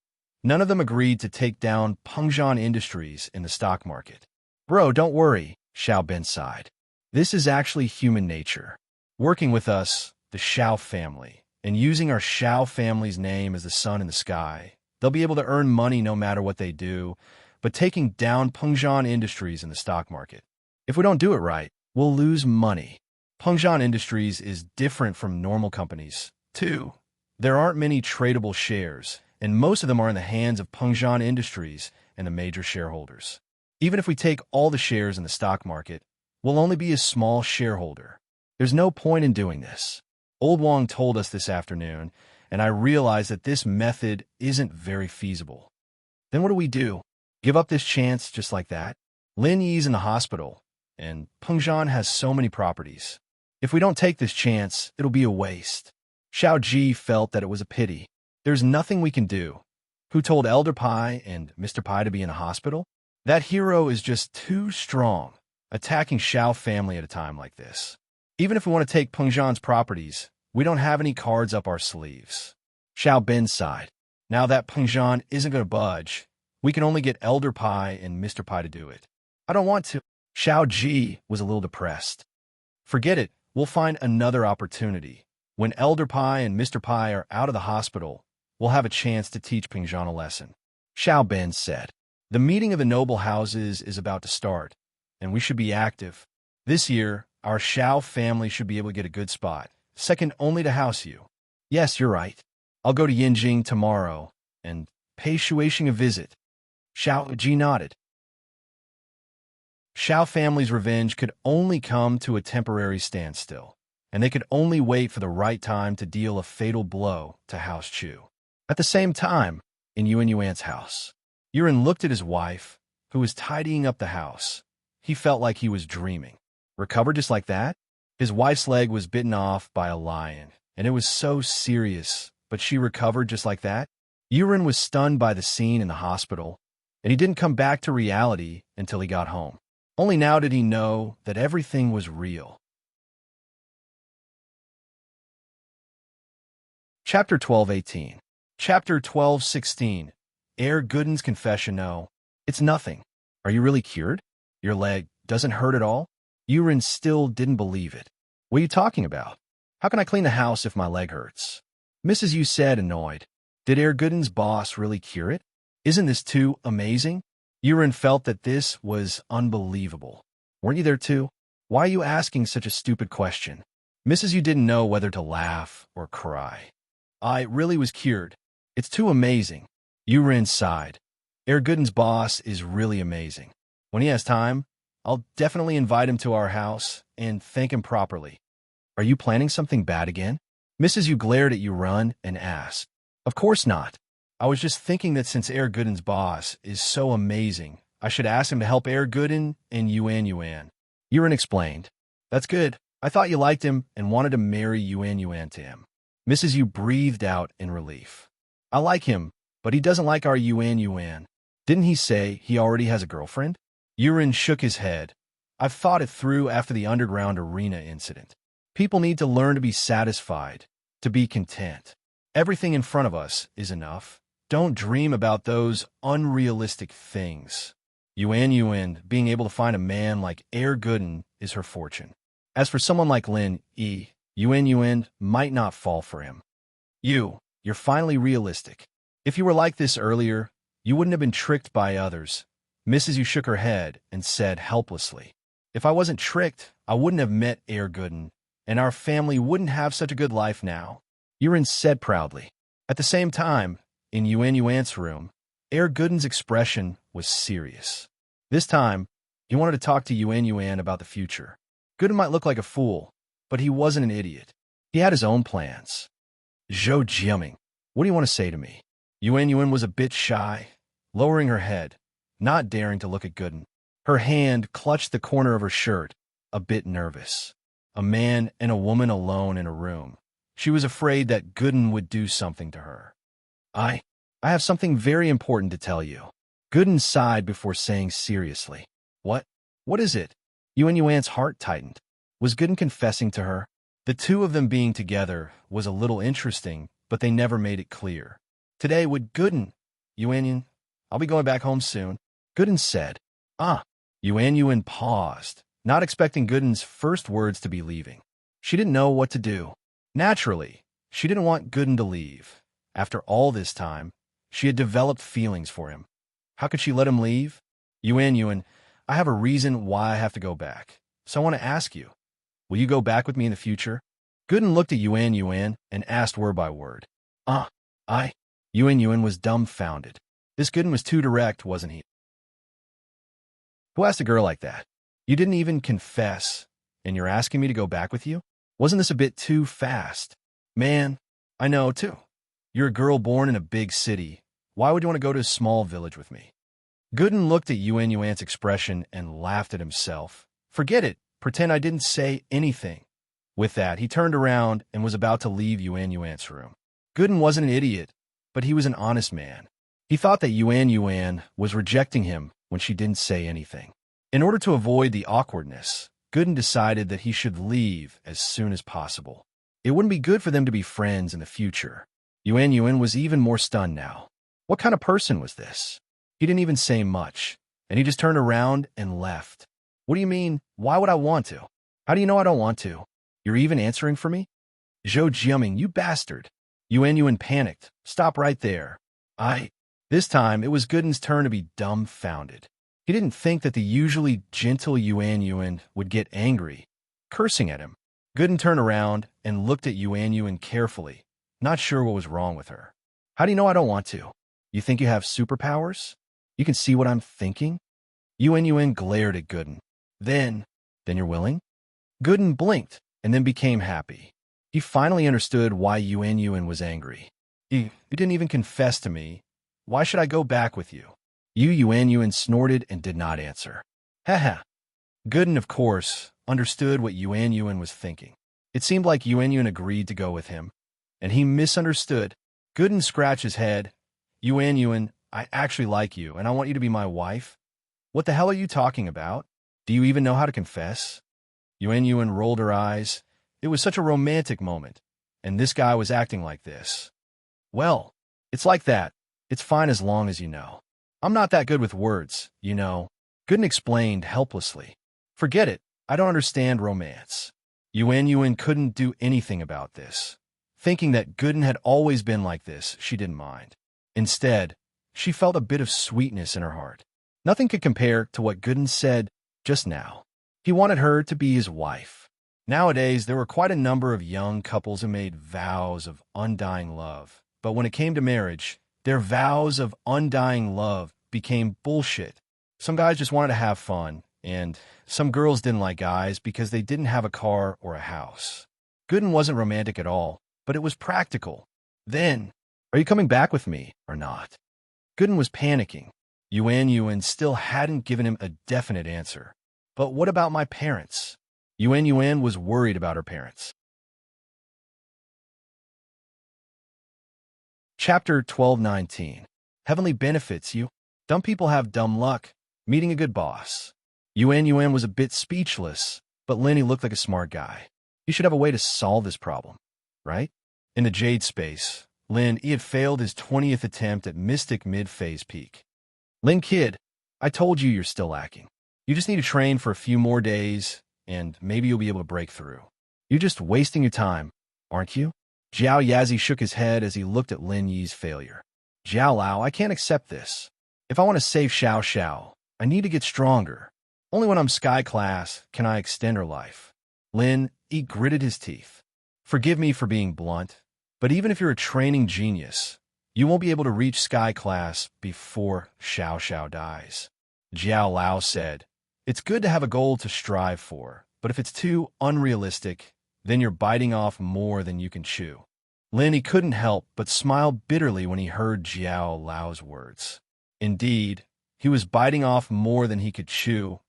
none of them agreed to take down Pengzhan Industries in the stock market. Bro, don't worry, Xiaobin sighed. This is actually human nature. Working with us, the Xiao family, and using our Xiao family's name as the sun in the sky, they'll be able to earn money no matter what they do, but taking down Pengzhan Industries in the stock market. If we don't do it right, we'll lose money. Pengzhan Industries is different from normal companies, too. There aren't many tradable shares, and most of them are in the hands of Pengzhan Industries and the major shareholders. Even if we take all the shares in the stock market, we'll only be a small shareholder. There's no point in doing this. Old Wang told us this afternoon, and I realized that this method isn't very feasible. Then what do we do? Give up this chance just like that? Lin Yi's in the hospital, and Pengzhan has so many properties. If we don't take this chance, it'll be a waste. Xiao Ji felt that it was a pity. There's nothing we can do. Who told Elder Pai and Mr. Pai to be in a hospital? That hero is just too strong, attacking Xiao family at a time like this. Even if we want to take Pengzhan's properties, we don't have any cards up our sleeves. Xiao Bin sighed. Now that Pengzhan isn't going to budge, we can only get Elder Pai and Mr. Pai to do it. I don't want to. Xiao Ji was a little depressed. Forget it, we'll find another opportunity. When Elder Pai and Mr. Pai are out of the hospital, we'll have a chance to teach Pengzhan a lesson. Xiao Bin said, the meeting of the noble houses is about to start, and we should be active. This year, our Xiao family should be able to get a good spot, second only to House Yu. Yes, you're right. I'll go to Yinjing tomorrow and pay Shuixing a visit. Xiao Ji nodded. Xiao family's revenge could only come to a temporary standstill, and they could only wait for the right time to deal a fatal blow to House Chu. At the same time, in Yuan Yuan's house, Yuan looked at his wife, who was tidying up the house. He felt like he was dreaming. Recovered just like that? His wife's leg was bitten off by a lion, and it was so serious, but she recovered just like that? Yuan was stunned by the scene in the hospital, and he didn't come back to reality until he got home. Only now did he know that everything was real. Chapter 12:18. Chapter 12:16. Gooden's confession. No, it's nothing. Are you really cured? Your leg doesn't hurt at all? Yuan still didn't believe it. What are you talking about? How can I clean the house if my leg hurts? Mrs. Yu said, annoyed. Did Gooden's boss really cure it? Isn't this too amazing? Yuan felt that this was unbelievable. Weren't you there too? Why are you asking such a stupid question? Mrs. Yu didn't know whether to laugh or cry. I really was cured. It's too amazing. Yuan sighed. Gooden's boss is really amazing. When he has time, I'll definitely invite him to our house and thank him properly. Are you planning something bad again? Mrs. Yu glared at Yuan and asked. Of course not. I was just thinking that since Gooden's boss is so amazing, I should ask him to help Gooden and Yuan. Yuan explained. That's good. I thought you liked him and wanted to marry Yuan to him. Mrs. Yu breathed out in relief. I like him, but he doesn't like our Yuan. Didn't he say he already has a girlfriend? Yuan shook his head. I've thought it through after the underground arena incident. People need to learn to be satisfied, to be content. Everything in front of us is enough. Don't dream about those unrealistic things. Yuan being able to find a man like Gooden is her fortune. As for someone like Lin Yi, Yuan might not fall for him. You're finally realistic. If you were like this earlier, you wouldn't have been tricked by others. Mrs. Yu shook her head and said helplessly, if I wasn't tricked, I wouldn't have met Gooden, and our family wouldn't have such a good life now. Yuan said proudly. At the same time, in Yuan's room, Gooden's expression was serious. This time, he wanted to talk to Yuan about the future. Gooden might look like a fool, but he wasn't an idiot. He had his own plans. Zhou Jiaming, what do you want to say to me? Yuan was a bit shy, lowering her head, not daring to look at Gooden. Her hand clutched the corner of her shirt, a bit nervous. A man and a woman alone in a room. She was afraid that Gooden would do something to her. I have something very important to tell you. Gooden sighed before saying seriously. What? What is it? Yuan's heart tightened. Was Gooden confessing to her? The two of them being together was a little interesting, but they never made it clear. Today would Gooden, Yuan, I'll be going back home soon, Gooden said. Ah, Yuan paused, not expecting Gooden's first words to be leaving. She didn't know what to do. Naturally, she didn't want Gooden to leave. After all this time, she had developed feelings for him. How could she let him leave? Yuan, I have a reason why I have to go back, so I want to ask you. Will you go back with me in the future? Gooden looked at Yuan and asked word by word. Yuan was dumbfounded. This Gooden was too direct, wasn't he? Who asked a girl like that? You didn't even confess, and you're asking me to go back with you? Wasn't this a bit too fast? Man, I know, too. You're a girl born in a big city. Why would you want to go to a small village with me? Gooden looked at Yuan's expression and laughed at himself. Forget it. Pretend I didn't say anything. With that, he turned around and was about to leave Yuan's room. Gooden wasn't an idiot, but he was an honest man. He thought that Yuan was rejecting him when she didn't say anything. In order to avoid the awkwardness, Gooden decided that he should leave as soon as possible. It wouldn't be good for them to be friends in the future. Yuan was even more stunned now. What kind of person was this? He didn't even say much, and he just turned around and left. What do you mean, why would I want to? How do you know I don't want to? You're even answering for me? Zhou Jiaming, you bastard. Yuan panicked. Stop right there. This time, it was Gooden's turn to be dumbfounded. He didn't think that the usually gentle Yuan would get angry, cursing at him. Gooden turned around and looked at Yuan carefully, not sure what was wrong with her. How do you know I don't want to? You think you have superpowers? You can see what I'm thinking? Yuan glared at Gooden. Then you're willing? Gooden blinked and then became happy. He finally understood why Yuan was angry. You didn't even confess to me. Why should I go back with you? Yuan snorted and did not answer. Haha. Gooden, of course, understood what Yuan was thinking. It seemed like Yuan agreed to go with him, and he misunderstood. Gooden scratched his head. Yuan, I actually like you, and I want you to be my wife. What the hell are you talking about? Do you even know how to confess? Yuan rolled her eyes. It was such a romantic moment, and this guy was acting like this. Well, it's like that. It's fine as long as you know. I'm not that good with words, you know. Gooden explained helplessly. Forget it. I don't understand romance. Yuan couldn't do anything about this. Thinking that Gooden had always been like this, she didn't mind. Instead, she felt a bit of sweetness in her heart. Nothing could compare to what Gooden said just now. He wanted her to be his wife. Nowadays, there were quite a number of young couples who made vows of undying love. But when it came to marriage, their vows of undying love became bullshit. Some guys just wanted to have fun, and some girls didn't like guys because they didn't have a car or a house. Gooden wasn't romantic at all, but it was practical. Then, are you coming back with me or not? Gooden was panicking. Yuan still hadn't given him a definite answer. But what about my parents? Yuan was worried about her parents. Chapter 12:19. Heavenly benefits you. Dumb people have dumb luck. Meeting a good boss. Yuan was a bit speechless, but Lenny looked like a smart guy. He should have a way to solve this problem, right? In the Jade space, he had failed his 20th attempt at Mystic mid-phase peak. Lin kid, I told you you're still lacking. You just need to train for a few more days, and maybe you'll be able to break through. You're just wasting your time, aren't you? Zhao Yazi shook his head as he looked at Lin Yi's failure. Zhao Lao, I can't accept this. If I want to save Xiao Xiao, I need to get stronger. Only when I'm Sky Class can I extend her life. Lin Yi gritted his teeth. Forgive me for being blunt, but even if you're a training genius, you won't be able to reach Sky Class before Xiao Xiao dies. Zhao Lao said, it's good to have a goal to strive for, but if it's too unrealistic, then you're biting off more than you can chew. Lin Yi couldn't help but smile bitterly when he heard Zhao Lao's words. Indeed, he was biting off more than he could chew,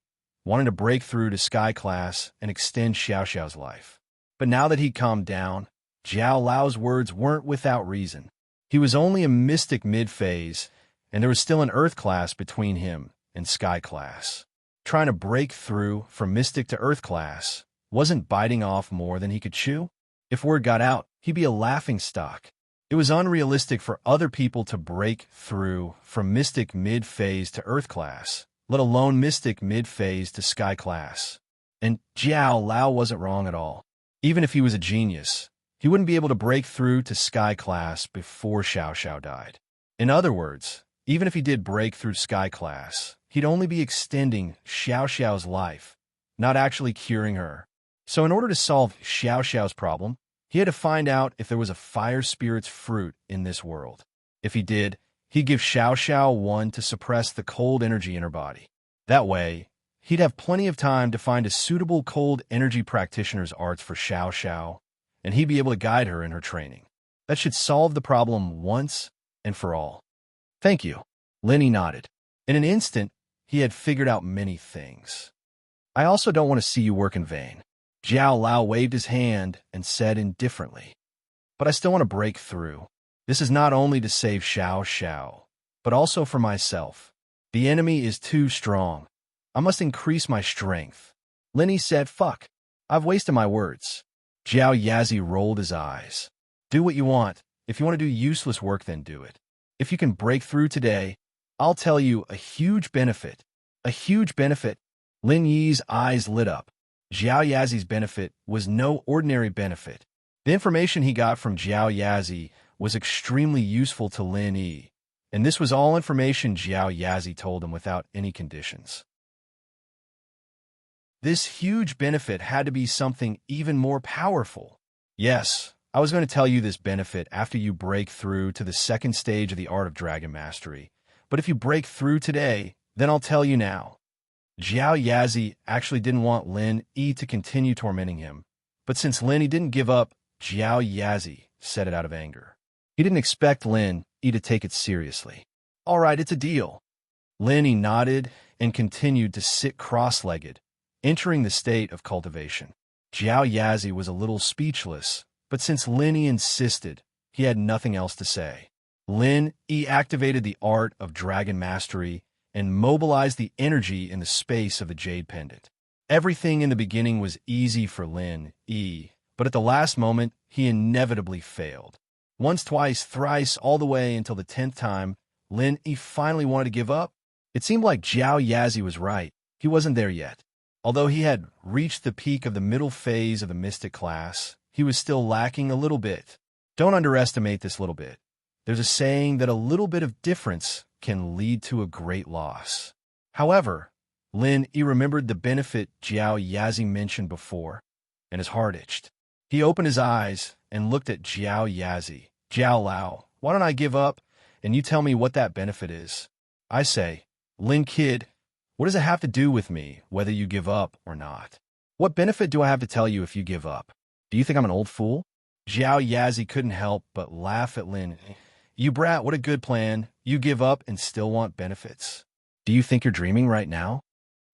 wanting to break through to Sky Class and extend Xiao Xiao's life. But now that he'd calmed down, Zhao Lao's words weren't without reason. He was only a Mystic mid-phase, and there was still an Earth Class between him and Sky Class. Trying to break through from Mystic to Earth Class wasn't biting off more than he could chew. If word got out, he'd be a laughingstock. It was unrealistic for other people to break through from Mystic mid-phase to Earth class, let alone Mystic mid-phase to Sky class. And Jiao Lao wasn't wrong at all. Even if he was a genius, he wouldn't be able to break through to Sky class before Xiao Xiao died. In other words, even if he did break through Sky class, he'd only be extending Xiao Xiao's life, not actually curing her. So in order to solve Xiao Xiao's problem, he had to find out if there was a fire spirit's fruit in this world. If he did, he'd give Xiao Xiao one to suppress the cold energy in her body. That way, he'd have plenty of time to find a suitable cold energy practitioner's arts for Xiao Xiao, and he'd be able to guide her in her training. That should solve the problem once and for all. Thank you. Lenny nodded. In an instant, he had figured out many things. I also don't want to see you work in vain. Jiao Lao waved his hand and said indifferently, but I still want to break through. This is not only to save Xiao Xiao, but also for myself. The enemy is too strong. I must increase my strength. Lenny said, fuck. I've wasted my words. Jiao Yazi rolled his eyes. Do what you want. If you want to do useless work, then do it. If you can break through today, I'll tell you a huge benefit. A huge benefit. Lin Yi's eyes lit up. Jiao Yazi's benefit was no ordinary benefit. The information he got from Jiao Yazi was extremely useful to Lin Yi, and this was all information Jiao Yazi told him without any conditions. This huge benefit had to be something even more powerful. Yes, I was going to tell you this benefit after you break through to the second stage of the Art of Dragon Mastery, but if you break through today, then I'll tell you now. Jiao Yazi actually didn't want Lin Yi to continue tormenting him, but since Lin Yi didn't give up, Jiao Yazi said it out of anger. He didn't expect Lin Yi to take it seriously. All right, it's a deal. Lin Yi nodded and continued to sit cross-legged, entering the state of cultivation. Jiao Yazi was a little speechless, but since Lin Yi insisted, he had nothing else to say. Lin Yi activated the Art of Dragon Mastery and mobilized the energy in the space of the Jade Pendant. Everything in the beginning was easy for Lin Yi, but at the last moment, he inevitably failed. Once, twice, thrice, all the way until the 10th time, Lin Yi finally wanted to give up. It seemed like Jiao Yazi was right. He wasn't there yet. Although he had reached the peak of the middle phase of the Mystic class, he was still lacking a little bit. Don't underestimate this little bit. There's a saying that a little bit of difference can lead to a great loss. However, Lin Yi remembered the benefit Jiao Yazi mentioned before, and his heart itched. He opened his eyes and looked at Jiao Yazi. Jiao Lao, why don't I give up, and you tell me what that benefit is? I say, Lin Kid, what does it have to do with me, whether you give up or not? What benefit do I have to tell you if you give up? Do you think I'm an old fool? Jiao Yazi couldn't help but laugh at Lin. You brat, what a good plan. You give up and still want benefits. Do you think you're dreaming right now?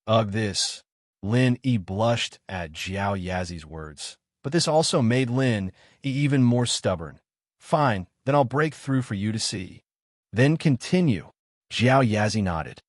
Ugh, this. Lin Yi blushed at Jiao Yazi's words, but this also made Lin Yi even more stubborn. Fine, then I'll break through for you to see. Then continue. Jiao Yazi nodded.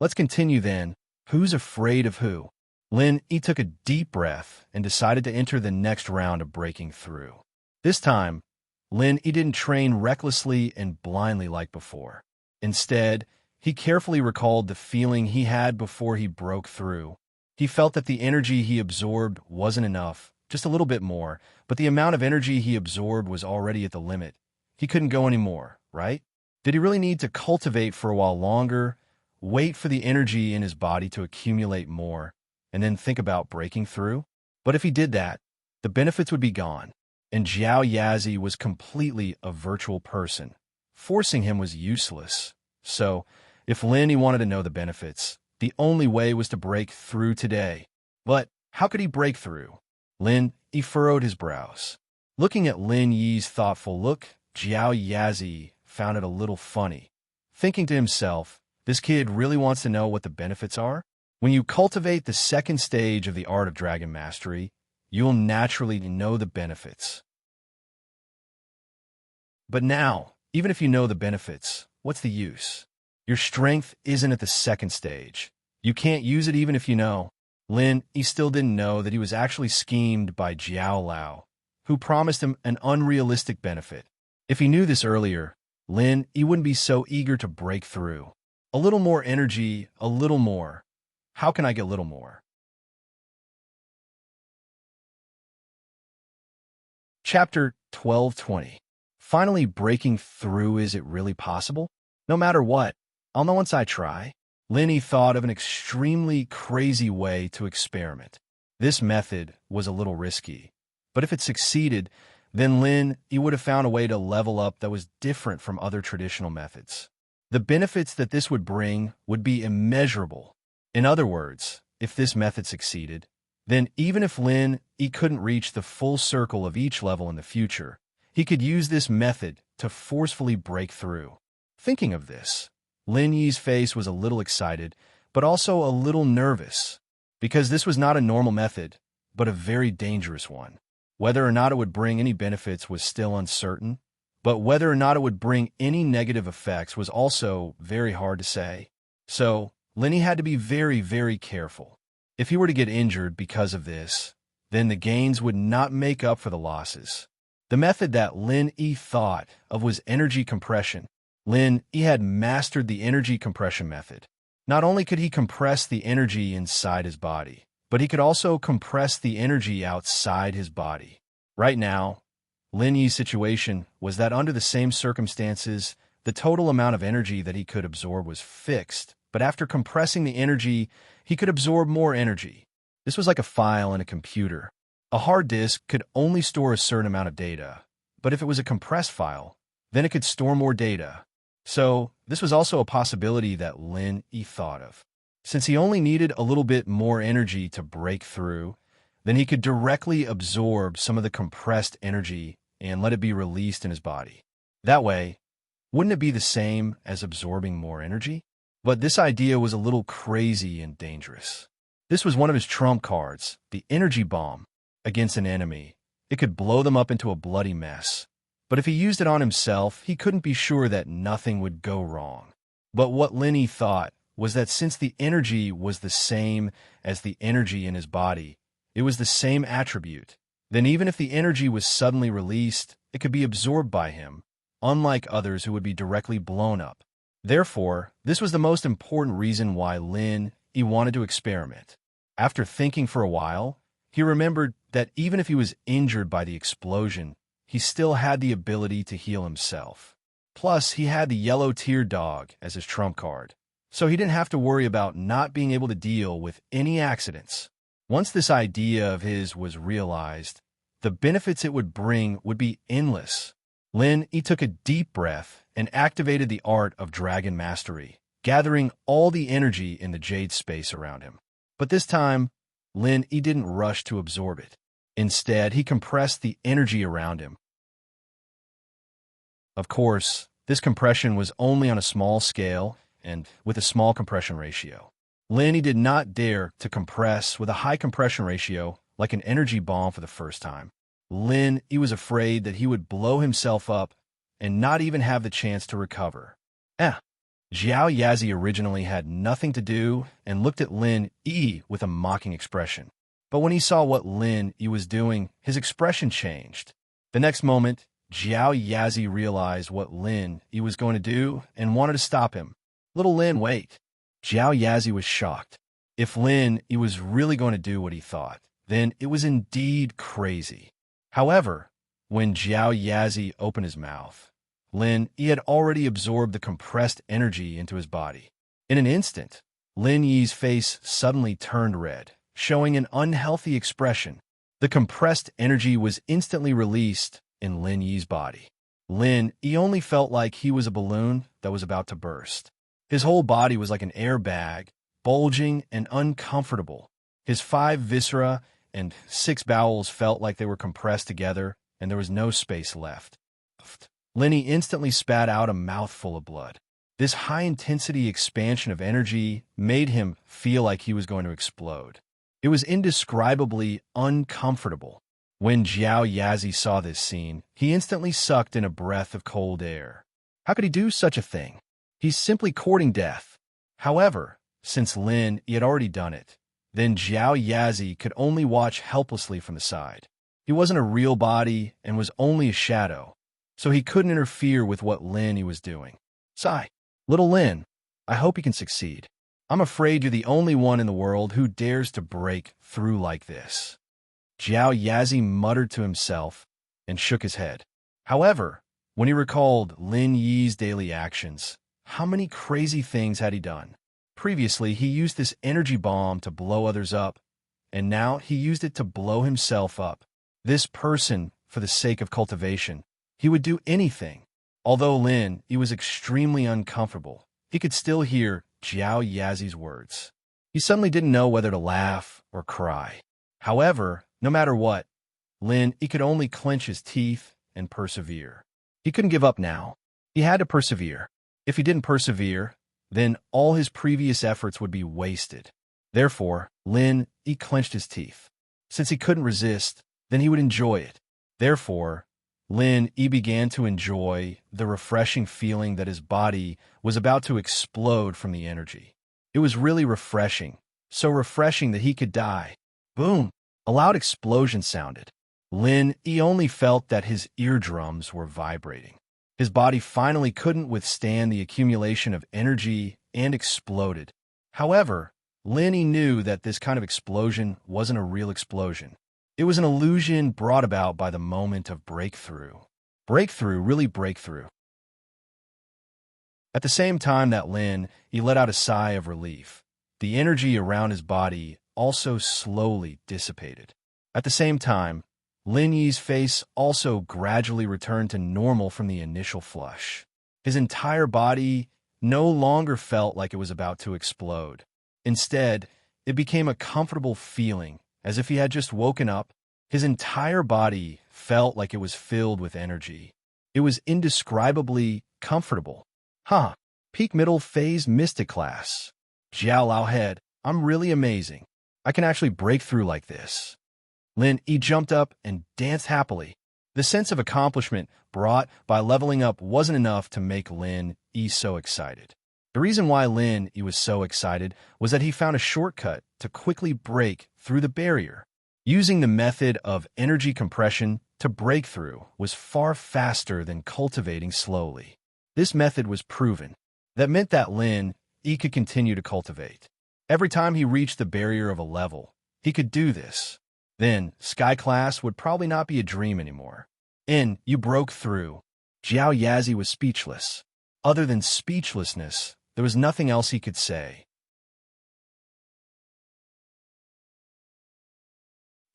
Let's continue then. Who's afraid of who? Lin Yi took a deep breath and decided to enter the next round of breaking through. This time, Lin Yi didn't train recklessly and blindly like before. Instead, he carefully recalled the feeling he had before he broke through. He felt that the energy he absorbed wasn't enough, just a little bit more, but the amount of energy he absorbed was already at the limit. He couldn't go anymore, right? Did he really need to cultivate for a while longer, wait for the energy in his body to accumulate more, and then think about breaking through? But if he did that, the benefits would be gone. And Jiao Yazi was completely a virtual person. Forcing him was useless. So, if Lin Yi wanted to know the benefits, the only way was to break through today. But how could he break through? Lin Yi furrowed his brows. Looking at Lin Yi's thoughtful look, Jiao Yazi found it a little funny. Thinking to himself, this kid really wants to know what the benefits are? When you cultivate the second stage of the Art of Dragon Mastery, you'll naturally know the benefits. But now, even if you know the benefits, what's the use? Your strength isn't at the second stage. You can't use it even if you know. Lin, he still didn't know that he was actually schemed by Jiao Lao, who promised him an unrealistic benefit. If he knew this earlier, Lin, he wouldn't be so eager to break through. A little more energy, a little more. How can I get a little more? Chapter 1220. Finally breaking through, is it really possible? No matter what, I'll know once I try. Linny thought of an extremely crazy way to experiment. This method was a little risky, but if it succeeded, then Lin, he would have found a way to level up that was different from other traditional methods. The benefits that this would bring would be immeasurable. In other words, if this method succeeded, then even if Lin, he couldn't reach the full circle of each level in the future, he could use this method to forcefully break through. Thinking of this, Lin Yi's face was a little excited, but also a little nervous, because this was not a normal method, but a very dangerous one. Whether or not it would bring any benefits was still uncertain, but whether or not it would bring any negative effects was also very hard to say. So, Linny had to be very, very careful. If he were to get injured because of this, then the gains would not make up for the losses. The method that Lin Yi thought of was energy compression. Lin Yi had mastered the energy compression method. Not only could he compress the energy inside his body, but he could also compress the energy outside his body. Right now, Lin Yi's situation was that under the same circumstances, the total amount of energy that he could absorb was fixed, but after compressing the energy, he could absorb more energy. This was like a file in a computer. A hard disk could only store a certain amount of data, but if it was a compressed file, then it could store more data. So, this was also a possibility that Lin Yi thought of. Since he only needed a little bit more energy to break through, then he could directly absorb some of the compressed energy and let it be released in his body. That way, wouldn't it be the same as absorbing more energy? But this idea was a little crazy and dangerous. This was one of his trump cards, the energy bomb, against an enemy. It could blow them up into a bloody mess. But if he used it on himself, he couldn't be sure that nothing would go wrong. But what Linny thought was that since the energy was the same as the energy in his body, it was the same attribute, then even if the energy was suddenly released, it could be absorbed by him, unlike others who would be directly blown up. Therefore, this was the most important reason why Lin Yi wanted to experiment. After thinking for a while, he remembered that even if he was injured by the explosion, he still had the ability to heal himself. Plus, he had the yellow tear dog as his trump card, so he didn't have to worry about not being able to deal with any accidents. Once this idea of his was realized, the benefits it would bring would be endless. Lin Yi took a deep breath and activated the art of dragon mastery, gathering all the energy in the jade space around him. But this time, Lin Yi didn't rush to absorb it. Instead, he compressed the energy around him. Of course, this compression was only on a small scale and with a small compression ratio. Lin Yi did not dare to compress with a high compression ratio like an energy bomb for the first time. Lin Yi was afraid that he would blow himself up and not even have the chance to recover. Jiao Yazi originally had nothing to do and looked at Lin Yi with a mocking expression. But when he saw what Lin Yi was doing, his expression changed. The next moment, Jiao Yazi realized what Lin Yi was going to do and wanted to stop him. Little Lin, wait. Jiao Yazi was shocked. If Lin Yi was really going to do what he thought, then it was indeed crazy. However, when Jiao Yazi opened his mouth, Lin Yi had already absorbed the compressed energy into his body. In an instant, Lin Yi's face suddenly turned red, showing an unhealthy expression. The compressed energy was instantly released in Lin Yi's body. Lin Yi only felt like he was a balloon that was about to burst. His whole body was like an airbag, bulging and uncomfortable. His 5 viscera and 6 bowels felt like they were compressed together, and there was no space left. Lin Yi instantly spat out a mouthful of blood. This high-intensity expansion of energy made him feel like he was going to explode. It was indescribably uncomfortable. When Jiao Yazi saw this scene, he instantly sucked in a breath of cold air. How could he do such a thing? He's simply courting death. However, since Lin Yi had already done it, Then Jiao Yazi could only watch helplessly from the side. He wasn't a real body and was only a shadow, so he couldn't interfere with what Lin was doing. Sigh. Little Lin, I hope you can succeed. I'm afraid you're the only one in the world who dares to break through like this. Jiao Yazi muttered to himself and shook his head. However, when he recalled Lin Yi's daily actions, how many crazy things had he done? Previously, he used this energy bomb to blow others up, and now he used it to blow himself up. This person, for the sake of cultivation, he would do anything. Although Lin Yi was extremely uncomfortable, he could still hear Jiao Yazi's words. He suddenly didn't know whether to laugh or cry. However, no matter what, Lin Yi could only clench his teeth and persevere. He couldn't give up now. He had to persevere. If he didn't persevere, then all his previous efforts would be wasted. Therefore, Lin Yi clenched his teeth. Since he couldn't resist, then he would enjoy it. Therefore, Lin Yi began to enjoy the refreshing feeling that his body was about to explode from the energy. It was really refreshing, so refreshing that he could die. Boom! A loud explosion sounded. Lin Yi only felt that his eardrums were vibrating. His body finally couldn't withstand the accumulation of energy and exploded. However, Lin Yi knew that this kind of explosion wasn't a real explosion. It was an illusion brought about by the moment of breakthrough. Breakthrough, really breakthrough. At the same time that Lin Yi let out a sigh of relief, the energy around his body also slowly dissipated. At the same time, Lin Yi's face also gradually returned to normal from the initial flush. His entire body no longer felt like it was about to explode. Instead, it became a comfortable feeling, as if he had just woken up. His entire body felt like it was filled with energy. It was indescribably comfortable. Huh, peak middle phase mystic class. Jiao Lao head, I'm really amazing. I can actually break through like this. Lin Yi jumped up and danced happily. The sense of accomplishment brought by leveling up wasn't enough to make Lin Yi so excited. The reason why Lin Yi was so excited was that he found a shortcut to quickly break through the barrier. Using the method of energy compression to break through was far faster than cultivating slowly. This method was proven. That meant that Lin Yi could continue to cultivate. Every time he reached the barrier of a level, he could do this. Then, Sky Class would probably not be a dream anymore. You broke through. Jiao Yazi was speechless. Other than speechlessness, there was nothing else he could say.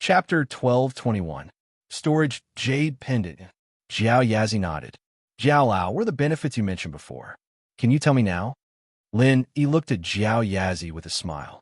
Chapter 1221. Storage Jade Pendant. Jiao Yazi nodded. Jiao Lao, what are the benefits you mentioned before? Can you tell me now? Lin Yi looked at Jiao Yazi with a smile.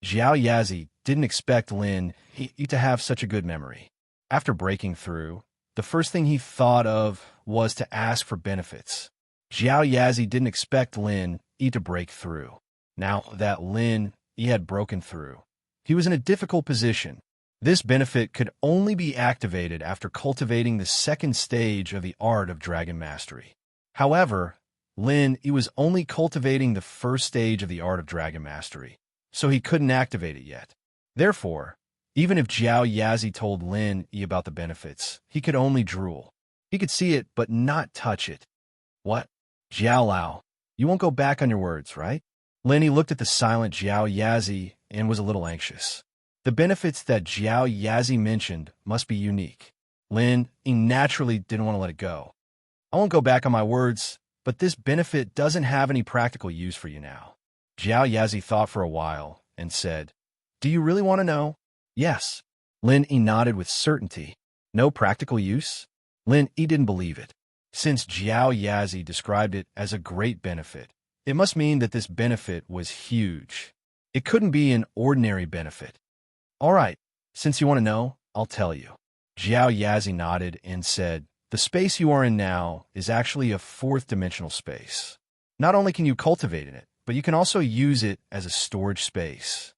Jiao Yazi didn't expect Lin Yi to have such a good memory. After breaking through, the first thing he thought of was to ask for benefits. Jiao Yazi didn't expect Lin Yi to break through. Now that Lin Yi had broken through, he was in a difficult position. This benefit could only be activated after cultivating the second stage of the art of Dragon Mastery. However, Lin Yi was only cultivating the first stage of the art of Dragon Mastery, so he couldn't activate it yet. Therefore, even if Jiao Yazi told Lin Yi about the benefits, he could only drool. He could see it, but not touch it. What? Jiao Lao, you won't go back on your words, right? Lin Yi looked at the silent Jiao Yazi and was a little anxious. The benefits that Jiao Yazi mentioned must be unique. Lin Yi naturally didn't want to let it go. I won't go back on my words, but this benefit doesn't have any practical use for you now. Jiao Yazi thought for a while and said, Do you really want to know? Yes. Lin Yi nodded with certainty. No practical use? Lin Yi didn't believe it. Since Jiao Yazi described it as a great benefit, it must mean that this benefit was huge. It couldn't be an ordinary benefit. All right, since you want to know, I'll tell you. Jiao Yazi nodded and said, The space you are in now is actually a fourth-dimensional space. Not only can you cultivate in it, but you can also use it as a storage space.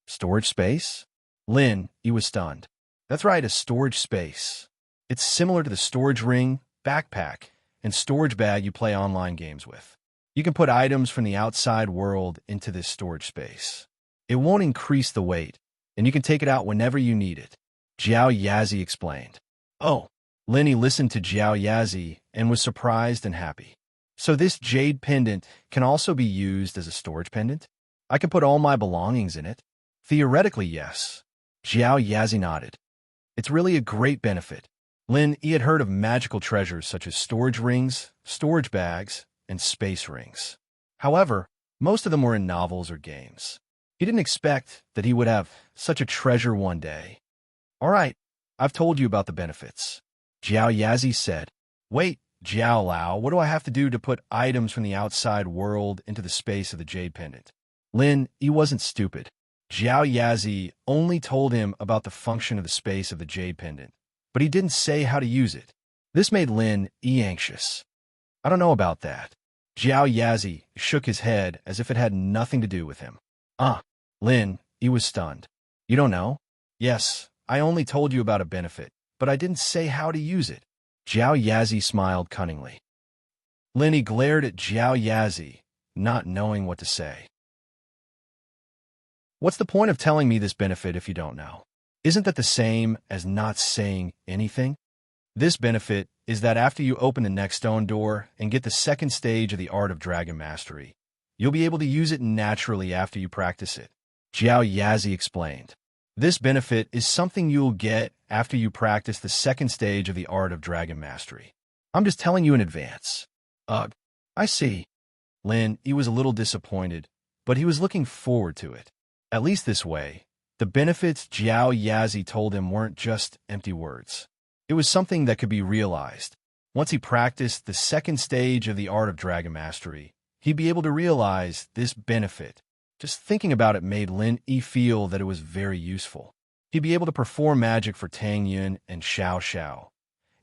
Storage space? Lin Yi was stunned. That's right, a storage space. It's similar to the storage ring, backpack, and storage bag you play online games with. You can put items from the outside world into this storage space. It won't increase the weight, and you can take it out whenever you need it, Jiao Yazi explained. Oh, Lenny listened to Jiao Yazi and was surprised and happy. So this jade pendant can also be used as a storage pendant? I can put all my belongings in it? Theoretically, yes. Jiao Yazi nodded. It's really a great benefit. Lin, he had heard of magical treasures such as storage rings, storage bags, and space rings. However, most of them were in novels or games. He didn't expect that he would have such a treasure one day. All right, I've told you about the benefits, Jiao Yazi said. Wait, Jiao Lao, what do I have to do to put items from the outside world into the space of the jade pendant? Lin, he wasn't stupid. Jiao Yazi only told him about the function of the space of the jade pendant, but he didn't say how to use it. This made Lin anxious. I don't know about that. Jiao Yazi shook his head as if it had nothing to do with him. Lin, he was stunned. You don't know? Yes, I only told you about a benefit, but I didn't say how to use it. Jiao Yazi smiled cunningly. Lin glared at Jiao Yazi, not knowing what to say. What's the point of telling me this benefit if you don't know? Isn't that the same as not saying anything? This benefit is that after you open the next stone door and get the second stage of the art of dragon mastery, you'll be able to use it naturally after you practice it, Jiao Yazi explained. This benefit is something you'll get after you practice the second stage of the art of dragon mastery. I'm just telling you in advance. I see. Lin, he was a little disappointed, but he was looking forward to it. At least this way, the benefits Jiao Yazi told him weren't just empty words. It was something that could be realized. Once he practiced the second stage of the art of dragon mastery, he'd be able to realize this benefit. Just thinking about it made Lin Yi feel that it was very useful. He'd be able to perform magic for Tang Yun and Xiao Xiao.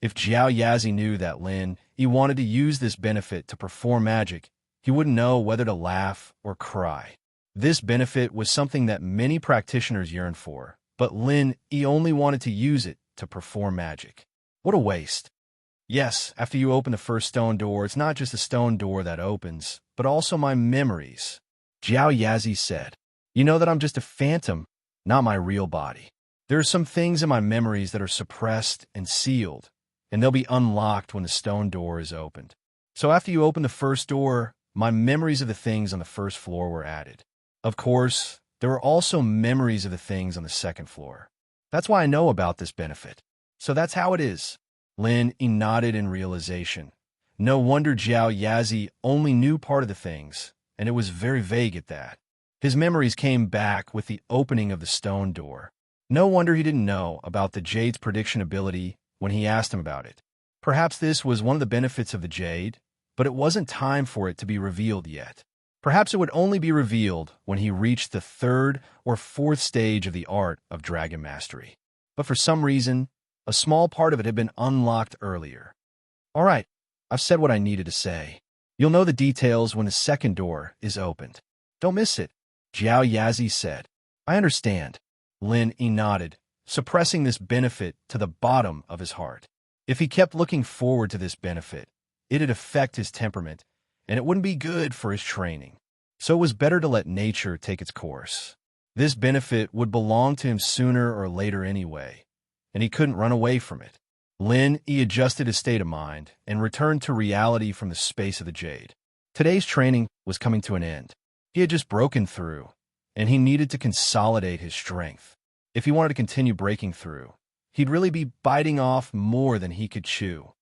If Jiao Yazi knew that Lin Yi wanted to use this benefit to perform magic, he wouldn't know whether to laugh or cry. This benefit was something that many practitioners yearned for, but Lin Yi only wanted to use it to perform magic. What a waste. Yes, after you open the first stone door, it's not just the stone door that opens, but also my memories, Jiao Yazi said. You know that I'm just a phantom, not my real body. There are some things in my memories that are suppressed and sealed, and they'll be unlocked when the stone door is opened. So after you open the first door, my memories of the things on the first floor were added. Of course, there were also memories of the things on the second floor. That's why I know about this benefit. So that's how it is. Lin Yi nodded in realization. No wonder Jiao Yazi only knew part of the things, and it was very vague at that. His memories came back with the opening of the stone door. No wonder he didn't know about the Jade's prediction ability when he asked him about it. Perhaps this was one of the benefits of the Jade, but it wasn't time for it to be revealed yet. Perhaps it would only be revealed when he reached the third or fourth stage of the art of dragon mastery. But for some reason, a small part of it had been unlocked earlier. All right, I've said what I needed to say. You'll know the details when the second door is opened. Don't miss it, Jiao Yazi said. I understand. Lin Yi nodded, suppressing this benefit to the bottom of his heart. If he kept looking forward to this benefit, it'd affect his temperament, and it wouldn't be good for his training. So it was better to let nature take its course. This benefit would belong to him sooner or later anyway, and he couldn't run away from it. Lin Yi adjusted his state of mind and returned to reality from the space of the Jade. Today's training was coming to an end. He had just broken through, and he needed to consolidate his strength. If he wanted to continue breaking through, he'd really be biting off more than he could chew.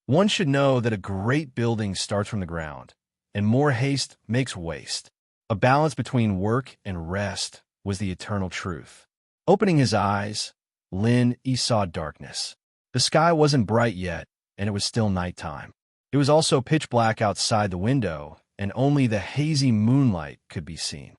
One should know that a great building starts from the ground, and more haste makes waste. A balance between work and rest was the eternal truth. Opening his eyes, Lin Yi saw darkness. The sky wasn't bright yet, and it was still nighttime. It was also pitch black outside the window, and only the hazy moonlight could be seen.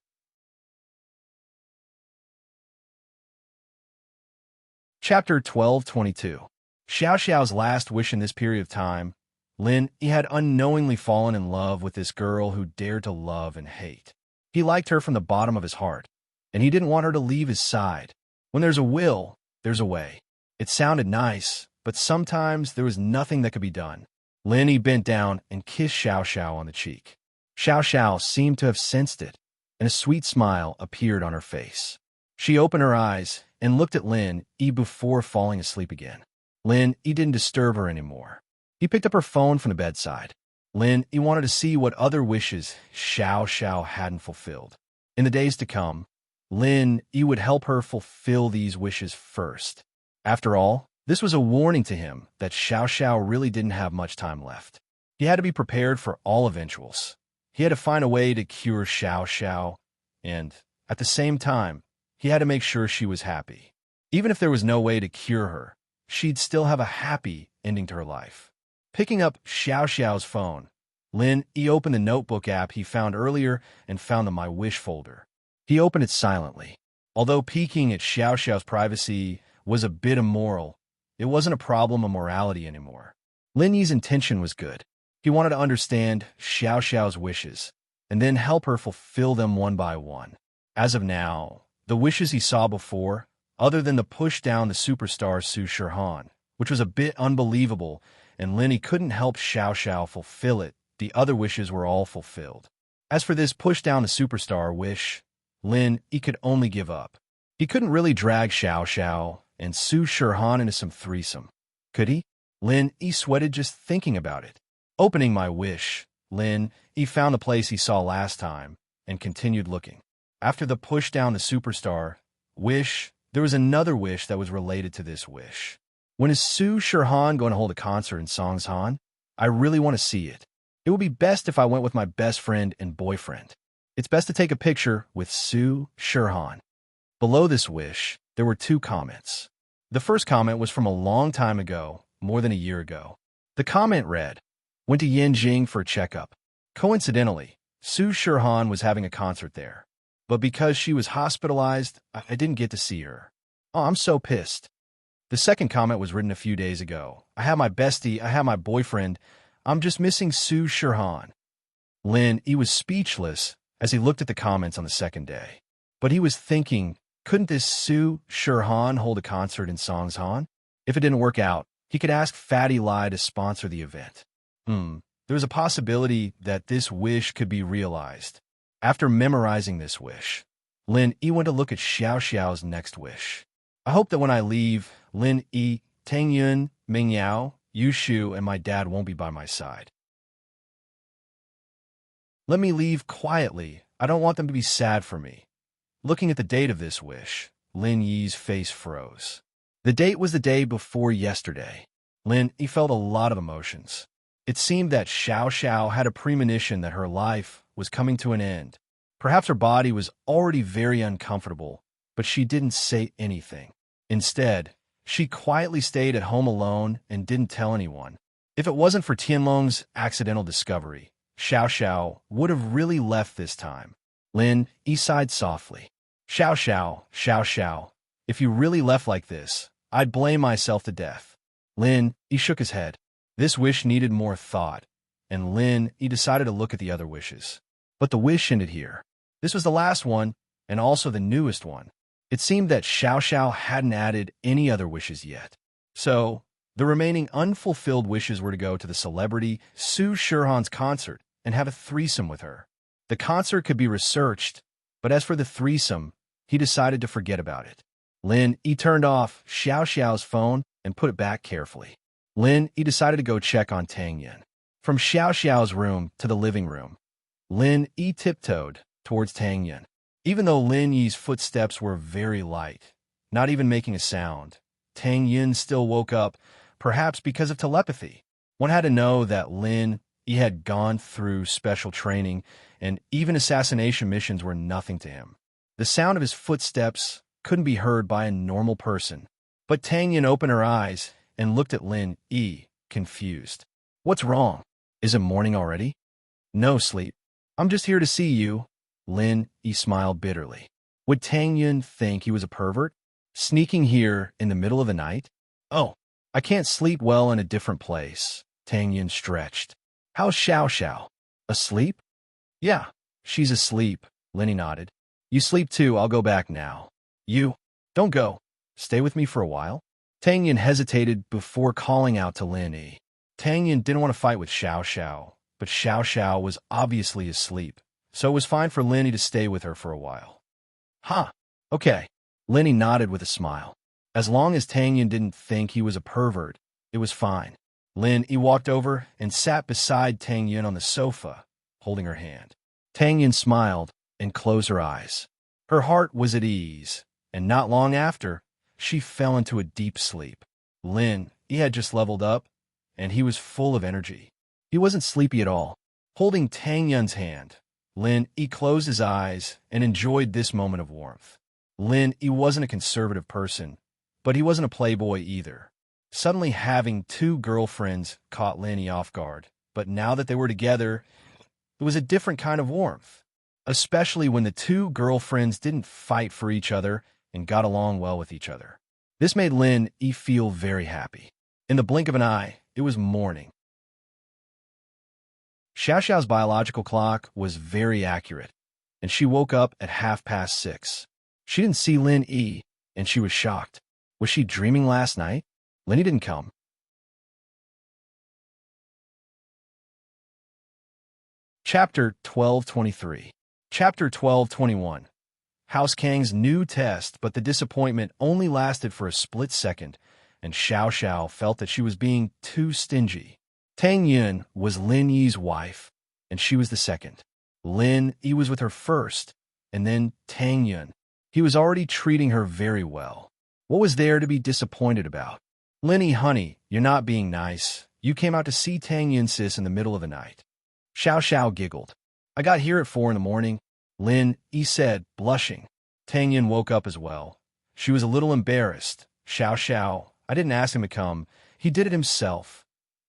Chapter 12:22. Xiao Xiao's last wish in this period of time, Lin Yi had unknowingly fallen in love with this girl who dared to love and hate. He liked her from the bottom of his heart, and he didn't want her to leave his side. When there's a will, there's a way. It sounded nice, but sometimes there was nothing that could be done. Lin Yi bent down and kissed Xiao Xiao on the cheek. Xiao Xiao seemed to have sensed it, and a sweet smile appeared on her face. She opened her eyes and looked at Lin Yi before falling asleep again. Lin Yi didn't disturb her anymore. He picked up her phone from the bedside. Lin Yi wanted to see what other wishes Xiao Xiao hadn't fulfilled. In the days to come, Lin Yi would help her fulfill these wishes first. After all, this was a warning to him that Xiao Xiao really didn't have much time left. He had to be prepared for all eventuals. He had to find a way to cure Xiao Xiao, and, at the same time, he had to make sure she was happy. Even if there was no way to cure her, she'd still have a happy ending to her life. Picking up Xiao Xiao's phone, Lin Yi opened the notebook app he found earlier and found the My Wish folder. He opened it silently. Although peeking at Xiao Xiao's privacy was a bit immoral, it wasn't a problem of morality anymore. Lin Yi's intention was good. He wanted to understand Xiao Xiao's wishes, and then help her fulfill them one by one. As of now, the wishes he saw before, other than the push down the superstar Su Shirhan, which was a bit unbelievable, and Lin Yi couldn't help Xiao Xiao fulfill it, the other wishes were all fulfilled. As for this push down the superstar wish, Lin Yi could only give up. He couldn't really drag Xiao Xiao and Su Shirhan into some threesome, could he? Lin Yi sweated just thinking about it. Opening My Wish, Lin Yi found the place he saw last time and continued looking. After the push down the superstar wish, there was another wish that was related to this wish. When is Su Shirhan going to hold a concert in Songshan? I really want to see it. It would be best if I went with my best friend and boyfriend. It's best to take a picture with Su Shirhan. Below this wish, there were 2 comments. The first comment was from a long time ago, more than a year ago. The comment read, "Went to Yanjing for a checkup. Coincidentally, Su Shirhan was having a concert there. But because she was hospitalized, I didn't get to see her. Oh, I'm so pissed." The second comment was written a few days ago. "I have my bestie, I have my boyfriend. I'm just missing Su Shirhan." Lin Yi was speechless as he looked at the comments on the second day. But he was thinking, couldn't this Su Shirhan hold a concert in Songshan? If it didn't work out, he could ask Fatty Lai to sponsor the event. There was a possibility that this wish could be realized. After memorizing this wish, Lin Yi went to look at Xiao Xiao's next wish. "I hope that when I leave, Lin Yi, Tang Yun, Ming Yao, Yu Shu, and my dad won't be by my side. Let me leave quietly. I don't want them to be sad for me." Looking at the date of this wish, Lin Yi's face froze. The date was the day before yesterday. Lin Yi felt a lot of emotions. It seemed that Xiao Xiao had a premonition that her life was coming to an end. Perhaps her body was already very uncomfortable, but she didn't say anything. Instead, she quietly stayed at home alone and didn't tell anyone. If it wasn't for Tianlong's accidental discovery, Xiao Xiao would have really left this time. Lin Yi sighed softly. Xiao Xiao, if you really left like this, I'd blame myself to death." Lin Yi shook his head. This wish needed more thought, and Lin Yi decided to look at the other wishes. But the wish ended here. This was the last one, and also the newest one. It seemed that Xiao Xiao hadn't added any other wishes yet. So, the remaining unfulfilled wishes were to go to the celebrity Su Shirhan's concert and have a threesome with her. The concert could be researched, but as for the threesome, he decided to forget about it. Lin Yi turned off Xiao Xiao's phone and put it back carefully. Lin Yi decided to go check on Tang Yin. From Xiao Xiao's room to the living room, Lin Yi tiptoed towards Tang Yin. Even though Lin Yi's footsteps were very light, not even making a sound, Tang Yin still woke up, perhaps because of telepathy. One had to know that Lin Yi had gone through special training, and even assassination missions were nothing to him. The sound of his footsteps couldn't be heard by a normal person. But Tang Yin opened her eyes and looked at Lin Yi, confused. "What's wrong? Is it morning already?" "No, sleep. I'm just here to see you." Lin Yi smiled bitterly. Would Tang Yin think he was a pervert? Sneaking here in the middle of the night? "Oh, I can't sleep well in a different place." Tang Yin stretched. "How's Xiao Xiao? Asleep?" "Yeah, she's asleep," Lin Yi nodded. "You sleep too, I'll go back now." "You? Don't go. Stay with me for a while?" Tang Yin hesitated before calling out to Lin Yi. Tang Yin didn't want to fight with Xiao Xiao, but Xiao Xiao was obviously asleep, so it was fine for Lenny to stay with her for a while. Huh, okay. Lenny nodded with a smile. As long as Tang Yin didn't think he was a pervert, it was fine. He walked over and sat beside Tang Yin on the sofa, holding her hand. Tang Yin smiled and closed her eyes. Her heart was at ease, and not long after, she fell into a deep sleep. He had just leveled up, and he was full of energy. He wasn't sleepy at all. Holding Tang Yun's hand, he closed his eyes and enjoyed this moment of warmth. He wasn't a conservative person, but he wasn't a playboy either. Suddenly having two girlfriends caught Lenny off guard, but now that they were together, it was a different kind of warmth, especially when the two girlfriends didn't fight for each other and got along well with each other. This made Lenny feel very happy. In the blink of an eye, it was morning. Xiao Xiao's biological clock was very accurate, and she woke up at 6:30. She didn't see Lenny, and she was shocked. Was she dreaming last night? Lenny didn't come. Chapter 12:23. Chapter 12:21. House Kang's new test, but the disappointment only lasted for a split second, and Xiao Xiao felt that she was being too stingy. Tang Yun was Lin Yi's wife, and she was the second. Lin Yi was with her first, and then Tang Yun. He was already treating her very well. What was there to be disappointed about? Lin Yi, honey, you're not being nice. You came out to see Tang Yun sis in the middle of the night. Xiao Xiao giggled. I got here at 4 in the morning, Lin Yi said, blushing. Tang Yun woke up as well. She was a little embarrassed. Xiao Xiao, I didn't ask him to come. He did it himself.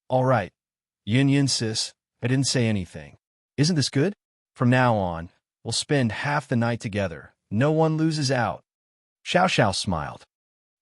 All right. Yin sis, I didn't say anything. Isn't this good? From now on, we'll spend half the night together. No one loses out. Xiao Xiao smiled.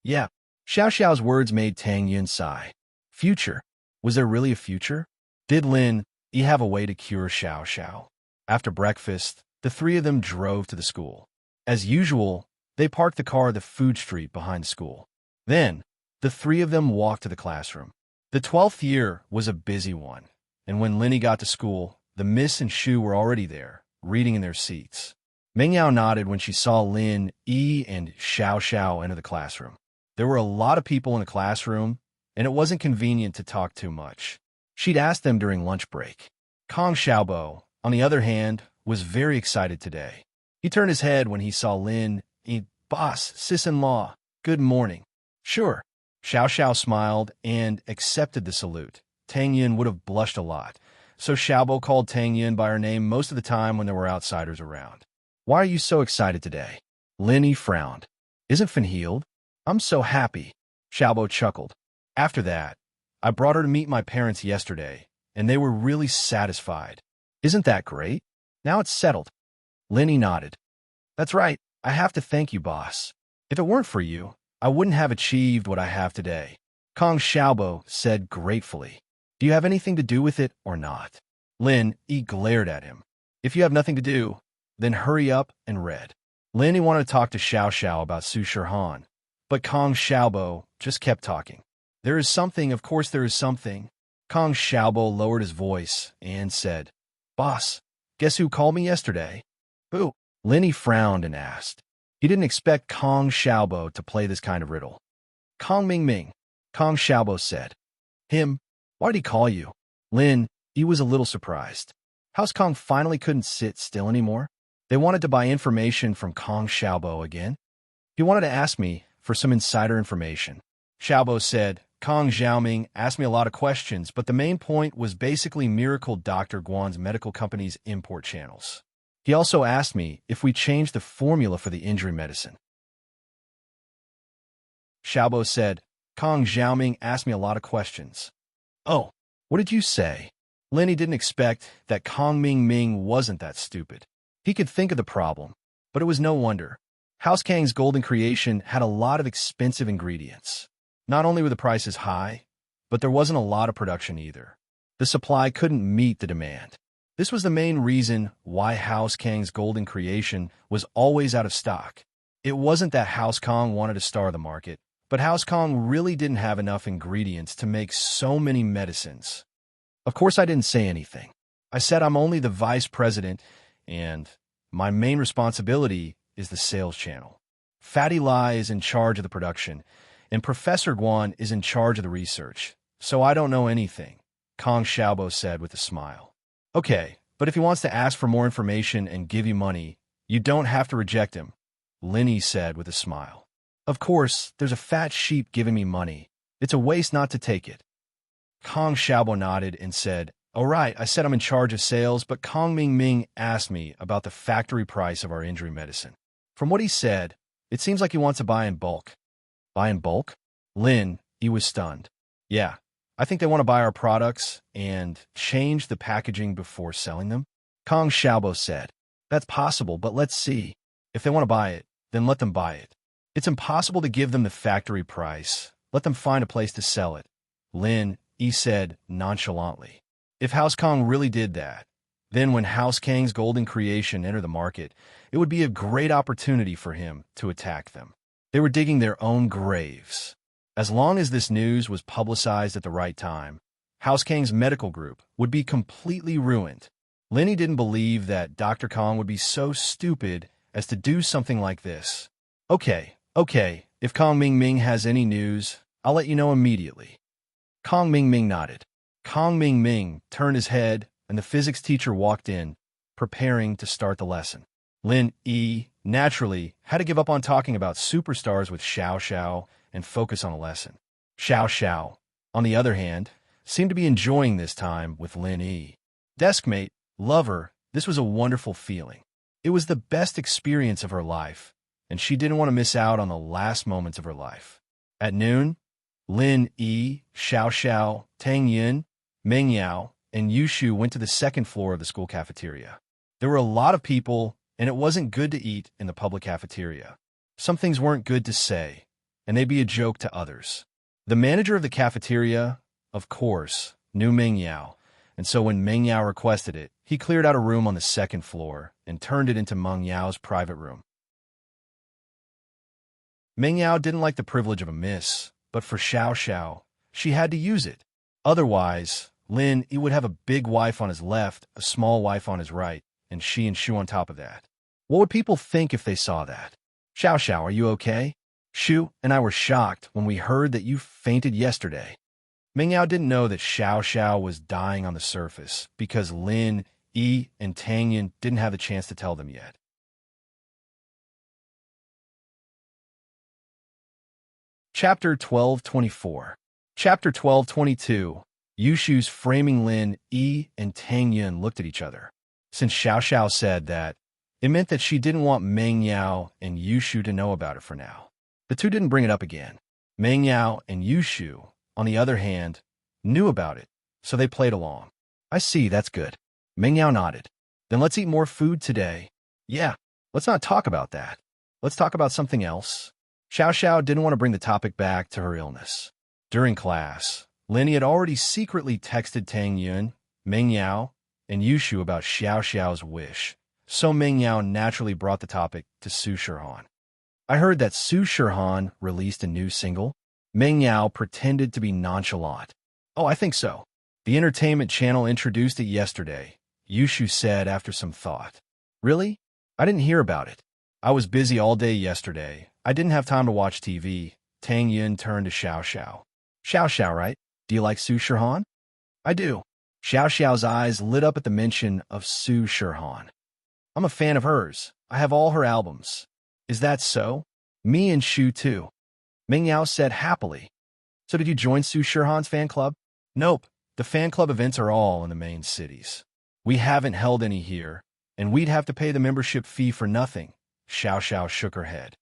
Yeah. Xiao Xiao's words made Tang Yun sigh. Future. Was there really a future? Did Lin Yi have a way to cure Xiao Xiao? After breakfast, the three of them drove to the school. As usual, they parked the car at the food street behind the school. Then, the three of them walked to the classroom. The 12th year was a busy one, and when Lenny got to school, the Miss and Shu were already there, reading in their seats. Meng Yao nodded when she saw Lin Yi and Xiao Xiao enter the classroom. There were a lot of people in the classroom, and it wasn't convenient to talk too much. She'd asked them during lunch break. Kong Xiaobo, on the other hand, was very excited today. He turned his head when he saw Lin Yi. Boss, sis-in-law, good morning. Sure. Xiao Xiao smiled and accepted the salute. Tang Yun would have blushed a lot, so Xiaobo called Tang Yun by her name most of the time when there were outsiders around. Why are you so excited today? Lin Yi frowned. Isn't Fin healed? I'm so happy. Xiaobo chuckled. After that, I brought her to meet my parents yesterday, and they were really satisfied. Isn't that great? Now it's settled. Lin Yi nodded. That's right. I have to thank you, boss. If it weren't for you, I wouldn't have achieved what I have today. Kong Xiaobo said gratefully. Do you have anything to do with it or not? Lin Yi glared at him. If you have nothing to do, then hurry up and read. Lin Yi wanted to talk to Xiao Xiao about Su Shirhan, but Kong Xiaobo just kept talking. There is something, of course there is something. Kong Xiaobo lowered his voice and said, Boss, guess who called me yesterday? Who? Lin Yi frowned and asked. He didn't expect Kong Xiaobo to play this kind of riddle. Kong Ming. Kong Xiaobo said. Him? Why did he call you? Lin Yi was a little surprised. House Kong finally couldn't sit still anymore. They wanted to buy information from Kong Xiaobo again. He wanted to ask me for some insider information. Xiaobo said, Kong Xiaoming asked me a lot of questions, but the main point was basically Miracle Dr. Guan's medical company's import channels. He also asked me if we changed the formula for the injury medicine. Xiaobo said, Kong Xiaoming asked me a lot of questions. Oh, what did you say? Lin Yi didn't expect that Kong Ming wasn't that stupid. He could think of the problem, but it was no wonder. House Kang's golden creation had a lot of expensive ingredients. Not only were the prices high, but there wasn't a lot of production either. The supply couldn't meet the demand. This was the main reason why House Kang's golden creation was always out of stock. It wasn't that House Kong wanted to star the market, but House Kong really didn't have enough ingredients to make so many medicines. Of course, I didn't say anything. I said I'm only the vice president, and my main responsibility is the sales channel. Fatty Lai is in charge of the production, and Professor Guan is in charge of the research, so I don't know anything, Kong Xiaobo said with a smile. Okay, but if he wants to ask for more information and give you money, you don't have to reject him, Lin Yi said with a smile. Of course, there's a fat sheep giving me money. It's a waste not to take it. Kong Xiaobo nodded and said, "All right, I said I'm in charge of sales, but Kong Ming asked me about the factory price of our injury medicine. From what he said, it seems like he wants to buy in bulk." Buy in bulk? Lin Yi was stunned. Yeah, I think they want to buy our products and change the packaging before selling them. Kong Xiaobo said, "That's possible, but let's see. If they want to buy it, then let them buy it. It's impossible to give them the factory price. Let them find a place to sell it," Lin Yi said nonchalantly. If House Kong really did that, then when House Kang's golden creation entered the market, it would be a great opportunity for him to attack them. They were digging their own graves. As long as this news was publicized at the right time, House Kang's medical group would be completely ruined. Lin Yi didn't believe that Dr. Kong would be so stupid as to do something like this. Okay, if Kong Ming has any news, I'll let you know immediately." Kong Ming nodded. Kong Ming turned his head, and the physics teacher walked in, preparing to start the lesson. Lin Yi, naturally, had to give up on talking about superstars with Xiao and focus on a lesson. Xiao, on the other hand, seemed to be enjoying this time with Lin Yi. Deskmate, lover, this was a wonderful feeling. It was the best experience of her life, and she didn't want to miss out on the last moments of her life. At noon, Lin Yi, Xiao, Tang Yin, Meng Yao, and Yushu went to the second floor of the school cafeteria. There were a lot of people, and it wasn't good to eat in the public cafeteria. Some things weren't good to say, and they'd be a joke to others. The manager of the cafeteria, of course, knew Meng Yao, and so when Meng Yao requested it, he cleared out a room on the second floor and turned it into Meng Yao's private room. Meng Yao didn't like the privilege of a miss, but for Xiao, she had to use it. Otherwise, Lin Yi would have a big wife on his left, a small wife on his right, and she and Shu on top of that. What would people think if they saw that? Xiao, are you okay? Shu and I were shocked when we heard that you fainted yesterday. Meng Yao didn't know that Xiao was dying on the surface because Lin Yi and Tang Yin didn't have the chance to tell them yet. Chapter 12:24. Chapter 12:22. Yushu's framing Lin Yi and Tang Yin looked at each other. Since Xiao said that, it meant that she didn't want Meng Yao and Yushu to know about it for now. The two didn't bring it up again. Meng Yao and Yushu, on the other hand, knew about it, so they played along. "I see, that's good." Meng Yao nodded. "Then let's eat more food today." "Yeah, let's not talk about that. Let's talk about something else." Xiao didn't want to bring the topic back to her illness. During class, Lin Yi had already secretly texted Tang Yun, Meng Yao, and Yushu about Xiao's wish, so Meng Yao naturally brought the topic to Su Shihan. "I heard that Su Shihan released a new single." Meng Yao pretended to be nonchalant. "Oh, I think so. The entertainment channel introduced it yesterday," Yushu said after some thought. "Really? I didn't hear about it. I was busy all day yesterday. I didn't have time to watch TV." Tang Yin turned to Xiao. "Xiao, right? Do you like Su Shihan?" "I do." Xiao's eyes lit up at the mention of Su Shihan. "I'm a fan of hers. I have all her albums." "Is that so?" "Me and Shu too," Meng Yao said happily. "So did you join Su Shihan's fan club?" "Nope. The fan club events are all in the main cities. We haven't held any here, and we'd have to pay the membership fee for nothing." Xiao shook her head.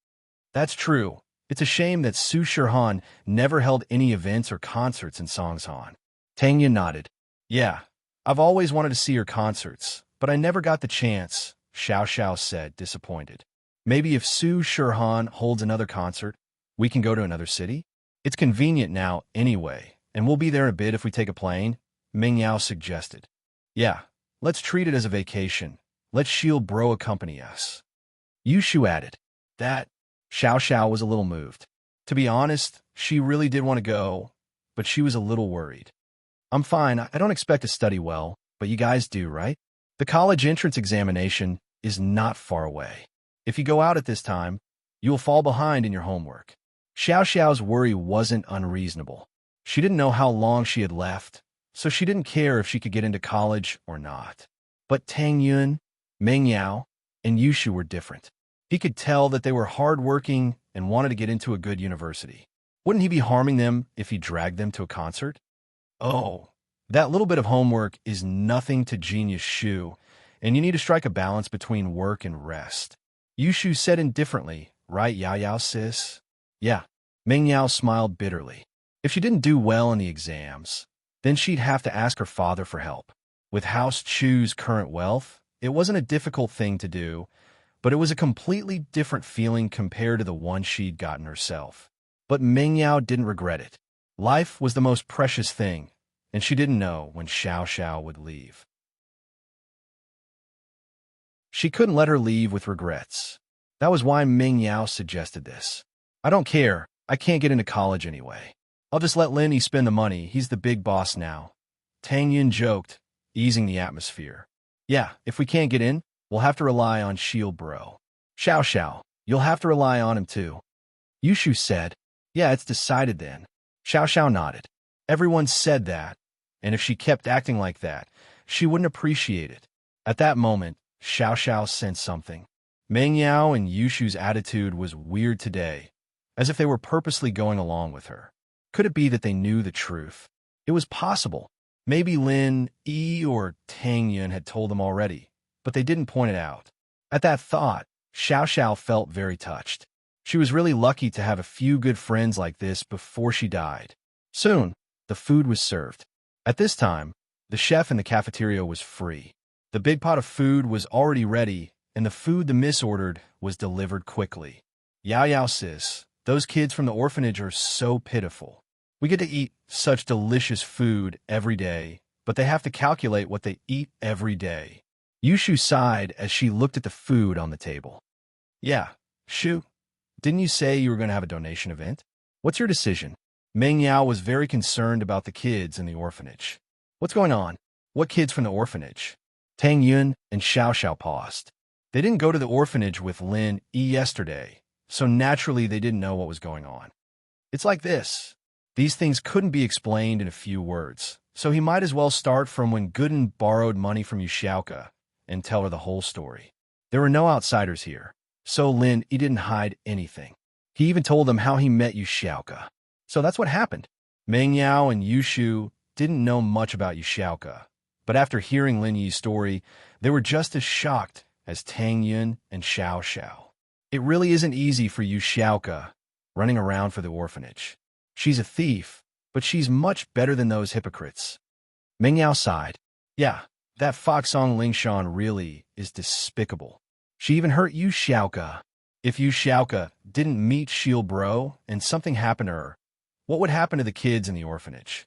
"That's true. It's a shame that Su Shihan never held any events or concerts in Songshan." Tang Yin nodded. "Yeah, I've always wanted to see her concerts, but I never got the chance," Xiao said, disappointed. "Maybe if Su Shihan holds another concert, we can go to another city? It's convenient now anyway, and we'll be there in a bit if we take a plane," Meng Yao suggested. "Yeah, let's treat it as a vacation. Let Shield Bro accompany us." Yushu added. That Xiao was a little moved. To be honest, she really did want to go, but she was a little worried. "I'm fine. I don't expect to study well, but you guys do, right?" The college entrance examination is not far away. If you go out at this time, you will fall behind in your homework. Xiao Xiao's worry wasn't unreasonable. She didn't know how long she had left, so she didn't care if she could get into college or not. But Tang Yun, Meng Yao, and Yushu were different. He could tell that they were hardworking and wanted to get into a good university. Wouldn't he be harming them if he dragged them to a concert? Oh, that little bit of homework is nothing to Genius Shu, and you need to strike a balance between work and rest. Yushu said indifferently, right, Yao Yao, sis? Yeah. Meng Yao smiled bitterly. If she didn't do well in the exams, then she'd have to ask her father for help. With House Chu's current wealth, it wasn't a difficult thing to do, but it was a completely different feeling compared to the one she'd gotten herself. But Meng Yao didn't regret it. Life was the most precious thing, and she didn't know when Xiao Xiao would leave. She couldn't let her leave with regrets. That was why Meng Yao suggested this. I don't care. I can't get into college anyway. I'll just let Linny spend the money. He's the big boss now. Tang Yun joked, easing the atmosphere. Yeah, if we can't get in, we'll have to rely on Shield Bro. Xiao Xiao, you'll have to rely on him too. Yushu said, yeah, it's decided then. Xiao Xiao nodded. Everyone said that, and if she kept acting like that, she wouldn't appreciate it. At that moment, Xiao Xiao sensed something. Meng Yao and Yushu's attitude was weird today, as if they were purposely going along with her. Could it be that they knew the truth? It was possible. Maybe Lin Yi or Tang Yun had told them already, but they didn't point it out. At that thought, Xiao Xiao felt very touched. She was really lucky to have a few good friends like this before she died. Soon, the food was served. At this time, the chef in the cafeteria was free. The big pot of food was already ready, and the food the miss ordered was delivered quickly. Yao Yao sis, those kids from the orphanage are so pitiful. We get to eat such delicious food every day, but they have to calculate what they eat every day. Yushu sighed as she looked at the food on the table. Yeah, Shu, didn't you say you were going to have a donation event? What's your decision? Meng Yao was very concerned about the kids in the orphanage. What's going on? What kids from the orphanage? Tang Yun and Xiao Xiao paused. They didn't go to the orphanage with Lin Yi yesterday, so naturally they didn't know what was going on. It's like this. These things couldn't be explained in a few words, so he might as well start from when Gooden borrowed money from Yuxiaoka and tell her the whole story. There were no outsiders here, so Lin Yi didn't hide anything. He even told them how he met Yuxiaoka. So that's what happened. Meng Yao and Yushu didn't know much about Yuxiaoka, but after hearing Lin Yi's story, they were just as shocked as Tang Yun and Xiao Xiao. It really isn't easy for Yuxiaoka running around for the orphanage. She's a thief, but she's much better than those hypocrites. Meng Yao sighed. Yeah, that Foxong Lingshan really is despicable. She even hurt Yuxiaoka. If Yuxiaoka didn't meet Shield Bro and something happened to her, what would happen to the kids in the orphanage?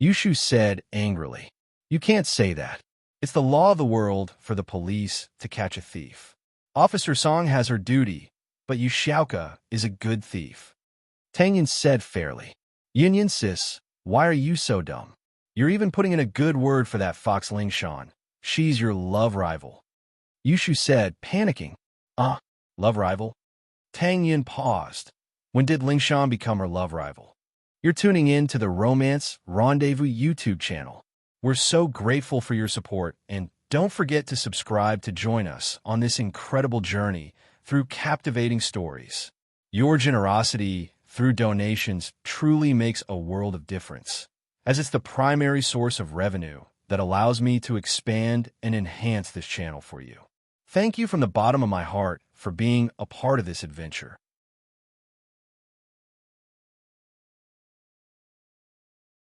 Yushu said angrily. You can't say that. It's the law of the world for the police to catch a thief. Officer Song has her duty, but Yuxiaoka is a good thief. Tang Yin said fairly. Yin Yin sis, why are you so dumb? You're even putting in a good word for that Fox Lingshan. She's your love rival. Yushu said, panicking. Love rival? Tang Yin paused. When did Lingshan become her love rival? You're tuning in to the Romance Rendezvous YouTube channel. We're so grateful for your support, and don't forget to subscribe to join us on this incredible journey through captivating stories. Your generosity through donations truly makes a world of difference, as it's the primary source of revenue that allows me to expand and enhance this channel for you. Thank you from the bottom of my heart for being a part of this adventure.